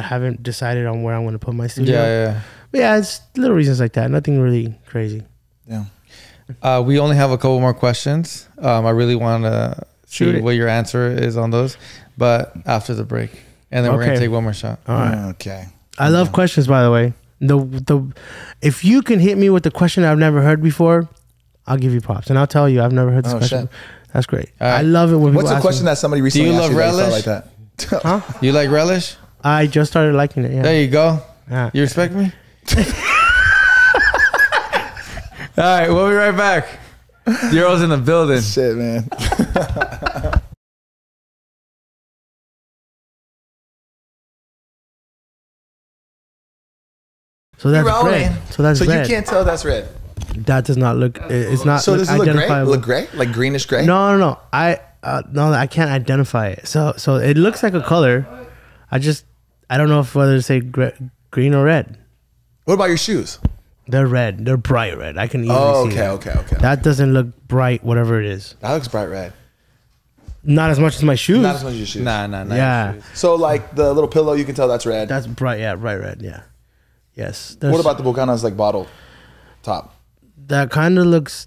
haven't decided on where I'm going to put my studio. But yeah, it's little reasons like that. Nothing really crazy. Yeah. We only have a couple more questions. I really want to see what your answer is on those, but after the break. And then we're going to take one more shot. All right. Okay. I love questions, by the way. If you can hit me with the question I've never heard before, I'll give you props. And I'll tell you, I've never heard this question. Shit. That's great. Right. I love it when people What's a question that somebody recently asked you that you felt like that? Huh? You like relish? I just started liking it, yeah. There you go. Yeah. You respect me? All right, we'll be right back. Deorro's in the building. Shit, man. So that's Rolling. red. So that's so red. you can't tell that's red. That does not look. It's not. So does it look gray? identifiable. Look gray? Like greenish gray? No. No, I can't identify it. So it looks like a color. I don't know if whether to say green or red. What about your shoes? They're red. They're bright red. I can easily see that. Okay. That doesn't look bright, whatever it is. That looks bright red. Not as much as my shoes. Not as much as your shoes. Nah. Yeah. So like the little pillow, you can tell that's red. That's bright. Yeah, bright red. Yeah. Yes. What about the Bucana's like bottle top? That kind of looks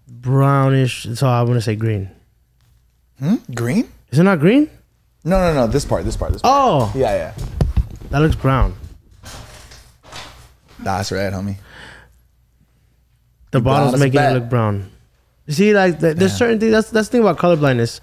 brownish. So I want to say green. Green? Is it not green? No. This part. Oh, Yeah. that looks brown. Nah, that's red, homie. The Brown bottle's as a making it bat. look brown. You see, like there's certain things. That's the thing about colorblindness.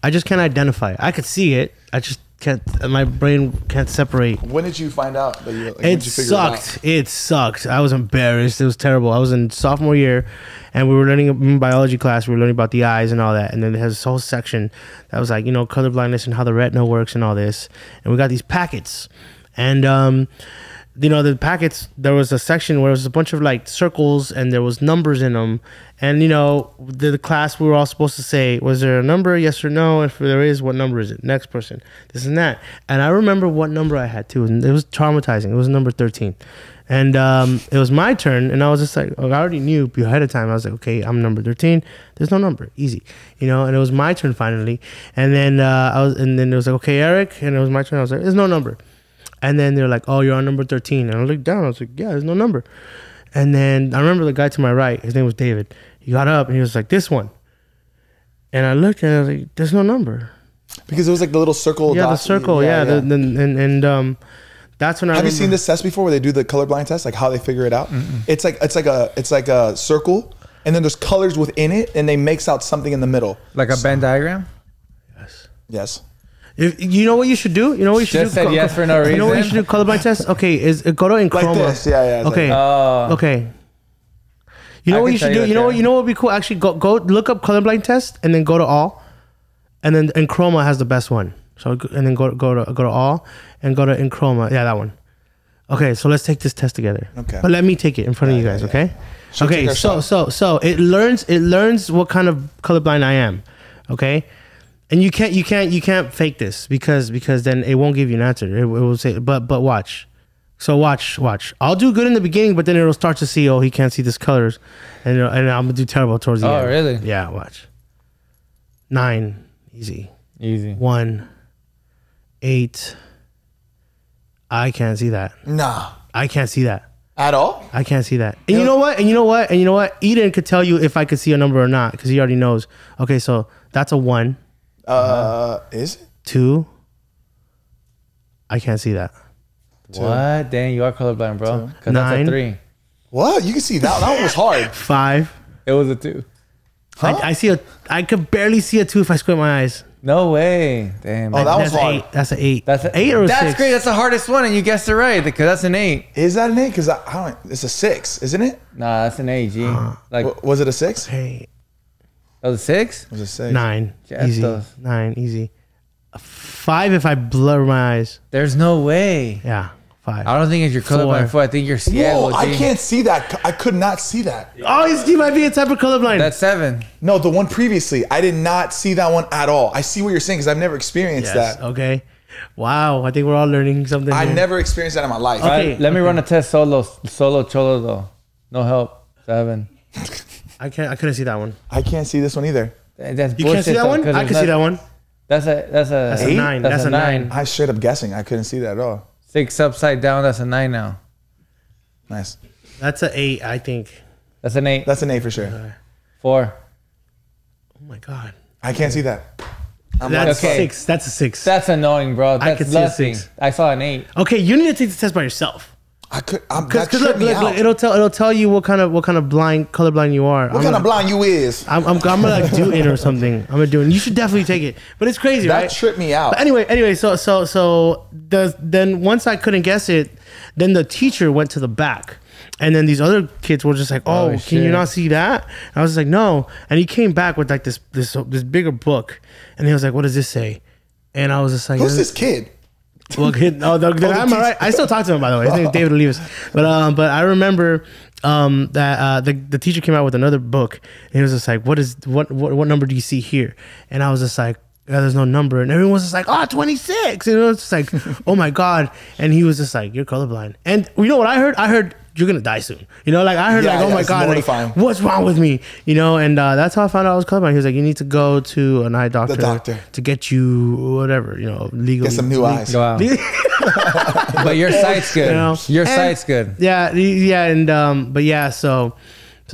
I just can't identify it. I could see it. I just can't. My brain can't separate. When did you find out that you? Like, when It did you figure sucked. It sucked. I was embarrassed. It was terrible. I was in sophomore year, and we were learning in biology class. We were learning about the eyes and all that. And then it has this whole section that was like, colorblindness and how the retina works and all this. And we got these packets, and the packets. There was a section where it was a bunch of like circles, and there was numbers in them. And the class, we were all supposed to say, was there a number, yes or no? If there is, what number is it? Next person, this and that. And I remember what number I had too, and it was traumatizing. It was number 13, and it was my turn, and I was just like, I already knew ahead of time. I was like, okay, I'm number 13. There's no number, easy, and it was my turn finally. And then and it was like, okay, Eric, and it was my turn. I was like, there's no number. And then they're like, oh, you're on number 13. And I looked down. I was like, yeah, there's no number. And then I remember the guy to my right. His name was David. He got up and he was like, this one. And I looked and I was like, there's no number. Because it was like the little circle. Yeah, dots. the circle. Yeah. And that's when I Have you remember. seen this test before where they do the colorblind test? Like how they figure it out? It's like a circle, and then there's colors within it, and they mix out something in the middle. Like a Venn diagram. Yes. If, you know what you should do? You know what you should Just do? said yes for no You know what you reason. should do? Colorblind test? Okay, is go to Enchroma. Like this. Yeah. it's Okay. like- Okay. You know I what can you should tell do? you You know right what? You know what would be cool? Actually, go look up colorblind test and then go to all, and then Enchroma has the best one. So and then go to all and go to Enchroma. Yeah, that one. Okay, so let's take this test together. Okay. But let me take it in front of you guys. yeah. Okay. She'll Okay. take our So it learns what kind of colorblind I am. Okay. And you can't fake this because then it won't give you an answer. It will say, but watch. So watch. I'll do good in the beginning, but then it'll start to see, oh, he can't see this colors, and I'm gonna do terrible towards the end. Oh, really? Yeah, watch. 9, easy. 1, 8. I can't see that. Nah. I can't see that. At all? I can't see that. And you know what? Eden could tell you if I could see a number or not because he already knows. Okay, so that's a 1. Is it? 2. I can't see that. What? Dang, you are colorblind, bro. Because that's 9. a 3. What? You can see that. That one was hard. 5. It was a 2. Huh? I could barely see a 2 if I squint my eyes. No way. Damn. Oh, that was That's hard. 8. That's an 8. That's a, 8 or a 6. That's great. That's the hardest one, and you guessed it right because that's an 8. Is that an 8? Because I don't. It's a 6, isn't it? Nah, that's an 8, G. Like, Was it a 6? Hey, that was a 6? It was a 6. 9. Yeah, Easy. stuff. 9. Easy. A 5 if I blur my eyes. There's no way. Yeah. 5. I don't think it's your colorblind 4. foot. I think you're Whoa, ciego, I G. can't see that. I could not see that. Oh, he might be a type of colorblind. That's 7. No, the one previously, I did not see that one at all. I see what you're saying because I've never experienced yes. that. Okay. Wow. I think we're all learning something. I here. never experienced that in my life. Okay. Let me run a test solo cholo though. No help. 7. I couldn't see that one. I can't see this one either. That's You can't see that one? I can see that one. That's a 9. That's a 9. I straight up guessing. I couldn't see that at all. 6 upside down. That's a 9 now. Nice. That's an 8, I think. That's an 8. That's an 8 for sure. 4. Oh my God. I can't see that. That's okay. 6. That's a 6. That's annoying, bro. That's could see a nothing. 6. I saw an 8. Okay, you need to take the test by yourself. That Because tripped me out. it'll tell you what kind of colorblind you are. What kind of blind you is? I'm gonna like do it or something. I'm gonna do it. You should definitely take it. But it's crazy, That right? tripped me out. But anyway, then once I couldn't guess it, then the teacher went to the back. And then these other kids were just like, "Oh, can shit. you not see that?" And I was just like, "No." And he came back with like this bigger book, and he was like, "What does this say?" And I was just like, Who's this kid? Well, the guy am I right? I still talk to him, by the way. His name is David Olivas. But I remember that the teacher came out with another book, and he was just like, what number do you see here? And I was just like, yeah, there's no number. And everyone was just like, 26. And it was just like, oh my God. And he was just like, you're colorblind. And you know what I heard? I heard, you're going to die soon. You know, like I heard oh my God, like, what's wrong with me? You know, and that's how I found out I was colorblind. He was like, you need to go to an eye doctor to get you whatever, you know, legally. Get some new eyes. Wow. But your sight's good. You know? Your sight's good. Yeah. And, but yeah, so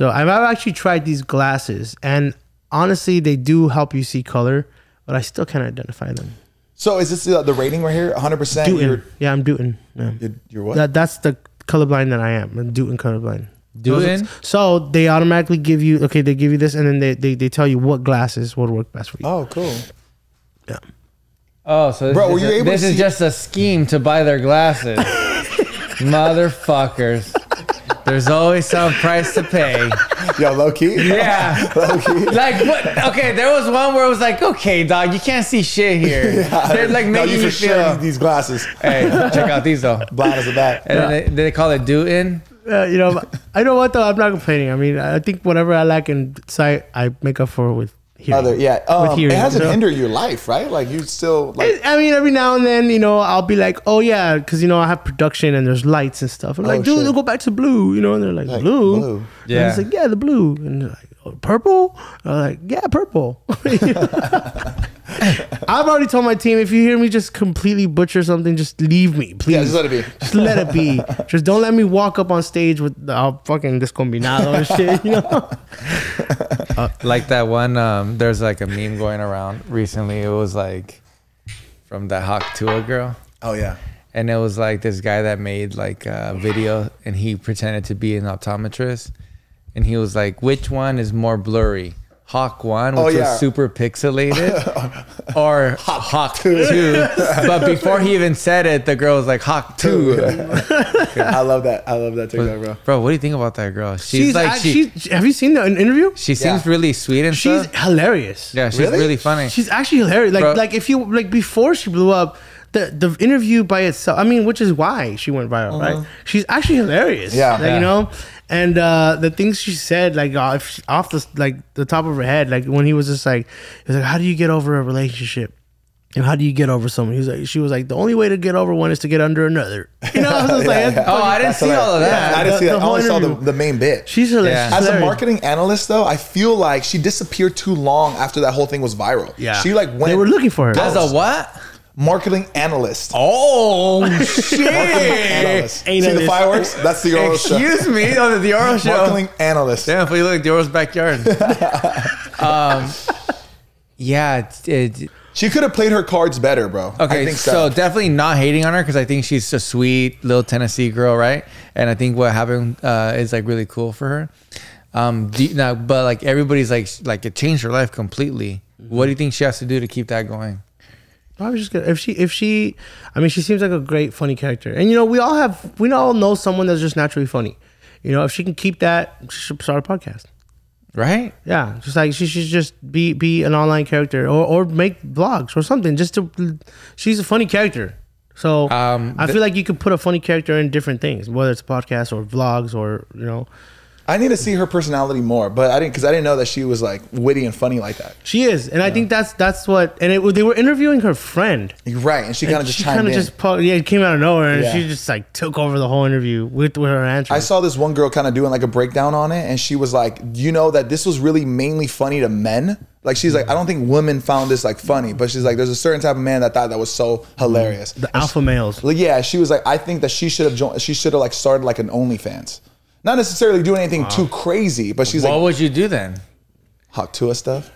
I've actually tried these glasses, and honestly, they do help you see color, but I still can't identify them. So is this the rating right here? 100%? Yeah, I'm Dutton. Yeah. You're what? That's the colorblind that I am. I'm Dutton colorblind. Dutton? So they automatically give you, they give you this, and then they tell you what glasses would work best for you. Oh, cool. Yeah. Oh, so this is just a scheme to buy their glasses. Motherfuckers. There's always some price to pay. Yo, low key? Yeah. Low key. Like, what? Okay, there was one where it was like, okay, dog, you can't see shit here. Yeah. They're like making you feel. Sure these glasses. Hey, check out these though. Blind as a bat. And then they call it Dutton. You know, I know what though. I'm not complaining. I mean, I think whatever I lack in sight, I make up for with hearing. With hearing. It hasn't hindered your life, right? Like you still like. I mean, every now and then, you know, I'll be like, oh yeah, because you know I have production and there's lights and stuff. I'm like, dude, they'll go back to blue, you know, and they're like blue. Yeah. And it's like, yeah, the blue, and they're like, oh, purple. I'm like, yeah, purple. I've already told my team, if you hear me just completely butcher something, just leave me, please. Yeah, just let it be. Just let it be. Just don't let me walk up on stage with fucking descombinado and shit, you know? Like that one, there's like a meme going around recently. It was like from that Hawk Tua girl. Oh, yeah. And it was like this guy that made like a video, and he pretended to be an optometrist. And he was like, which one is more blurry? Hawk 1, which was super pixelated, or Hawk 2. But before he even said it, the girl was like, Hawk 2. I love that. I love that TikTok, bro. Bro, what do you think about that girl? Have you seen the interview? She seems really sweet and she's stuff. Hilarious. Yeah, she's really funny. She's actually hilarious. Like if you like before she blew up, the interview by itself, I mean, which is why she went viral, right? She's actually hilarious. Yeah. You know? And the things she said, like off the top of her head, like when he was just like, he was like, how do you get over a relationship? And how do you get over someone? She was like, the only way to get over one is to get under another. You know, I was just like, I didn't see all of that. Yeah, I didn't see that. I only saw the main bit. She's hilarious. As a marketing analyst, though, I feel like she disappeared too long after that whole thing was viral. Yeah, she like went. They were looking for her as a what? Marketing analyst. Oh shit! Marketing analyst. See the fireworks? That's the Deorro show. Excuse me, on the Deorro show. Marketing analyst. Damn, if we look like Deorro's backyard. Yeah, she could have played her cards better, bro. Okay, I think so definitely not hating on her, because I think she's a sweet little Tennessee girl, right? And I think what happened is like really cool for her. But like everybody's like it changed her life completely. What do you think she has to do to keep that going? Probably just good. If she, I mean, she seems like a great funny character, and you know, we all know someone that's just naturally funny. You know, if she can keep that, she should start a podcast. Right? Yeah, just like she should just be an online character or make vlogs or something. She's a funny character. So I feel like you could put a funny character in different things, whether it's a podcast or vlogs or, you know. I need to see her personality more, but I didn't know that she was like witty and funny like that. She is, and I think that's what. And they were interviewing her friend, right? And she kind of just chimed in. It came out of nowhere, and she just like took over the whole interview with her answer. I saw this one girl kind of doing like a breakdown on it, and she was like, you know, that this was really mainly funny to men. Like she's like, I don't think women found this like funny, but she's like, there's a certain type of man that thought that was so hilarious. The alpha males. Like, yeah, she was like, I think that she should have like started like an OnlyFans. Not necessarily doing anything too crazy, but she's like, what would you do then? Hawk Tua stuff.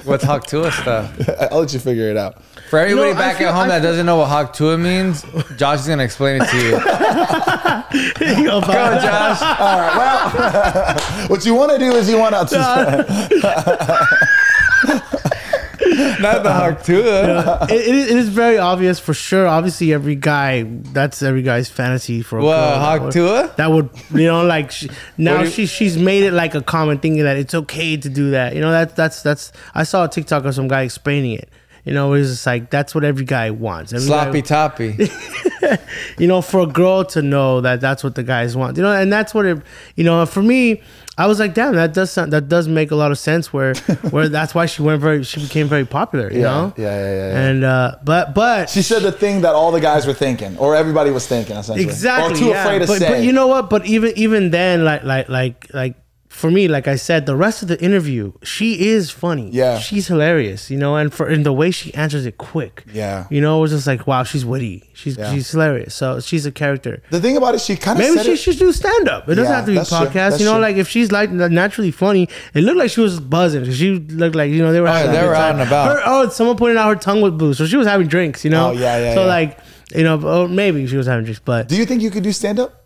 What's Hawk Tua stuff? I'll let you figure it out. For everybody back at home that doesn't know what Hawk Tua means, Josh is gonna explain it to you. Go, Josh. All right. Well, what you want to do is you want to. Not the Hawk Tua. It is very obvious for sure. Obviously, that's every guy's fantasy for a girl. Hawk Tua? That would, you know, like she's made it like a common thing that it's okay to do that. You know, that's I saw a TikTok of some guy explaining it. You know, it's just like that's what every guy wants. Every Sloppy guy, toppy. you know, for a girl to know that that's what the guys want. You know, and that's what it. You know, for me, I was like, damn, that does make a lot of sense. Where that's why she became very popular. You know. Yeah. And but she said the thing that all the guys were thinking, or everybody was thinking, essentially. Exactly. Or too afraid to say. But you know what? But even then, like for me, like I said, the rest of the interview, she is funny. Yeah. She's hilarious, you know, and the way she answers it quick. Yeah. You know, it was just like, wow, she's witty. She's hilarious. So she's a character. The thing about it, she kind of maybe she should do stand up. It doesn't have to be a podcast. You know, like if she's like naturally funny, it looked like she was buzzing. She looked like, you know, they were out and about. Someone pointed out her tongue was blue, so she was having drinks. You know. Oh yeah. So like, you know, maybe she was having drinks. But do you think you could do stand up?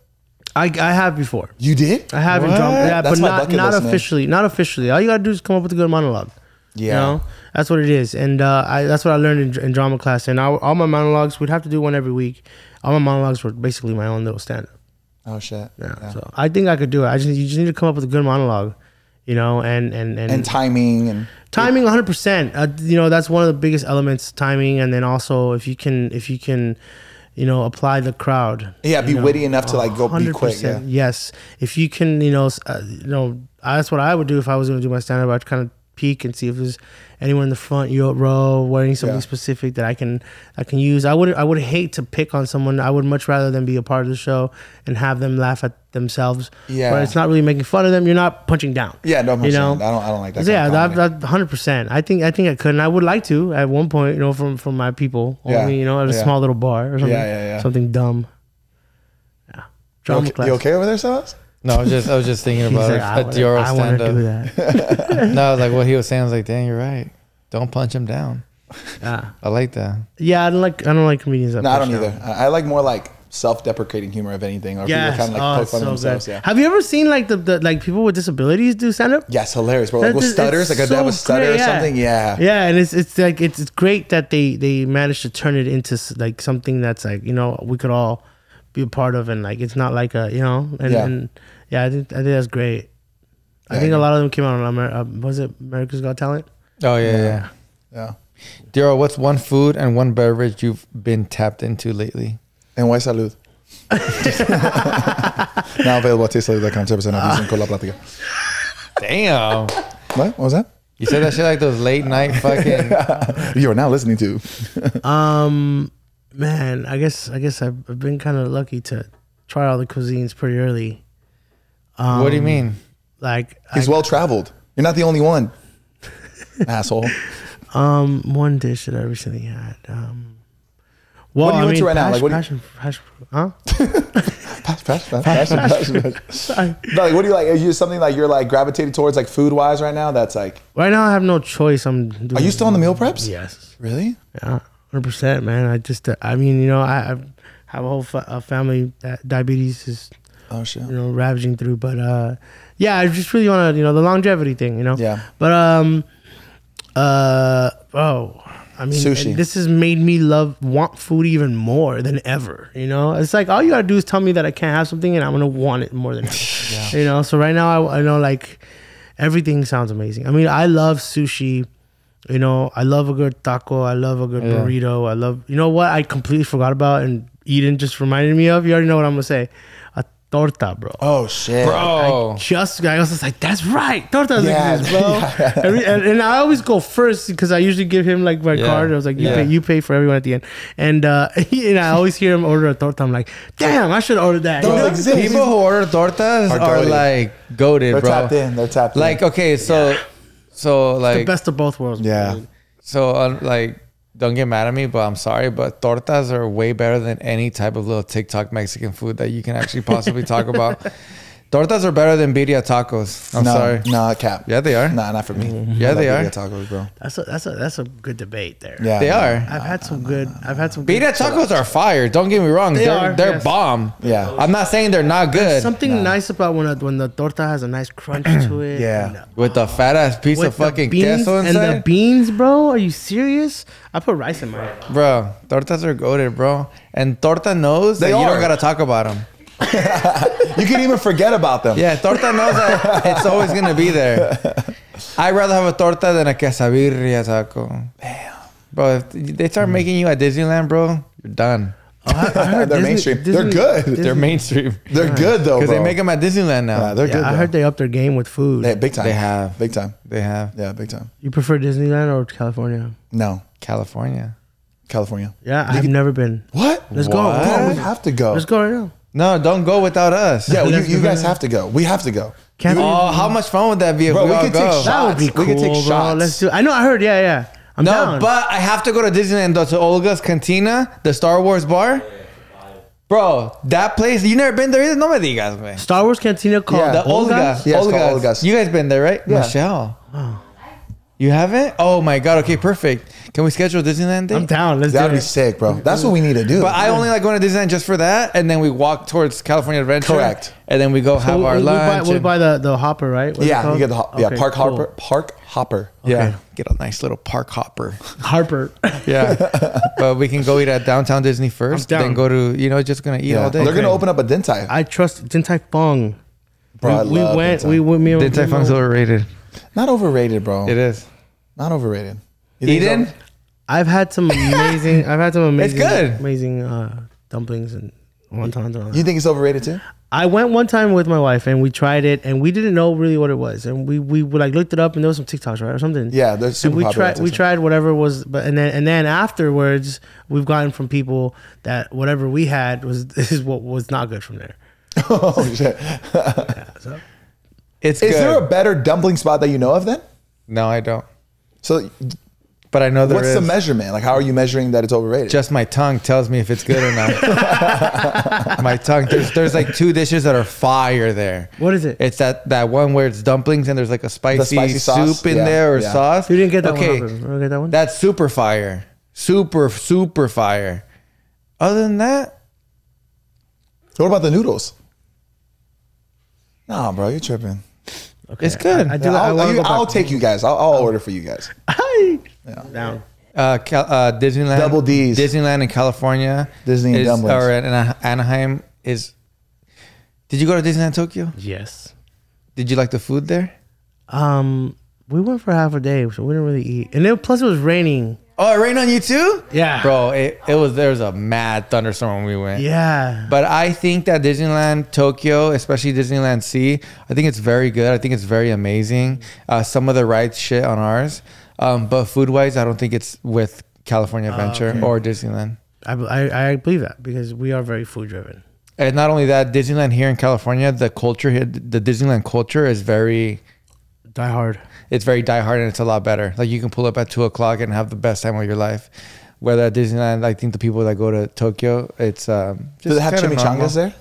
I have before. You did? I have in drama, yeah, That's but not list, officially. Man. Not officially. All you gotta do is come up with a good monologue. Yeah, you know? That's what it is, and that's what I learned in drama class. And all my monologues, we'd have to do one every week. All my monologues were basically my own little stand up. Oh shit! Yeah. So I think I could do it. You just need to come up with a good monologue, you know, and timing and 100%. You know, that's one of the biggest elements, timing, and then also if you can. You know, apply the crowd. Yeah, be witty enough to like go 100%, be quick. Yeah. Yes, if you can, that's what I would do if I was going to do my stand up. I'd kind of peek and see if there's anyone in the front row wearing something specific that I can use. I would hate to pick on someone. I would much rather them be a part of the show and have them laugh at themselves. Yeah, but it's not really making fun of them. You're not punching down. Yeah, no, you know, I don't like that. Yeah, that 100%. I think I could, and I would like to at one point. You know, from my people, only, you know, at a small little bar or something. Something dumb. Yeah, drama class. You okay over there, Silas? No, I was just thinking about a Deorro stand up. No, I was like what he was saying. I was like, dang, you're right. Don't punch him down. Yeah, I like that. Yeah, I don't like comedians. No, I don't either. I like more like self-deprecating humor, if anything, or people kind of like poke fun of themselves. Yeah. Have you ever seen like the like people with disabilities do stand up? Yes, hilarious, bro. Like with stutters, like they have a stutter or something. Yeah. Yeah, and it's like it's great that they managed to turn it into like something that's like, you know, we could all be a part of, and like it's not like a, you know, and I think that's great. I think a lot of them came out on was it America's Got Talent? Oh yeah. Deorro, what's one food and one beverage you've been tapped into lately? En Why Salud. Now available at tastesalud.com. 10% off using code La Platica. Damn. What was that? You said that shit like those late night fucking. You are now listening to. Man, I guess I've been kind of lucky to try all the cuisines pretty early. What do you mean? Like he's well traveled. You're not the only one. Asshole. One dish that I recently had. Well, what are you into right now? Like what? Passion. Passion. No, like what do you like? Are you something like you're like gravitated towards like food wise right now? That's like right now I have no choice. Are you still on the meal preps? Yes. Really? Yeah, 100%, man. I mean, you know, I have a whole family that diabetes is. Oh shit. You know, ravaging through, but yeah, I just really want to, you know, the longevity thing, you know. Yeah. But I mean, sushi. This has made me want food even more than ever. You know, it's like all you gotta do is tell me that I can't have something, and I'm gonna want it more than ever. Yeah. You know, so right now I know like everything sounds amazing. I mean, I love sushi. You know, I love a good taco. I love a good burrito. I love, you know what I completely forgot about and Eden just reminded me of. You already know what I'm gonna say. Torta, bro. Oh shit, bro! I was just like, that's right, tortas exist, bro. And I always go first because I usually give him like my card. I was like, you pay for everyone at the end. And I always hear him order a torta. I'm like, damn, I should order that. People who order tortas are like goated, bro. They're tapped in. Like okay, so like it's the best of both worlds. Yeah. Bro. So like. Don't get mad at me, but I'm sorry, but tortas are way better than any type of little TikTok Mexican food that you can actually possibly talk about. Tortas are better than birria tacos. I'm sorry. No, cap. Yeah, they are. Nah, not for me. Yeah, they are. Birria tacos, bro. That's a good debate there. Yeah, they are. I've had some good. Birria tacos are fire. Don't get me wrong. They're bomb. Yeah. I'm not saying they're not good. There's something nice about when the torta has a nice crunch to it. Yeah. With the fat ass piece of fucking queso inside. And the beans, bro. Are you serious? I put rice in mine. Bro, tortas are goated, bro. And torta knows that you don't gotta talk about them. You can even forget about them. Yeah, torta knows that it's always gonna be there. I'd rather have a torta than a quesabirria taco. Damn. Bro, if they start making you at Disneyland, bro, you're done. I heard They're mainstream. They're good. They're mainstream. They're good though, Because bro. they make them at Disneyland now. Yeah, they're good. I heard they upped their game with food. big time. They have. Big time. They have. Yeah, big time. You prefer Disneyland or California? No, California. California. Yeah, I've never been. What? Let's go. What? Bro, we have to go. Let's go right now. No, don't go without us. Yeah, well, Let's you go guys now. have to go. We have to go. Can't Oh, how much fun would that be if Bro, we we all could take go? shots. That would be We cool, could take bro. shots. Let's do. I know. I heard. Yeah. I'm No, down. but I have to go to Disneyland though, to Olga's Cantina, the Star Wars bar. Bro, that place, you never been there either? No me digas, man. Star Wars Cantina called Yeah. The Olga. Yeah, it's called Olga's. You guys been there, right? Yeah. Michelle. You haven't? Oh my God. Okay, perfect. Can we schedule a Disneyland day? I'm down. Let's do That'd be it. sick, bro. That's what we need to do. But I only like going to Disneyland just for that. And then we walk towards California Adventure. Correct. And then we go have our lunch. We and- buy the hopper, right? What's it Yeah, called? you get the Okay, park cool. hopper. Park hopper. Yeah. Okay. Get a nice little park hopper. Harper. Yeah. But we can go eat at downtown Disney first. I'm down. Then go to, just going to eat Yeah. all day. They're gonna open up a Din Tai. I trust Din Tai Fung. Bro, I we love went. Din Tai. We went. Me and Din Tai Fung's overrated. Not overrated, bro. It is. Not overrated. You think Eden? so? I've had some amazing. It's good. Amazing dumplings and wontons. And all that. You think it's overrated too? I went one time with my wife and we tried it and we didn't know really what it was and we like looked it up and there was some TikToks, right, or something. Yeah, they're super And popular on we TikTok. tried whatever was, but and then afterwards we've gotten from people that whatever we had is what was not good from there. Oh shit! So It's Is good. there a better dumpling spot that you know of then? No, I don't. So But I know there what's is. the measurement? Like, how are you measuring that it's overrated? Just my tongue tells me if it's good or not. My tongue. There's like 2 dishes that are fire there. what is it? It's that one where it's dumplings and there's like a spicy, spicy sauce? soup in Yeah, there or yeah. sauce. You didn't get that Okay, one. You didn't get that one. that's super fire. Super fire. Other than that, What about the noodles? Nah, bro, you're tripping. Okay. it's good. I do. Yeah, I wanna go I'll back. take you guys. I'll order for you guys. Down. Disneyland, Double Ds. Disneyland in California, Disney and dumplings. or in Anaheim is. Did you go to Disneyland Tokyo? Yes. Did you like the food there? We went for half a day, so we didn't really eat, and then plus it was raining. Oh, it rained on you too? Yeah. Bro, there was a mad thunderstorm when we went. Yeah. But I think that Disneyland Tokyo, especially Disneyland Sea, I think it's very good. I think it's very amazing. Some of the rides shit on ours. But food-wise, I don't think it's with California Adventure or Disneyland. I believe that because we are very food driven. And not only that, Disneyland here in California, the culture here, the Disneyland culture is very... Die hard. It's very diehard and it's a lot better. Like you can pull up at 2:00 and have the best time of your life. Whether at Disneyland, I think the people that go to Tokyo, it's just Do they have kinda normal. chimichangas there?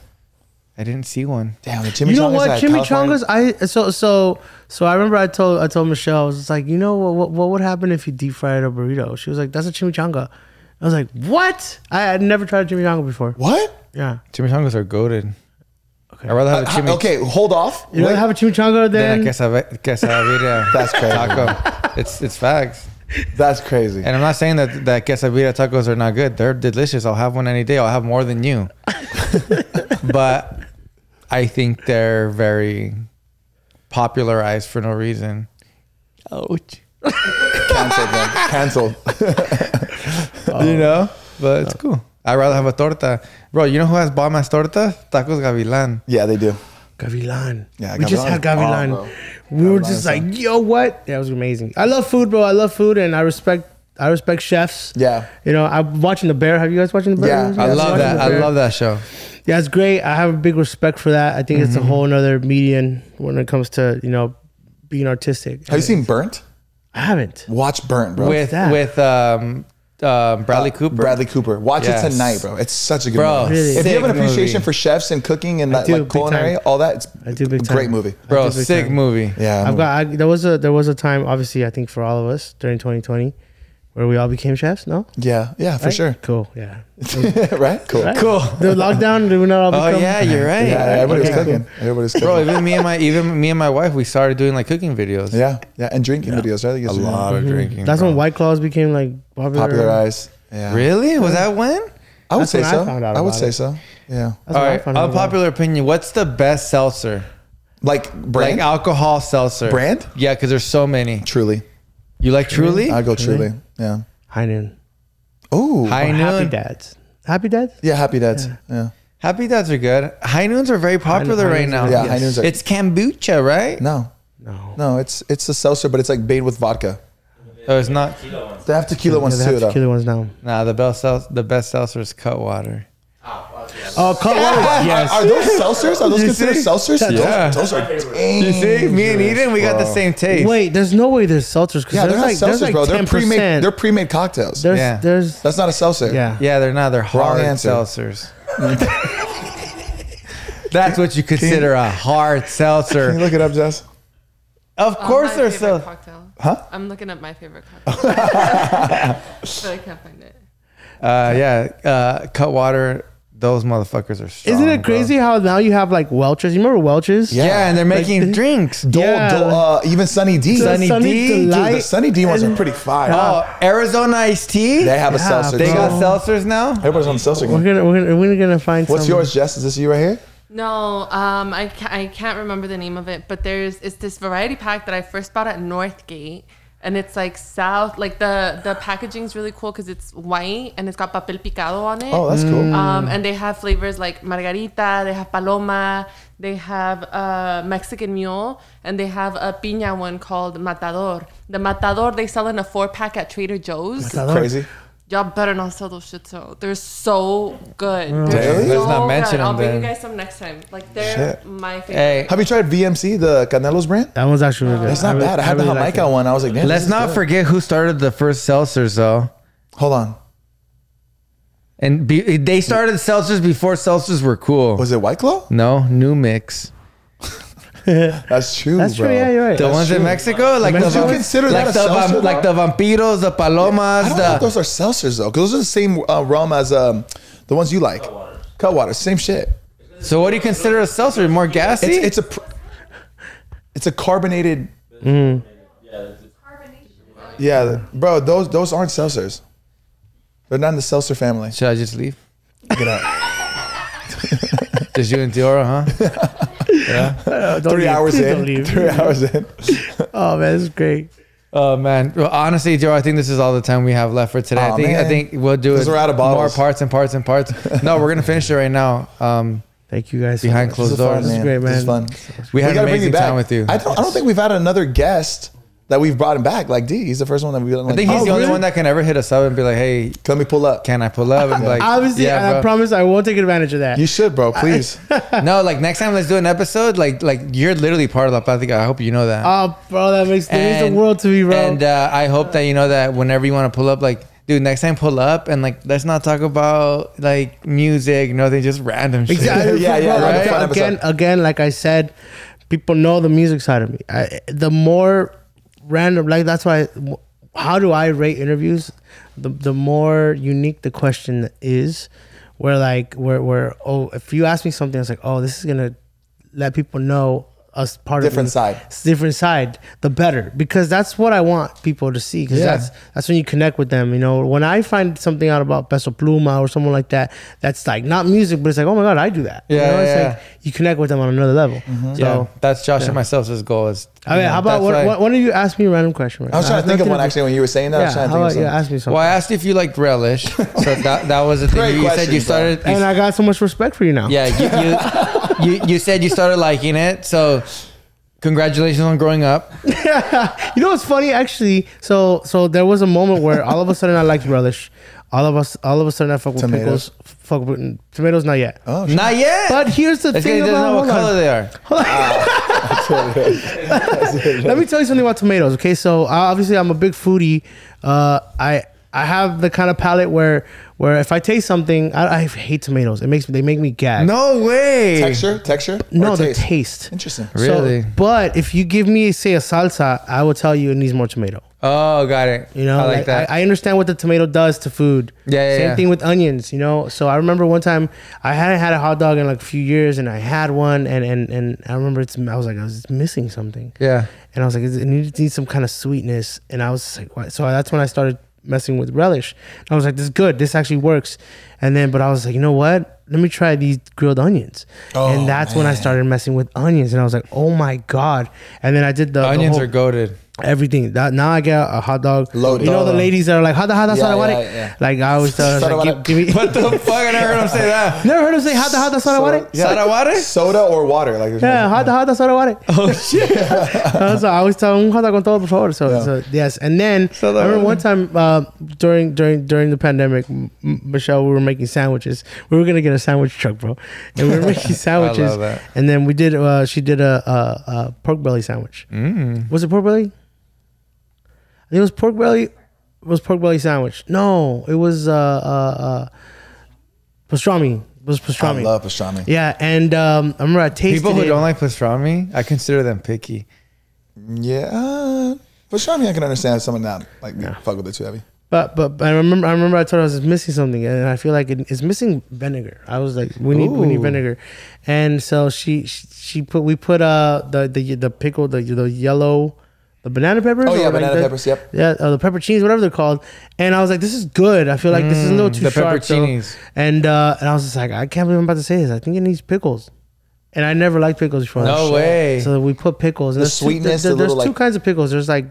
I didn't see one. Damn, the chimichangas. You know what? at Chimichangas. California- So I remember I told Michelle, I was just like, you know what would happen if you deep fried a burrito? She was like, that's a chimichanga. I was like, what? I had never tried a chimichanga before. What? Yeah. Chimichangas are goated. Okay. I'd rather have a chimichanga. Okay, hold off. You don't have a chimichanga Then then? a quesadilla That's crazy. taco. It's facts. That's crazy. And I'm not saying that quesadilla tacos are not good. They're delicious. I'll have one any day. I'll have more than you. But I think they're very popularized for no reason. Ouch. Canceled, man. Canceled. You know? But it's cool. I'd rather have a torta. Bro, you know who has bomb ass torta? Tacos Gavilan. Yeah, they do. Gavilan. Yeah, we just Gavilan had is bomb, Gavilan. bro. We were Gavilan just is like, bomb. yo, what? Yeah, it was amazing. I love food, bro. I love food, and I respect chefs. Yeah. You know, I'm watching The Bear. Have you guys watching The Bear? Yeah, You I guys love watching that. The I Bear? love that show. Yeah, it's great. I have a big respect for that. I think it's a whole another median when it comes to, you know, being artistic. Have you seen Burnt? I haven't. Watch Burnt, bro. With that? Bradley Cooper. Bradley Cooper. Watch Yes. it tonight, bro. It's such a good Bro, movie. Really? If you have an sick appreciation movie. for chefs and cooking and that, do, like big culinary, time. all that, it's I do big a time. great movie. Bro, I do big sick time. movie. Yeah. There was a time, obviously, I think for all of us during 2020, where we all became chefs. No, Yeah, for Right? sure. Cool. Yeah. Right? Cool. Right? Cool. The lockdown. Did we not all Oh become? yeah, you're right. Yeah, everybody's Okay. cooking. Everybody's cooking. Bro, even me and my wife, we started doing like cooking videos. yeah, and drinking videos, right? I think A it's lot of drinking. That's bro. when White Claws became like popular. popularized. Yeah. Really? Was that when? I would That's say when I so. found out I would about say it. so. Yeah. That's All when I right. found out about Unpopular opinion. What's the best seltzer? Like brand? Like alcohol seltzer. Brand? Yeah, because there's so many. Truly. You like Truly? I go Truly. Yeah. High Noon. Oh, High Or Happy Noon. Dads. Happy Dads? yeah, Happy Dads. Yeah. Happy Dads are good. High Noons are very popular High right Noons now. are- Yeah, Yes. High Noons are. It's kombucha, right? No, No. it's a seltzer, but it's like made with vodka. So it's not. They have tequila ones they too, have though. tequila ones now. Nah, the best seltzer is Cutwater. Oh, Cutwater. Yes. Are those seltzers? Are those You considered see? seltzers? Yeah. Those are dang. You see, me and Eden, we got the bro. same taste. Wait, there's no way there's seltzers. Yeah, they're not there's seltzers, like bro. They're 10%. pre-made. They're pre-made cocktails. There's, Yeah. there's, That's not a seltzer. yeah. Yeah, they're not. They're Wrong hard answer. seltzers. That's what you consider a hard Can you seltzer. look it up, Jess? Of course, My they're favorite so. cocktail. Huh? I'm looking up my favorite cocktail. But I can't find it. Cutwater. Those motherfuckers are strong. Isn't it bro. crazy how now you have like Welch's? You remember Welch's? Yeah. Yeah, and they're making drinks. Even Sunny D. Sunny D? Dude, Delight. the Sunny D ones are pretty fire. Oh, Arizona iced tea. They have a Yeah, seltzer. They too. got seltzers now. Everybody's on the seltzer We're game. gonna find. What's some. yours, Jess? Is this you right here? No, I can't remember the name of it, but it's this variety pack that I first bought at Northgate, and it's like like the packaging's really cool because it's white and it's got papel picado on it. Oh, that's cool. And they have flavors like margarita, they have paloma, they have Mexican mule, and they have a piña one called Matador. The Matador they sell in a 4-pack at Trader Joe's. Crazy. Y'all better not sell those shits out. They're so good. Really? They're Let's not so mention good. I'll them bring then. you guys some next time. Like they're Shit. my favorite. Hey, Have you tried VMC, the Canelo's brand? That one's actually really good. It's not bad. I had the really like Jamaica it. one. I was like, damn, let's this is not good. forget who started the first seltzers, though. Hold on. And they started seltzers before seltzers were cool. Was it White Claw? No, New Mix. That's true, That's bro. true. Yeah, you're right. The ones in true. Mexico, like Would the you consider like that a seltzer, like the vampiros, the palomas, I don't know if the those are seltzers though, because those are the same realm as the ones you like. Cutwater, same shit. So what do you consider a seltzer? More gassy? It's a carbonated. Yeah, bro, those aren't seltzers. They're not in the seltzer family. Should I just leave? Get out. Just you and Deorro, huh? Don't 3 leave. hours Please in. don't leave. 3 hours in. Oh man, this is great. Oh man. Well, honestly, Deorro, I think this is all the time we have left for today. Aw, I man. think we'll do it. 'Cause we're out of more bottles. parts and parts and parts. No, we're gonna finish it right now. Thank you guys. Behind so closed This is fun, doors. This is man. great, This is man. fun. We had an gotta bring you amazing back. time with you. I don't think we've had another guest that we've brought him back. Like D, he's the first one that we've. I think he's the only one that can ever hit us up and be like, "Hey, Let me pull up. can I pull up?" And be like, Obviously, yeah, I bro. promise I won't take advantage of that. You should, bro. Please. No, like next time, let's do an episode. Like you're literally part of La Plática. I hope you know that. Oh, bro, that makes the world to me, bro. And I hope that you know that whenever you want to pull up, like, dude, next time pull up and like let's not talk about like music, nothing, just random shit. Exactly. Yeah, yeah, Bro, right? Fun Again, like I said, people know the music side of me. The more random, like that's why. How do I rate interviews? The more unique the question is, where if you ask me something, it's like, oh, this is gonna let people know us part Different of side. different side, the better, because that's what I want people to see. Because Yeah. that's when you connect with them. You know, when I find something out about Peso Pluma or someone like that, that's like not music, but it's like, oh my god, I do that. Yeah, you know? It's yeah. like you connect with them on another level. Yeah, So, that's Josh and myself's goal. Is I mean, how about one of you ask me a random question? Right I was now? trying to think of Nothing one to- actually when you were saying that. I Yeah, was trying to how think of about you something. ask me something? Well, I asked if you liked relish, so that was the thing. Great You said question, you bro. started. And I got so much respect for you now. Yeah, you said you started liking it. So congratulations on growing up. You know what's funny actually? So there was a moment where all of a sudden I liked relish. All of a sudden I fuck with Tomatoes. pickles. Fuck with tomatoes, not yet. Oh, shit. Not yet. But here's the This thing guy doesn't know about what hold color on. they are. Let me tell you something about tomatoes. Okay, so obviously I'm a big foodie. I have the kind of palate where if I taste something, I hate tomatoes. They make me gag. No way. Texture? No, Or the taste? taste. Interesting. Really? But if you give me say a salsa, I will tell you it needs more tomato. Oh, got it. You know, I like that. I understand what the tomato does to food. Yeah, Same yeah. thing with onions, you know. So I remember one time I hadn't had a hot dog in like a few years, and I had one, and I remember I was like, I was missing something. Yeah. And I was like, it needs some kind of sweetness. And I was like, what? So that's when I started messing with relish. And I was like, this is good. This actually works. But I was like, you know what? Let me try these grilled onions. And that's when I started messing with onions. And I was like, oh my God. And then I did the Onions whole- are goated. Everything. Now I get a hot dog. Loaded. You know the ladies that are like, hot dog, Yeah, soda, yeah. Like I always tell her, like, give me. What the fuck? I never heard him say that. Never heard him say hot dog, soda, Saraware? Soda or water. Like there's Yeah, hot dog, soda, Oh shit. So I always tell them hot dog con todo, por favor. So yes, and then I remember one time during the pandemic, Michelle, we were making sandwiches. We were gonna get a sandwich truck, bro, and we were making sandwiches. I love that. And then we did. She did a pork belly sandwich. Was it pork belly? I think it was pork belly. It was pork belly sandwich. No, it was pastrami. It was pastrami. I love pastrami. Yeah, and I remember I tasted People who it. don't like pastrami, I consider them picky. Yeah. Pastrami, I can understand someone not like me fuck with it too heavy. But I remember I told her I was missing something, and I feel like it's missing vinegar. I was like, we need vinegar, and so we put the pickle, the yellow, the banana peppers. Oh yeah, or banana like peppers. Yep. Yeah, the pepperoncinis, whatever they're called. And I was like, this is good. I feel like this is a little too the sharp. pepperoncinis. And I was just like, I can't believe I'm about to say this. I think it needs pickles. And I never liked pickles before. No way. So we put pickles. And The sweetness, the there's little, two like- kinds of pickles. There's like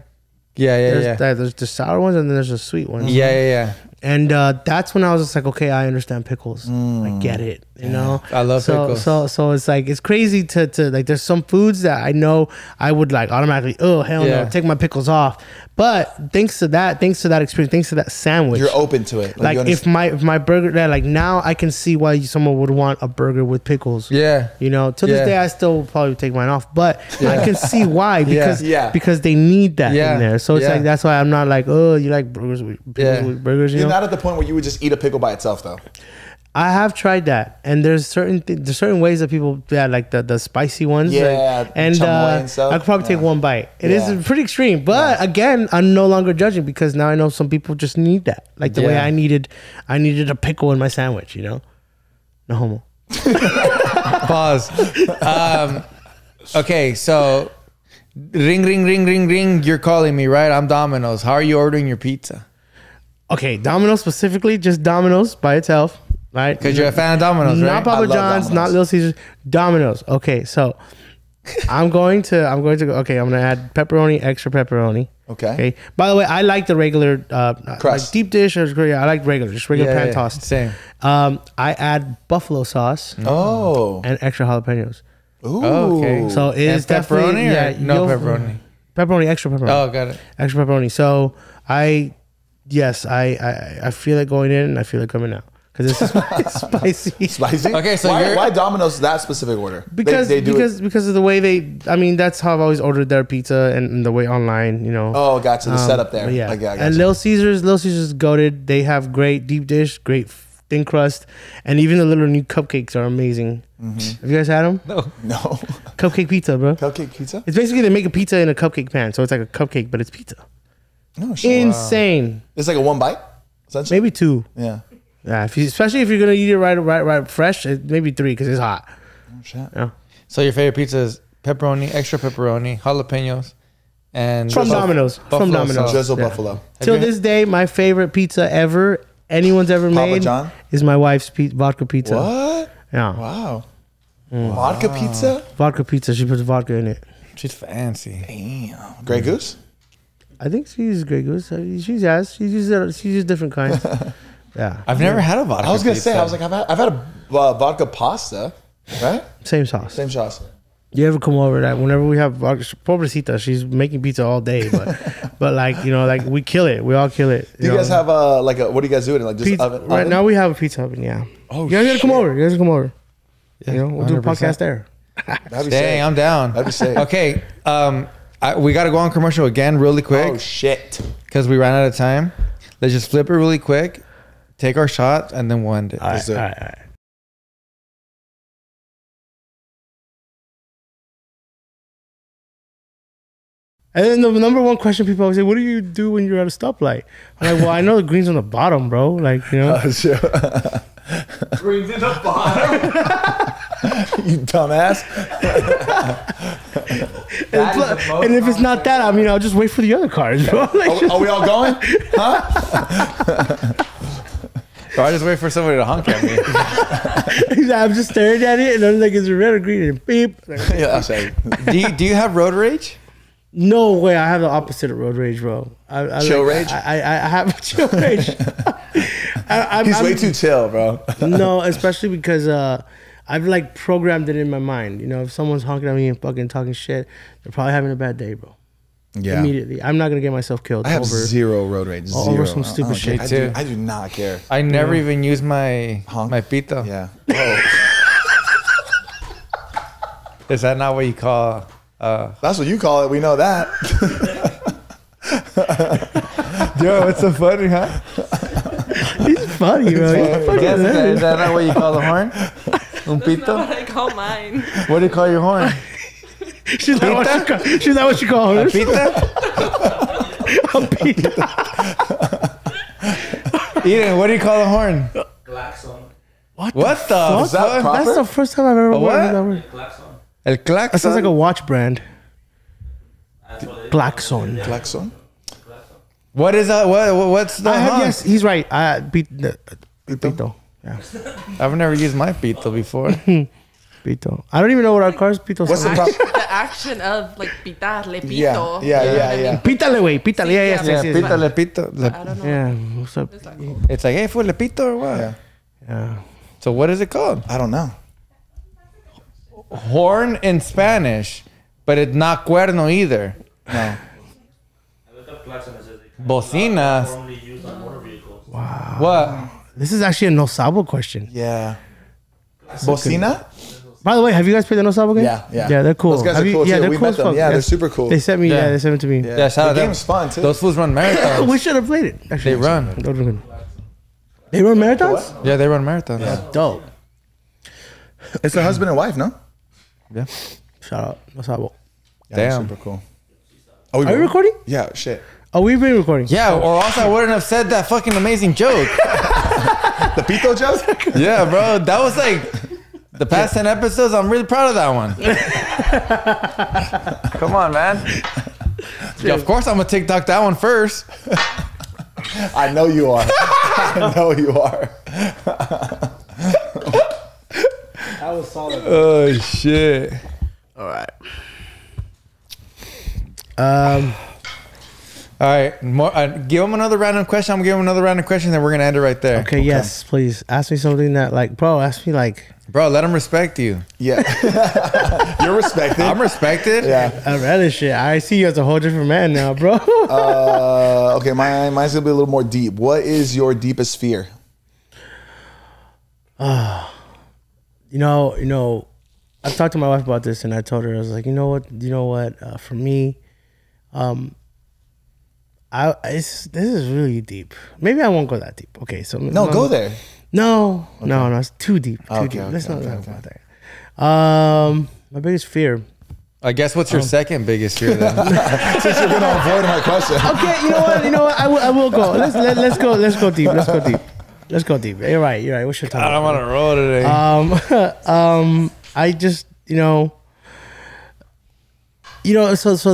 Yeah. there's the sour ones and then there's the sweet ones. Yeah. And that's when I was just like, okay, I understand pickles. I get it. You know, I love pickles. So it's like it's crazy to like. There's some foods that I know I would like automatically. Oh hell Yeah. no, take my pickles off. But thanks to that experience, thanks to that sandwich, You're open to it. like you if my burger, like now I can see why someone would want a burger with pickles. Yeah. You know, to this Yeah. day I still probably take mine off, but I can see why because Yeah. because they need that Yeah. in there. So it's Yeah. like that's why I'm not like, oh, you like burgers with pickles Yeah. with burgers. You You're know, not at the point where you would just eat a pickle by itself though. I have tried that, and there's certain ways that people like the spicy ones. Yeah, and chamoy and stuff. I could probably take one bite. It Yeah. is pretty extreme, but again, I'm no longer judging because now I know some people just need that, like the way Yeah. I needed a pickle in my sandwich. You know, no homo. Pause. Okay, so ring. You're calling me, right? I'm Domino's. How are you ordering your pizza? Okay, Domino's specifically, just Domino's by itself, right? Because you're a fan of Domino's, right? Not Papa I love John's, Domino's. not Little Caesars, Domino's. Okay, so I'm going to go. Okay, I'm gonna add pepperoni, extra pepperoni. Okay. By the way, I like the regular Crust. like deep dish or I like regular, just regular pan tossed. Same. I add buffalo sauce Oh. and extra jalapenos. Ooh. Oh, okay. So it is And pepperoni definitely or no pepperoni? Pepperoni, extra pepperoni. Oh, got it. Extra pepperoni. So I feel like going in and I feel like coming out because it's spicy. Spicy. Okay, so why Domino's that specific order? Because they do because of the way that's how I've always ordered their pizza and the way online, you know. Oh, gotcha. The setup there. But yeah. Like, yeah, I And gotcha. Little Caesars goated. They have great deep dish, great thin crust, and even the little new cupcakes are amazing. Have you guys had them? No. Cupcake pizza, bro. Cupcake pizza? It's basically they make a pizza in a cupcake pan, so it's like a cupcake, but it's pizza. No shit. Insane. It's like a one bite? Essentially? Maybe two. Yeah. Yeah, especially if you're gonna eat it right fresh, maybe three because it's hot. Oh, shit. Yeah. So your favorite pizza is pepperoni, extra pepperoni, jalapenos, and From Domino's. From buffalo Domino's. sauce. Drizzle Yeah. buffalo. Till you- this day, my favorite pizza ever anyone's ever Papa made John? is my wife's vodka pizza. What? Yeah. Wow. Vodka pizza? Vodka pizza. She puts vodka in it. She's fancy. Damn. Grey Goose? I think she uses Grey Goose. She uses different kinds. Yeah. I've never had a vodka. I was gonna pizza. say, I was like, I've had a vodka pasta, right? Same sauce. Same sauce. You ever come over that whenever we have vodka, pobrecita, she's making pizza all day, but like, you know, like we kill it. We all kill it. Do you guys have what do you guys do in it? Like just pizza? oven? Right oven? now we have a pizza oven. Yeah. Oh, you guys gotta come over. You guys gotta come over. Yeah, You know, we'll do a 100%. podcast there. That'd be Dang, sick. I'm down. That'd be sick. Okay, we got to go on commercial again really quick Oh shit. because we ran out of time. Let's just flip it really quick, take our shot, and then we'll end it. Let's do it. All right. And then the number one question people always say, "What do you do when you're at a stoplight?" I'm like, "Well, I know the green's on the bottom, bro. Like, you know." Oh, sure. Green's in the bottom. You dumbass. And if it's not that, I mean, I'll just wait for the other cars, bro. Like, Are we all going? Huh? So I just wait for somebody to honk at me. I'm just staring at it, and I'm like, "Is it red or green?" And beep. Yeah, I'll say. Do you have road rage? No way. I have the opposite of road rage, bro. Chill rage? I have chill rage. He's way too chill, bro. No, especially because I've like programmed it in my mind. You know, if someone's honking at me and fucking talking shit, they're probably having a bad day, bro. Yeah. Immediately. I'm not going to get myself killed. I have zero road rage. Zero. Over some stupid shit. I do not care. I never even use my pito. Yeah. Oh. Is that not what you call? That's what you call it. We know that. Yo, what's so funny, huh? He's funny, bro. Jessica, is that not what you call the horn? Un That's not pito? what I call mine. What do you call your horn? She's not what you call her. A pita? A pita. Eden, what do you call the horn? Klaxon. What the fuck? Is that proper? That's the first time I've ever heard that word. Klaxon. El claxon. That sounds like a watch brand. That's what it Klaxon. Klaxon? What is that? What's the horn? Yes, he's right. Pito. Yeah. I've never used my pito before. Pito. I don't even know what our car's pito What's the sounds. problem? The action of like pitar, le pito. Yeah. You know what I mean? Pítale, güey. Pítale. Yeah, Yeah, yes. pito, le pito. I don't know. Yeah. What's up? It's not cool. It's like, hey, fue le pito or what? Yeah. Yeah. So what is it called? I don't know. Horn in Spanish, but it's not cuerno either. No. I looked up Klaxon. It says it's Bocinas. normally used on motor vehicles. What? This is actually a no sabo question. Yeah. Bocina? By the way, have you guys played the no sabo game? Yeah. Yeah, they're cool. Those guys Have are you- cool yeah, too. they're We cool met as them. fuck. Yeah, Yeah. they're super cool. They sent me. Yeah, Yeah. they sent it to me. Yeah, shout The out them. game's fun too. Those fools run marathons. We should have played it. Actually, They run. Those were good. They run marathons. Yeah, they run marathons. Yeah. Dope. It's a husband and wife, no? Yeah. Shout out no sabo. Yeah, they're Damn. super cool. Are we recording? Yeah, shit. Oh, we've been recording. Yeah, or else I wouldn't have said that fucking amazing joke. The pito joke? Yeah, bro. That was like the past 10 episodes. I'm really proud of that one. Come on, man. Yeah, of course, I'm going to TikTok that one first. I know you are. I know you are. That was solid. Oh, shit. All right. All right. More, give him another random question. I'm going to give him another random question, then we're going to end it right there. Okay, yes, please. Ask me something that, like, bro, ask me, like, Bro, let him respect you. Yeah. You're respected. I'm respected. Yeah. I read this shit. I see you as a whole different man now, bro. Okay, mine's gonna be a little more deep. What is your deepest fear? You know, I've talked to my wife about this, and I told her, I was like, you know what? For me, this is really deep. Maybe I won't go that deep. Okay, so No, go there. No, it's too deep. Too deep. Let's not talk about that. My biggest fear. I guess what's your second biggest fear then? Since you're gonna avoid my question. Okay, you know what? I will go. Let's go deep. Let's go deep. You're right. What's your time? I'm on a roll today. I just, so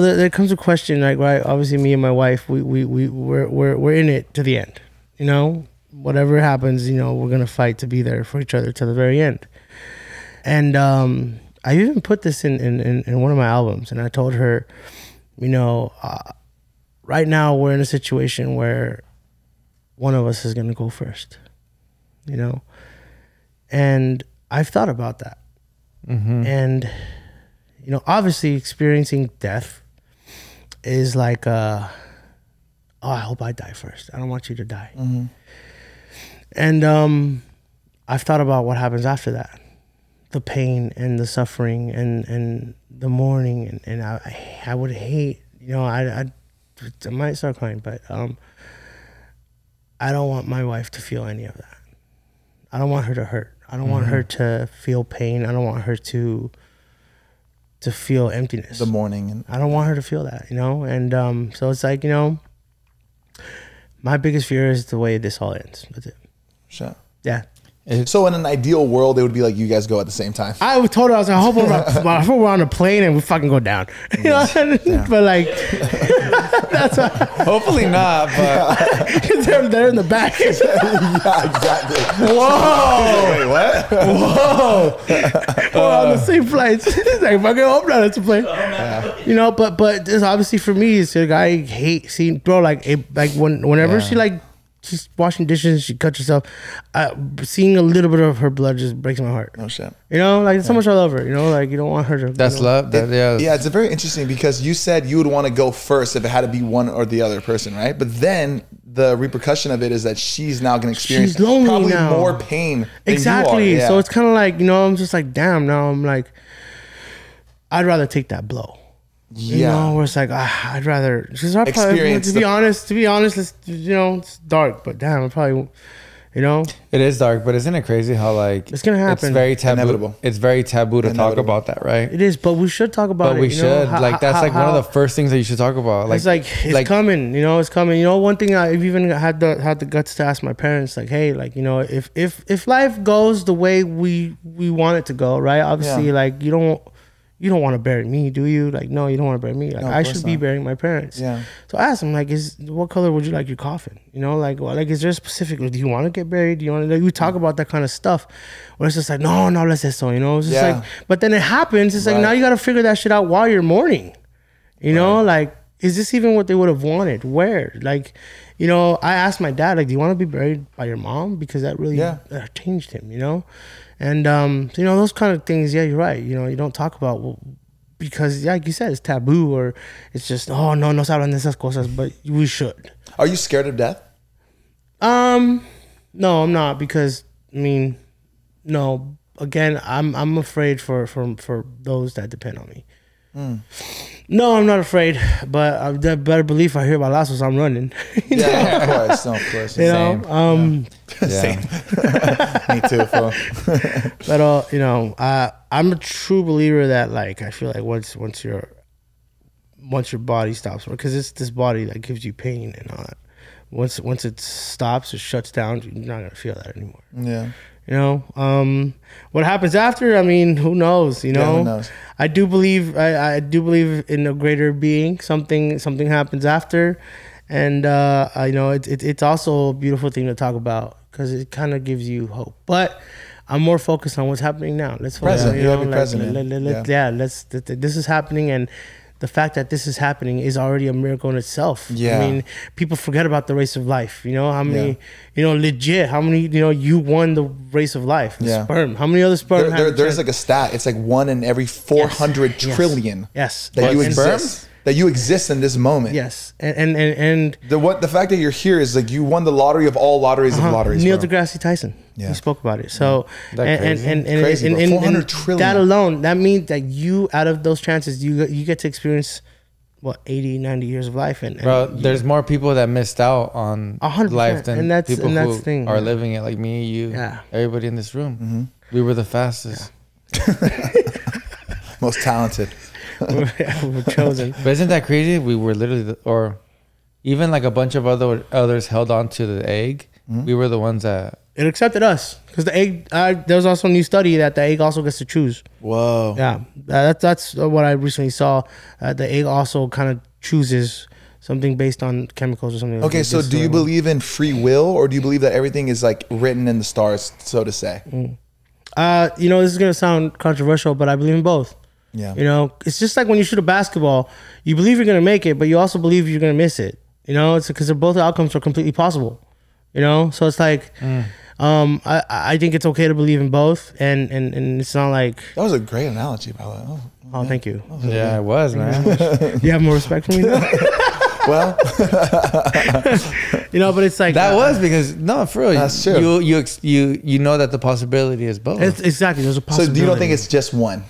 there comes a question, like, right? Obviously, me and my wife, we're in it to the end. Whatever happens, we're gonna fight to be there for each other to the very end. And I even put this in one of my albums, and I told her, right now we're in a situation where one of us is gonna go first. And I've thought about that. Mm-hmm. And obviously experiencing death is like I hope I die first. I don't want you to die. Mm-hmm. And I've thought about what happens after that, the pain and the suffering and the mourning, and I would hate, I might start crying, but I don't want my wife to feel any of that. I don't want her to hurt. I don't want her to feel pain. I don't want her to feel emptiness. The mourning. I don't want her to feel that, And so it's like, my biggest fear is the way this all ends. That's it. Sure. Yeah. So in an ideal world, it would be like you guys go at the same time. I told her, I was like, I hope we're on a plane and we fucking go down. Yeah. But like, that's why. Hopefully not, but They're in the back. Yeah, exactly. Whoa. Wait, what? Whoa. We're on the same flights. It's like, fucking hope not, it's a plane. You know, but this obviously for me, it's like, I hate seeing, bro, whenever she like, she's washing dishes, she cuts herself. Seeing a little bit of her blood just breaks my heart. No shit. You know, like so much I love her. You know, like you don't want her to. That's love. Yeah, it's very interesting because you said you would want to go first if it had to be one or the other person, right? But then the repercussion of it is that she's now going to experience probably more pain. Exactly. Than you are. So it's kind of like, you know, I'm just like, damn. Now I'm like, I'd rather take that blow. Yeah. You know, where it's like, I'd rather just to be honest, it's, you know, it's dark, but damn, I probably, you know, it is dark, but isn't it crazy how like it's gonna happen? It's very taboo. Inevitable. It's very taboo to talk about that, right? It is, but we should talk about it. But we should, like, that's like one of the first things that you should talk about. Like, it's coming, you know, it's coming. You know, one thing I've even had the guts to ask my parents, like, hey, like, you know, if life goes the way we want it to go, right? Obviously, like, you don't want to bury me, do you? Like, no, you don't want to bury me. Like, I should be burying my parents. Yeah. So I asked him, like, what color would you like your coffin? You know, like, is there a specific? Do you want to get buried? Do you want to? Like, we talk about that kind of stuff. Where it's just like, no, let's say so. You know, it's just like, but then it happens. It's like now you got to figure that shit out while you're mourning. You know, like, is this even what they would have wanted? Where, like, you know, I asked my dad, like, do you want to be buried by your mom? Because that really changed him. You know. And, you know, those kind of things, yeah, you're right. You know, you don't talk about, because, like you said, it's taboo, or it's just, oh, no se hablan de esas cosas, but we should. Are you scared of death? No, I'm not, because, I mean, no, again, I'm afraid for those that depend on me. No, I'm not afraid, but that better belief I hear balazos, I'm running. Yeah, of course. No, of course. You know, Same. Me too, fool. But you know, I'm a true believer that, like, I feel like once your body stops, because it's this body that gives you pain and all that. Once it stops, it shuts down, you're not gonna feel that anymore. Yeah. You know, what happens after? I mean, who knows? You know, yeah, who knows? I do believe in a greater being. Something happens after, and you know, it's also a beautiful thing to talk about because it kind of gives you hope. But I'm more focused on what's happening now. Let's focus on, you know, like, this is happening, and the fact that this is happening is already a miracle in itself. Yeah. I mean, people forget about the race of life. You know, how many, you know, legit, how many, you know, you won the race of life. The sperm. How many other sperm there's like a stat. It's like 1 in every 400 trillion. Yes. That you exist. That you exist in this moment. Yes. And the fact that you're here is like you won the lottery of all lotteries of lotteries. Neil deGrasse Tyson. Yeah. He spoke about it. So and 400 trillion. That alone, that means that you, out of those chances, you get to experience what, 80, 90 years of life. And bro, there's more people that missed out on 100%, life than people who thing, are living it, like me, you, everybody in this room. Mm-hmm. We were the fastest. Most talented. We're chosen. But isn't that crazy? We were literally, or even like a bunch of others held on to the egg. Mm-hmm. We were the ones that it accepted us, because the egg. There was also a new study that the egg also gets to choose. Whoa. Yeah, that's what I recently saw. The egg also kind of chooses something based on chemicals or something. Okay, so do you believe in free will, or do you believe that everything is like written in the stars, so to say? You know, this is gonna sound controversial, but I believe in both. Yeah. You know, it's just like when you shoot a basketball, you believe you're going to make it, but you also believe you're going to miss it. You know, it's because both outcomes are completely possible. You know, so it's like, I think it's okay to believe in both, and it's not like. That was a great analogy, by the way. Oh, thank you. Yeah, it was, man. You have more respect for me now? Well, you know, but it's like that was because for real, that's true. You know that the possibility is both. Exactly, there's a possibility. So you don't think it's just one?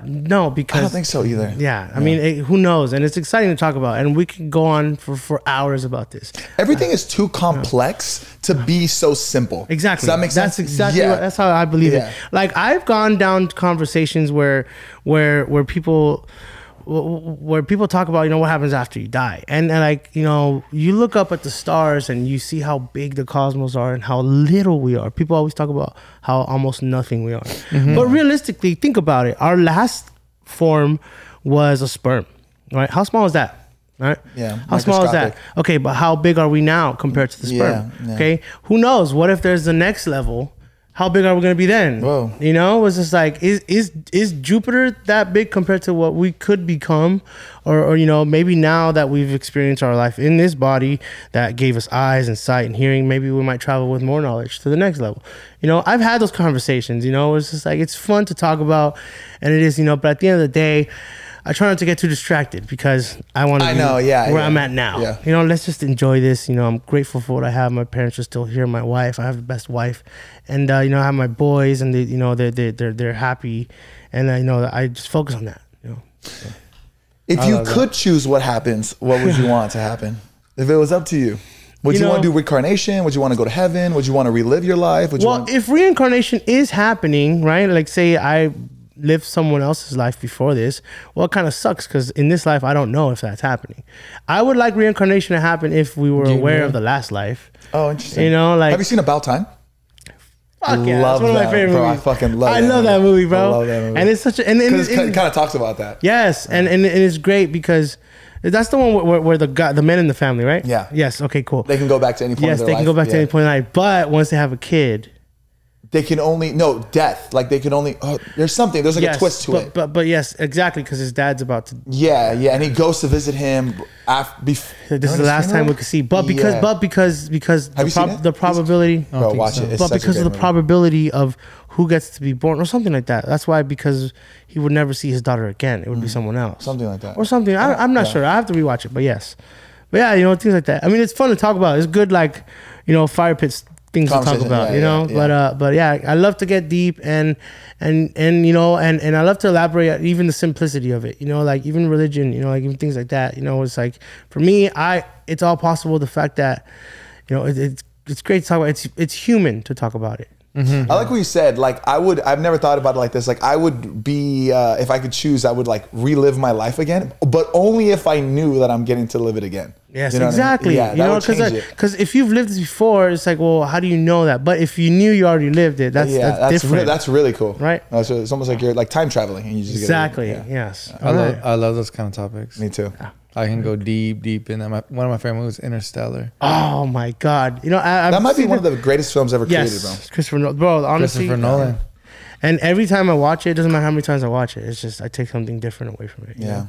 No, because I don't think so either. Yeah, I mean, who knows? And it's exciting to talk about, and we can go on for hours about this. Everything is too complex to be so simple. Exactly. Does that make sense? That's exactly that's how I believe it. Like, I've gone down conversations where people talk about, you know, what happens after you die, and like, you know, you look up at the stars and you see how big the cosmos are and how little we are. People always talk about how almost nothing we are, but realistically, think about it. Our last form was a sperm, right? How small is that? Right? Yeah. How small is that? Okay, but how big are we now compared to the sperm? Okay, who knows? What if there's the next level? how big are we going to be then? Whoa. You know, it's just like, is Jupiter that big compared to what we could become? Or, you know, maybe now that we've experienced our life in this body that gave us eyes and sight and hearing, maybe we might travel with more knowledge to the next level. You know, I've had those conversations, you know, it's just like, it's fun to talk about, and it is, you know, but at the end of the day, I try not to get too distracted because I want to be where I'm at now. Yeah. You know, let's just enjoy this. You know, I'm grateful for what I have. My parents are still here. My wife, I have the best wife, and you know, I have my boys, and they, you know, they're happy, and you know, I just focus on that. You know. So. If you could choose what happens, what would you want to happen? If it was up to you, would you want to do reincarnation? Would you want to go to heaven? Would you want to relive your life? If reincarnation is happening, right? Like, say I lived someone else's life before this, well, it kind of sucks because in this life I don't know if that's happening. I would like reincarnation to happen if we were aware of the last life. Oh, interesting. You know, like, have you seen About Time? Fuck yeah, that's one of my favorite movies. I fucking love. I love that movie, bro. I love that movie. And it's such a, and it kind of talks about that. Yes, and it's great because that's the one where the men in the family, right? Yeah. Yes. Okay. Cool. They can go back to any point. Yes, they can go back to any point in life. But once they have a kid, they can only death. Like they can only there's something. There's like a twist to it. But yes, exactly, because his dad's about to. Yeah, and he goes to visit him. This is the last time we could see. But because the probability. Bro, watch it. It's but because of the probability of who gets to be born or something like that. That's why, because he would never see his daughter again. It would be someone else. Something like that. Or something. I'm not sure. I have to rewatch it. But yes. But yeah, you know, things like that. I mean, it's fun to talk about. It's good, like, you know, fire pits. Things to talk about, you know, but yeah, I love to get deep and you know, and I love to elaborate even the simplicity of it, you know, like even religion, you know, like even things like that, you know, it's like for me, it's all possible. The fact that, you know, it's great to talk about. It's human to talk about it. Mm-hmm. I like what you said. Like I've never thought about it like this. Like I would be, if I could choose, I would like relive my life again, but only if I knew that I'm getting to live it again. Yes, you know exactly. I mean? Yeah, because if you've lived this before, it's like, well, how do you know that? But if you knew you already lived it, that's different. That's really cool, right? It's almost like you're like time traveling, and you just exactly. Yes, I love those kind of topics. Me too. Yeah. I can go deep in that. One of my favorite movies, Interstellar. Oh my god! You know, that might be one of the greatest films ever created, bro. Christopher Nolan. Bro, honestly, Christopher Nolan. And every time I watch it, doesn't matter how many times I watch it, it's just I take something different away from it. Yeah.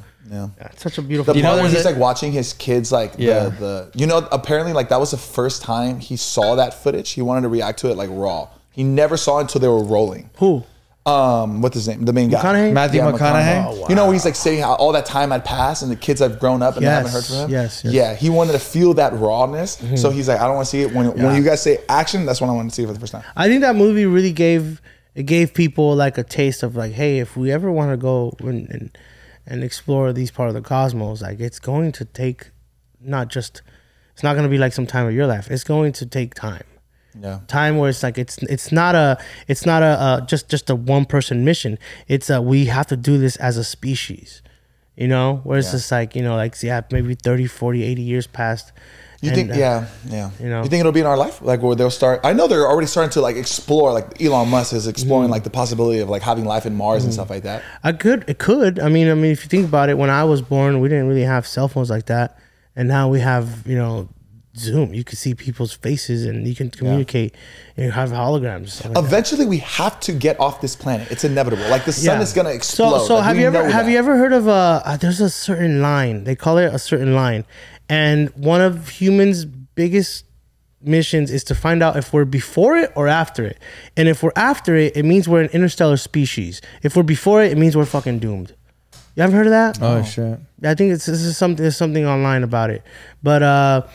It's such a beautiful. The part where he's like watching his kids, like the you know, apparently like that was the first time he saw that footage. He wanted to react to it like raw. He never saw it until they were rolling. Who? What's his name? The main guy. Matthew McConaughey. Oh, wow. You know, he's like saying how all that time had passed and the kids have grown up and they haven't heard from him. Yes. Yeah, he wanted to feel that rawness. Mm-hmm. So he's like, I don't want to see it. When you guys say action, that's when I want to see it for the first time. I think that movie really gave people like a taste of like, hey, if we ever want to go and explore these part of the cosmos, like it's going to take it's not going to be like some time of your life. It's going to take time. Yeah. Time where it's like it's not a just a one person mission. It's we have to do this as a species. You know, where it's just like, you know, like maybe 30, 40, 80 years past. You think, you know, you think it'll be in our life, like where they'll start? I know they're already starting to like explore, like Elon Musk is exploring like the possibility of like having life in Mars and stuff like that. It could. I mean, if you think about it, when I was born, we didn't really have cell phones like that, and now we have, you know, Zoom. You can see people's faces and you can communicate. And you have holograms. Like eventually, we have to get off this planet. It's inevitable. Like the sun is gonna explode. So like, have you ever heard of there's a certain line. They call it a certain line. And one of humans' biggest missions is to find out if we're before it or after it. And if we're after it, it means we're an interstellar species. If we're before it, it means we're fucking doomed. You ever heard of that? Oh shit! I think there's something online about it. But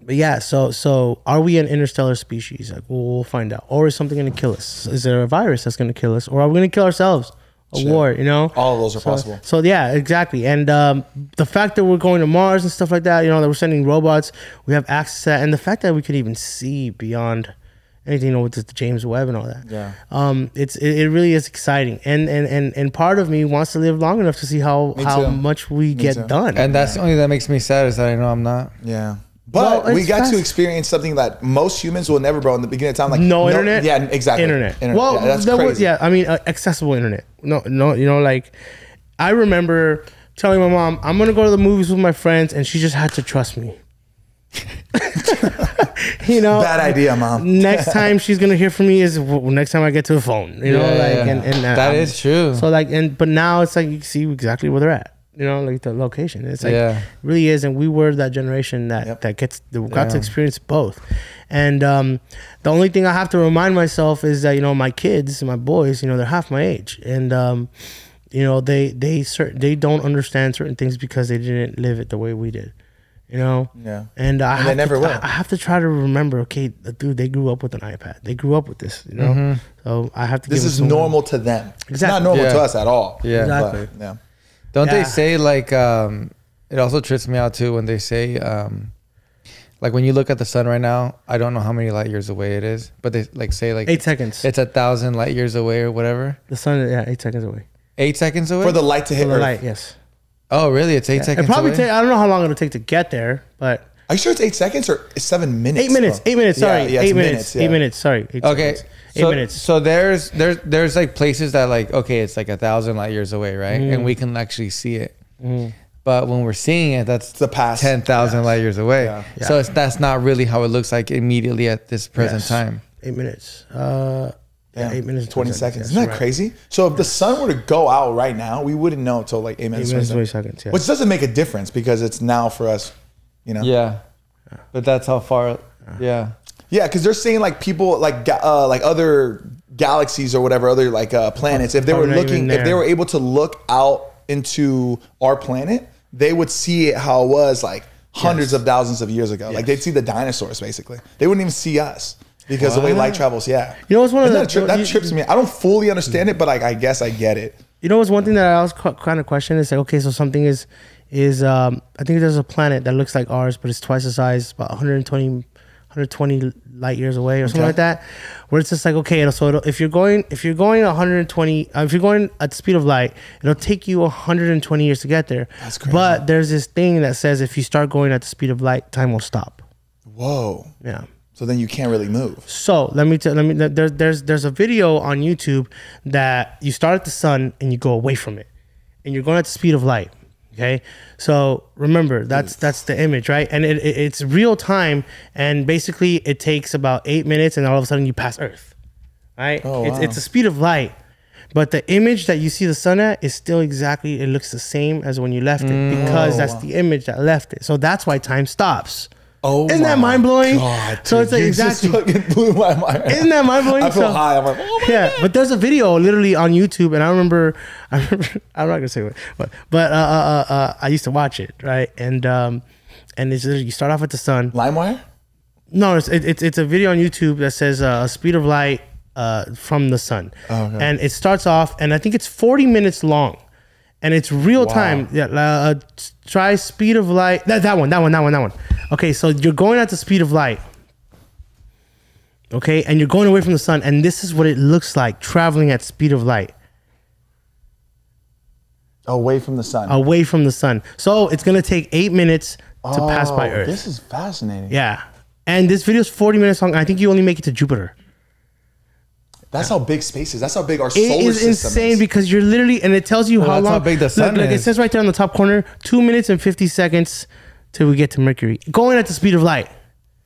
yeah, so are we an interstellar species? Like, we'll find out. Or is something going to kill us? Is there a virus that's going to kill us? Or are we going to kill ourselves? War, you know? All of those are possible. So yeah, exactly. And the fact that we're going to Mars and stuff like that, you know, that we're sending robots, we have access to that. And the fact that we could even see beyond anything, you know, with the James Webb and all that. Yeah. It really is exciting. And part of me wants to live long enough to see how much we get done. And that's the only thing that makes me sad is that I know I'm not. Yeah. But we got to experience something that most humans will never, bro. In the beginning of time, like no internet. Yeah, exactly. Internet. Well, yeah, that's crazy. I mean, accessible internet. No, you know, like I remember telling my mom, I'm gonna go to the movies with my friends, and she just had to trust me. You know, Bad idea, Mom. Next time she's gonna hear from me is next time I get to the phone. You know, and that is true. So like, but now it's like you see exactly where they're at. You know, like the location. It's like it really is, and we were that generation that got to experience both. And the only thing I have to remind myself is that my kids, my boys, they're half my age, and they don't understand certain things because they didn't live it the way we did. And and they never will. I have to try to remember. Okay, dude, they grew up with an iPad. They grew up with this. So I have to. This is normal to them. Exactly. It's not normal to us at all. Yeah, exactly. But, Don't they say like it also trips me out too when they say like when you look at the sun right now, I don't know how many light years away it is, but they like say like 8 seconds. It's 1,000 light years away or whatever. The sun, 8 seconds away. 8 seconds away for the light to hit Earth. Light, yes. Oh, really? It's 8 seconds. It probably away? I don't know how long it'll take to get there, but. Are you sure it's 8 seconds or 7 minutes? 8 minutes. 8 minutes. Sorry. Yeah, 8 minutes. 8 minutes. Sorry. 8 okay. Seconds. 8 minutes. So there's like places that like, okay, it's like 1,000 light years away, right? And we can actually see it. But when we're seeing it, that's the past 10,000 light years away. Yeah. So that's not really how it looks like immediately at this present time. 8 minutes. 8 minutes. 20 seconds. Isn't that crazy? So if the sun were to go out right now, we wouldn't know until like 8 minutes. 20 seconds. Yeah. Which doesn't make a difference because it's now for us, Yeah. But that's how far. Yeah. Yeah, because they're saying like people like other galaxies or whatever, other like planets. If they were looking, if they were able to look out into our planet, they would see it how it was like hundreds of thousands of years ago. Like they'd see the dinosaurs basically. They wouldn't even see us because the way light travels. Yeah, what's one of the that trips me. I don't fully understand it, but like I guess I get it. What's one thing that I always kind of question is like, okay, so something is I think there's a planet that looks like ours, but it's twice the size, about 120 light years away or something like that, where it's just like, okay, so if you're going 120, if you're going at the speed of light, it'll take you 120 years to get there. That's crazy. But there's this thing that says if you start going at the speed of light, time will stop. Whoa. Yeah. So then you can't really move. So there's a video on YouTube that you start at the sun and you go away from it, and you're going at the speed of light. Okay, so remember that's the image, right? And it's real time, and basically it takes about 8 minutes, and all of a sudden you pass Earth, right? Oh, wow. It's the speed of light, but the image that you see the sun at is still exactly, it looks the same as when you left it, because that's the image that left it. So that's why time stops. Oh, isn't that mind blowing? So it's like exactly. Fucking blew my mind. Isn't that mind blowing? I feel high. I'm like, oh my God. But there's a video literally on YouTube, and I remember. I'm not gonna say what, but I used to watch it, right? And it's you start off at the sun. LimeWire? No, it's a video on YouTube that says speed of light from the sun, and it starts off, and I think it's 40 minutes long. And it's real time. Yeah, try speed of light. That one. Okay, so you're going at the speed of light. Okay, and you're going away from the sun, and this is what it looks like traveling at speed of light. Away from the sun. Away from the sun. So it's gonna take 8 minutes to pass by Earth. This is fascinating. Yeah, and this video is 40 minutes long. I think you only make it to Jupiter. That's how big space is. That's how big our solar system is. It is insane because you're literally, and it tells you how long. How big the sun is. Like it says right there on the top corner, 2 minutes and 50 seconds till we get to Mercury. Going at the speed of light.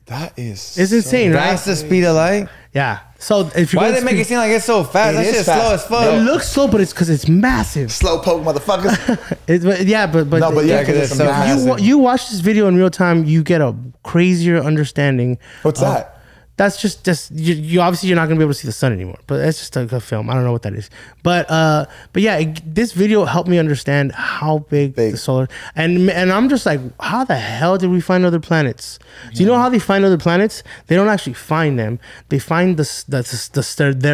That is. It's insane, right? That's the speed of light. Yeah. So if you why do they make it seem like it's so fast? That shit's slow as fuck. It looks slow, but it's because it's massive. Slowpoke motherfuckers. Because it's so massive. You watch this video in real time, you get a crazier understanding. What's that? That's just you obviously you're not gonna be able to see the sun anymore, but that's just a film. I don't know what that is, but yeah, this video helped me understand how big the solar and I'm just like, how the hell did we find other planets? Do you know how they find other planets? They don't actually find them. They find their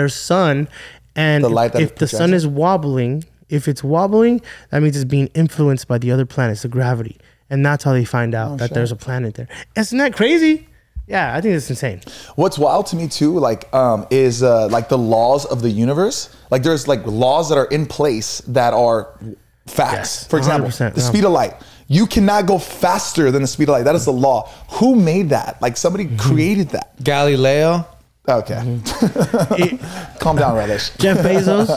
sun, and if the sun is wobbling, if it's wobbling, that means it's being influenced by the other planets, the gravity, and that's how they find out that there's a planet there. Isn't that crazy? Yeah, I think it's insane. What's wild to me too, like, is like the laws of the universe. Like, there's like laws that are in place that are facts. Yes, for example, the speed of light. You cannot go faster than the speed of light. That is the law. Who made that? Like, somebody created that. Galileo. Okay. Calm down, Relish. Jeff Bezos.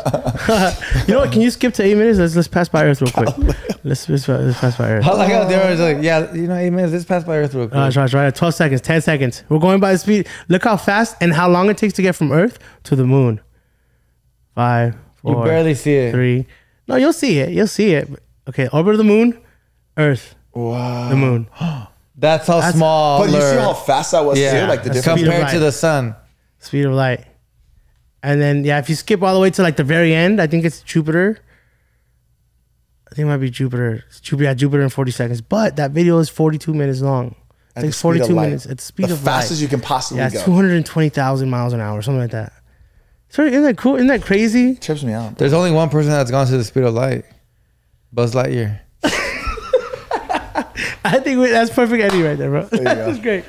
You know what? Can you skip to 8 minutes? Let's pass by Earth real quick. Let's pass by Earth. I like how Deorro's like, yeah, you know, 8 minutes. Let's pass by Earth real quick. Try 12 seconds, 10 seconds. We're going by the speed. Look how fast and how long it takes to get from Earth to the moon. 5, 4. You barely see it. 3. No, you'll see it. You'll see it. Okay, orbit of the moon, Earth. Wow. The moon. That's how small. But you see how fast that was too? Like the difference. compared to the sun. Speed of light. And then, yeah, if you skip all the way to like the very end, I think it's Jupiter. I think it might be Jupiter. It's Jupiter in 40 seconds. But that video is 42 minutes long. I think 42 minutes. It's speed of light. The fastest you can possibly go. 220,000 miles an hour, something like that. Sorry, isn't that cool? Isn't that crazy? Trips me out. There's only one person that's gone to the speed of light. Buzz Lightyear. I think that's perfect ending right there, bro. That's great.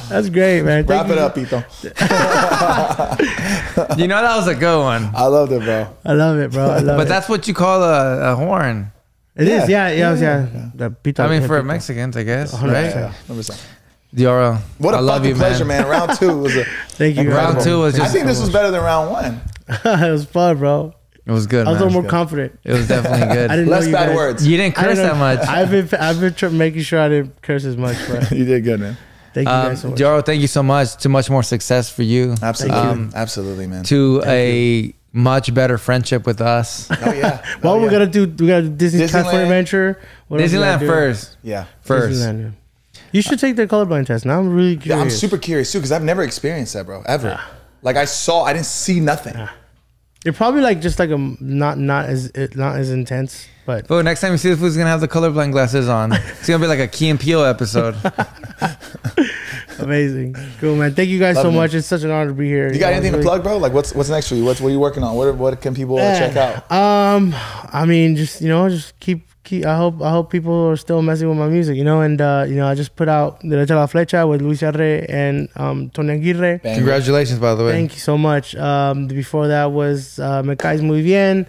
That's great, man. Wrap it up, Pito. You know, that was a good one. I loved it, bro. I love it, bro. I love it. But that's what you call a horn. It is, yeah. The Pito, I mean, yeah, for Pito. Mexicans, I guess, 100%. right? Yeah, 100%. Deorro, What a I love fucking you, pleasure, man. Round 2 was a Thank you. Round 2 was I just, think this was better than round 1. It was fun, bro. it was good, I was a man. little more confident. It was definitely I good. didn't Less know bad guys- words. You didn't I curse don't that know. much. I've been making sure I didn't curse as much, but You did good, man. thank you guys so much. Deorro, thank you so much. To much more success for you. Absolutely. Absolutely, man. To a much better friendship with us. Oh, yeah. Well, Oh, we yeah. gotta do Disney Disneyland. California Adventure. What else we gotta Disneyland do? first. Yeah. First. Disneyland, yeah. You should take the colorblind test. Now I'm really Yeah, curious. I'm super curious too because I've never experienced that, bro. Ever. Like I didn't see nothing. You're probably like just like a not as intense, but But next time you see the food, he's gonna have the colorblind glasses on. It's gonna be like a Key and Peele episode. amazing. Cool, man. Thank you guys Love so it. much. It's such an honor to be here. You got anything to really- plug, bro? Like what's next for you? What are you working on? What can people check out? I mean, just just keep. I hope people are still messing with my music, and I just put out Derecha a la Flecha with Luis Arre and Tony Aguirre. Bang. Congratulations, by the way. Thank you so much. Before that was Me Caes Muy Bien,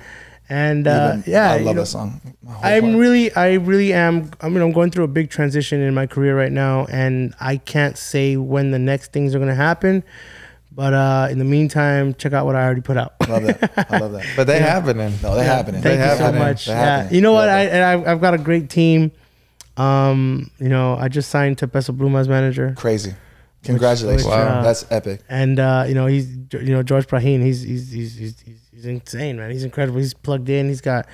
and yeah, I love that song. My whole I heart. really am. I mean, I'm going through a big transition in my career right now, and I can't say when the next things are gonna happen. But in the meantime, check out what I already put out. Love that. I love that. But they happening. No, they're happening. Thank you so happening. much. They're Yeah, happening. you know what? Love I've got a great team. I just signed to Peso Pluma as manager, Crazy. Congratulations. Which, Wow. That's epic. and he's George Prahin. He's insane, man. He's incredible. He's plugged in. He's got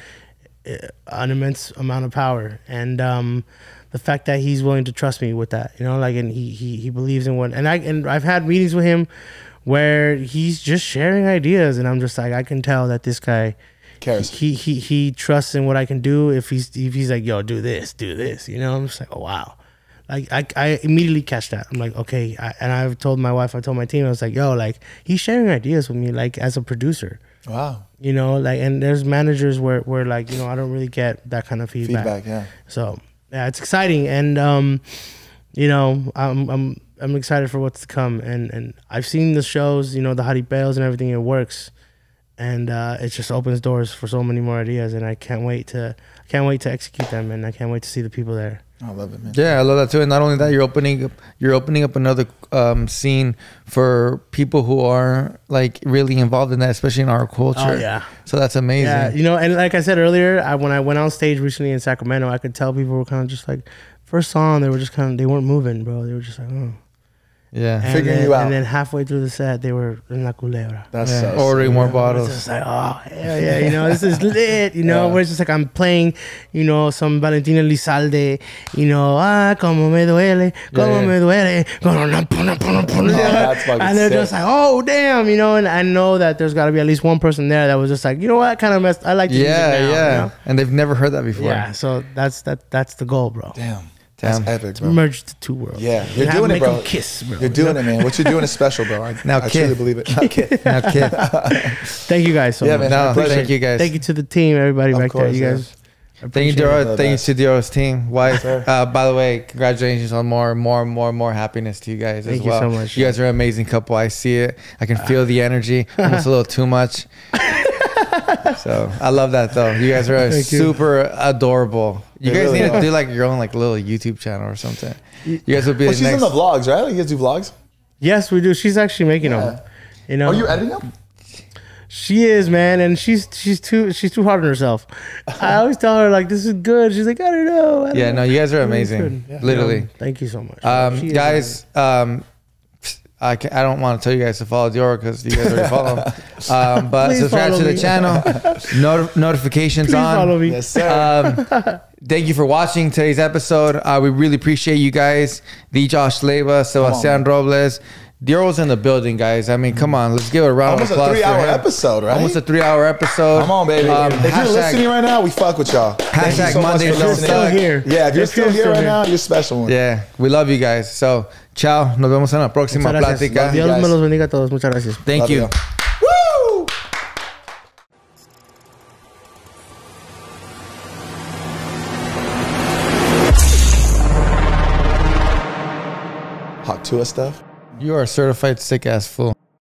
an immense amount of power, and the fact that he's willing to trust me with that, and he believes in what, and I've had meetings with him where he's just sharing ideas, and I'm just like, I can tell that this guy Cares. he trusts in what I can do. If he's like, yo, do this, I'm just like, oh wow. Like I immediately catch that. I'm like, okay. And I've told my wife, I told my team, I was like, yo, like he's sharing ideas with me, like as a producer. Wow. And there's managers where like, I don't really get that kind of feedback. Yeah. So yeah, it's exciting, and I'm excited for what's to come. And I've seen the shows, the Hari Bales and everything. It works, and it just opens doors for so many more ideas. And I can't wait to execute them, and I can't wait to see the people there. I love it, man. Yeah, I love that too. And not only that, you're opening up another scene for people who are like really involved in that, especially in our culture. Oh, yeah. So that's amazing. Yeah, and like I said earlier, when I went on stage recently in Sacramento, I could tell people were kind of just like, first song, they were just they weren't moving, bro. They were just like, oh. Yeah. And Figuring then, you out. And then halfway through the set, they were in La Culebra. That's Yeah. so Ordering sweet. more It's bottles. just like, oh, hell yeah, this is lit, Yeah. where it's just like I'm playing, some Valentina Elizalde, como me duele, como Yeah. me duele, that's fucking and they're sick. just like, oh, damn, and I know that there's got to be at least one person there that was just like, you know what, kind of messed, I like this music now, Yeah. And they've never heard that before. Yeah, so that's the goal, bro. Damn. That's epic, bro. Merge the two worlds. Yeah, you're doing it, make bro. them kiss, bro. You're doing it, man. What you're doing is special, bro. I Now, truly kid. believe it. Now, kid. Now, kid. Thank you guys so Yeah, much. man. No, Pleasure. thank you guys. Thank you to the team, everybody Of back there. course, You yeah. guys. Thank you, Appreciate Deorro. it. Thank you to Deorro's team. Wife. Sir. By the way, congratulations on more happiness to you guys Thank as you well. so much. You guys are an amazing couple. I see it. I can feel the energy. Almost a little too much. So I love that though. You guys are Thank you. super adorable. You They guys really need to are. do like your own like little YouTube channel or something. You guys would be Well, the she's in next. the vlogs, right? You guys do vlogs? Yes, we do. She's actually making Yeah. them. You know, Are you editing them? She is, man, and she's too hard on herself. I always tell her like, "This is good." She's like, "I don't know." Yeah, no, you guys are amazing. Yeah. Literally. Thank you so much. She is Guys, I don't want to tell you guys to follow Deorro because you guys already follow him. But Please subscribe to follow the me. channel. Notifications Please on. follow me. Yes, sir. Thank you for watching today's episode. We really appreciate you guys. The Josh Leiva, Sebastian Robles. Deorro's in the building, guys. I mean, come on. Let's give it a round Almost of a applause. 3-hour for him. episode, right? Almost a 3-hour episode. Come on, baby. If you're listening right now, we fuck with y'all. Thank you Hashtag so much Monday for Don't listening. Suck. Here. Yeah, if you're still here right here. now, you're a special one. Yeah, we love you guys. So, ciao. Nos vemos en la próxima Muchas gracias. plática. you Dios guys. me los bendiga a todos. Muchas gracias. Thank Love you. you. Woo! Hot Tua stuff. You are a certified sick ass fool.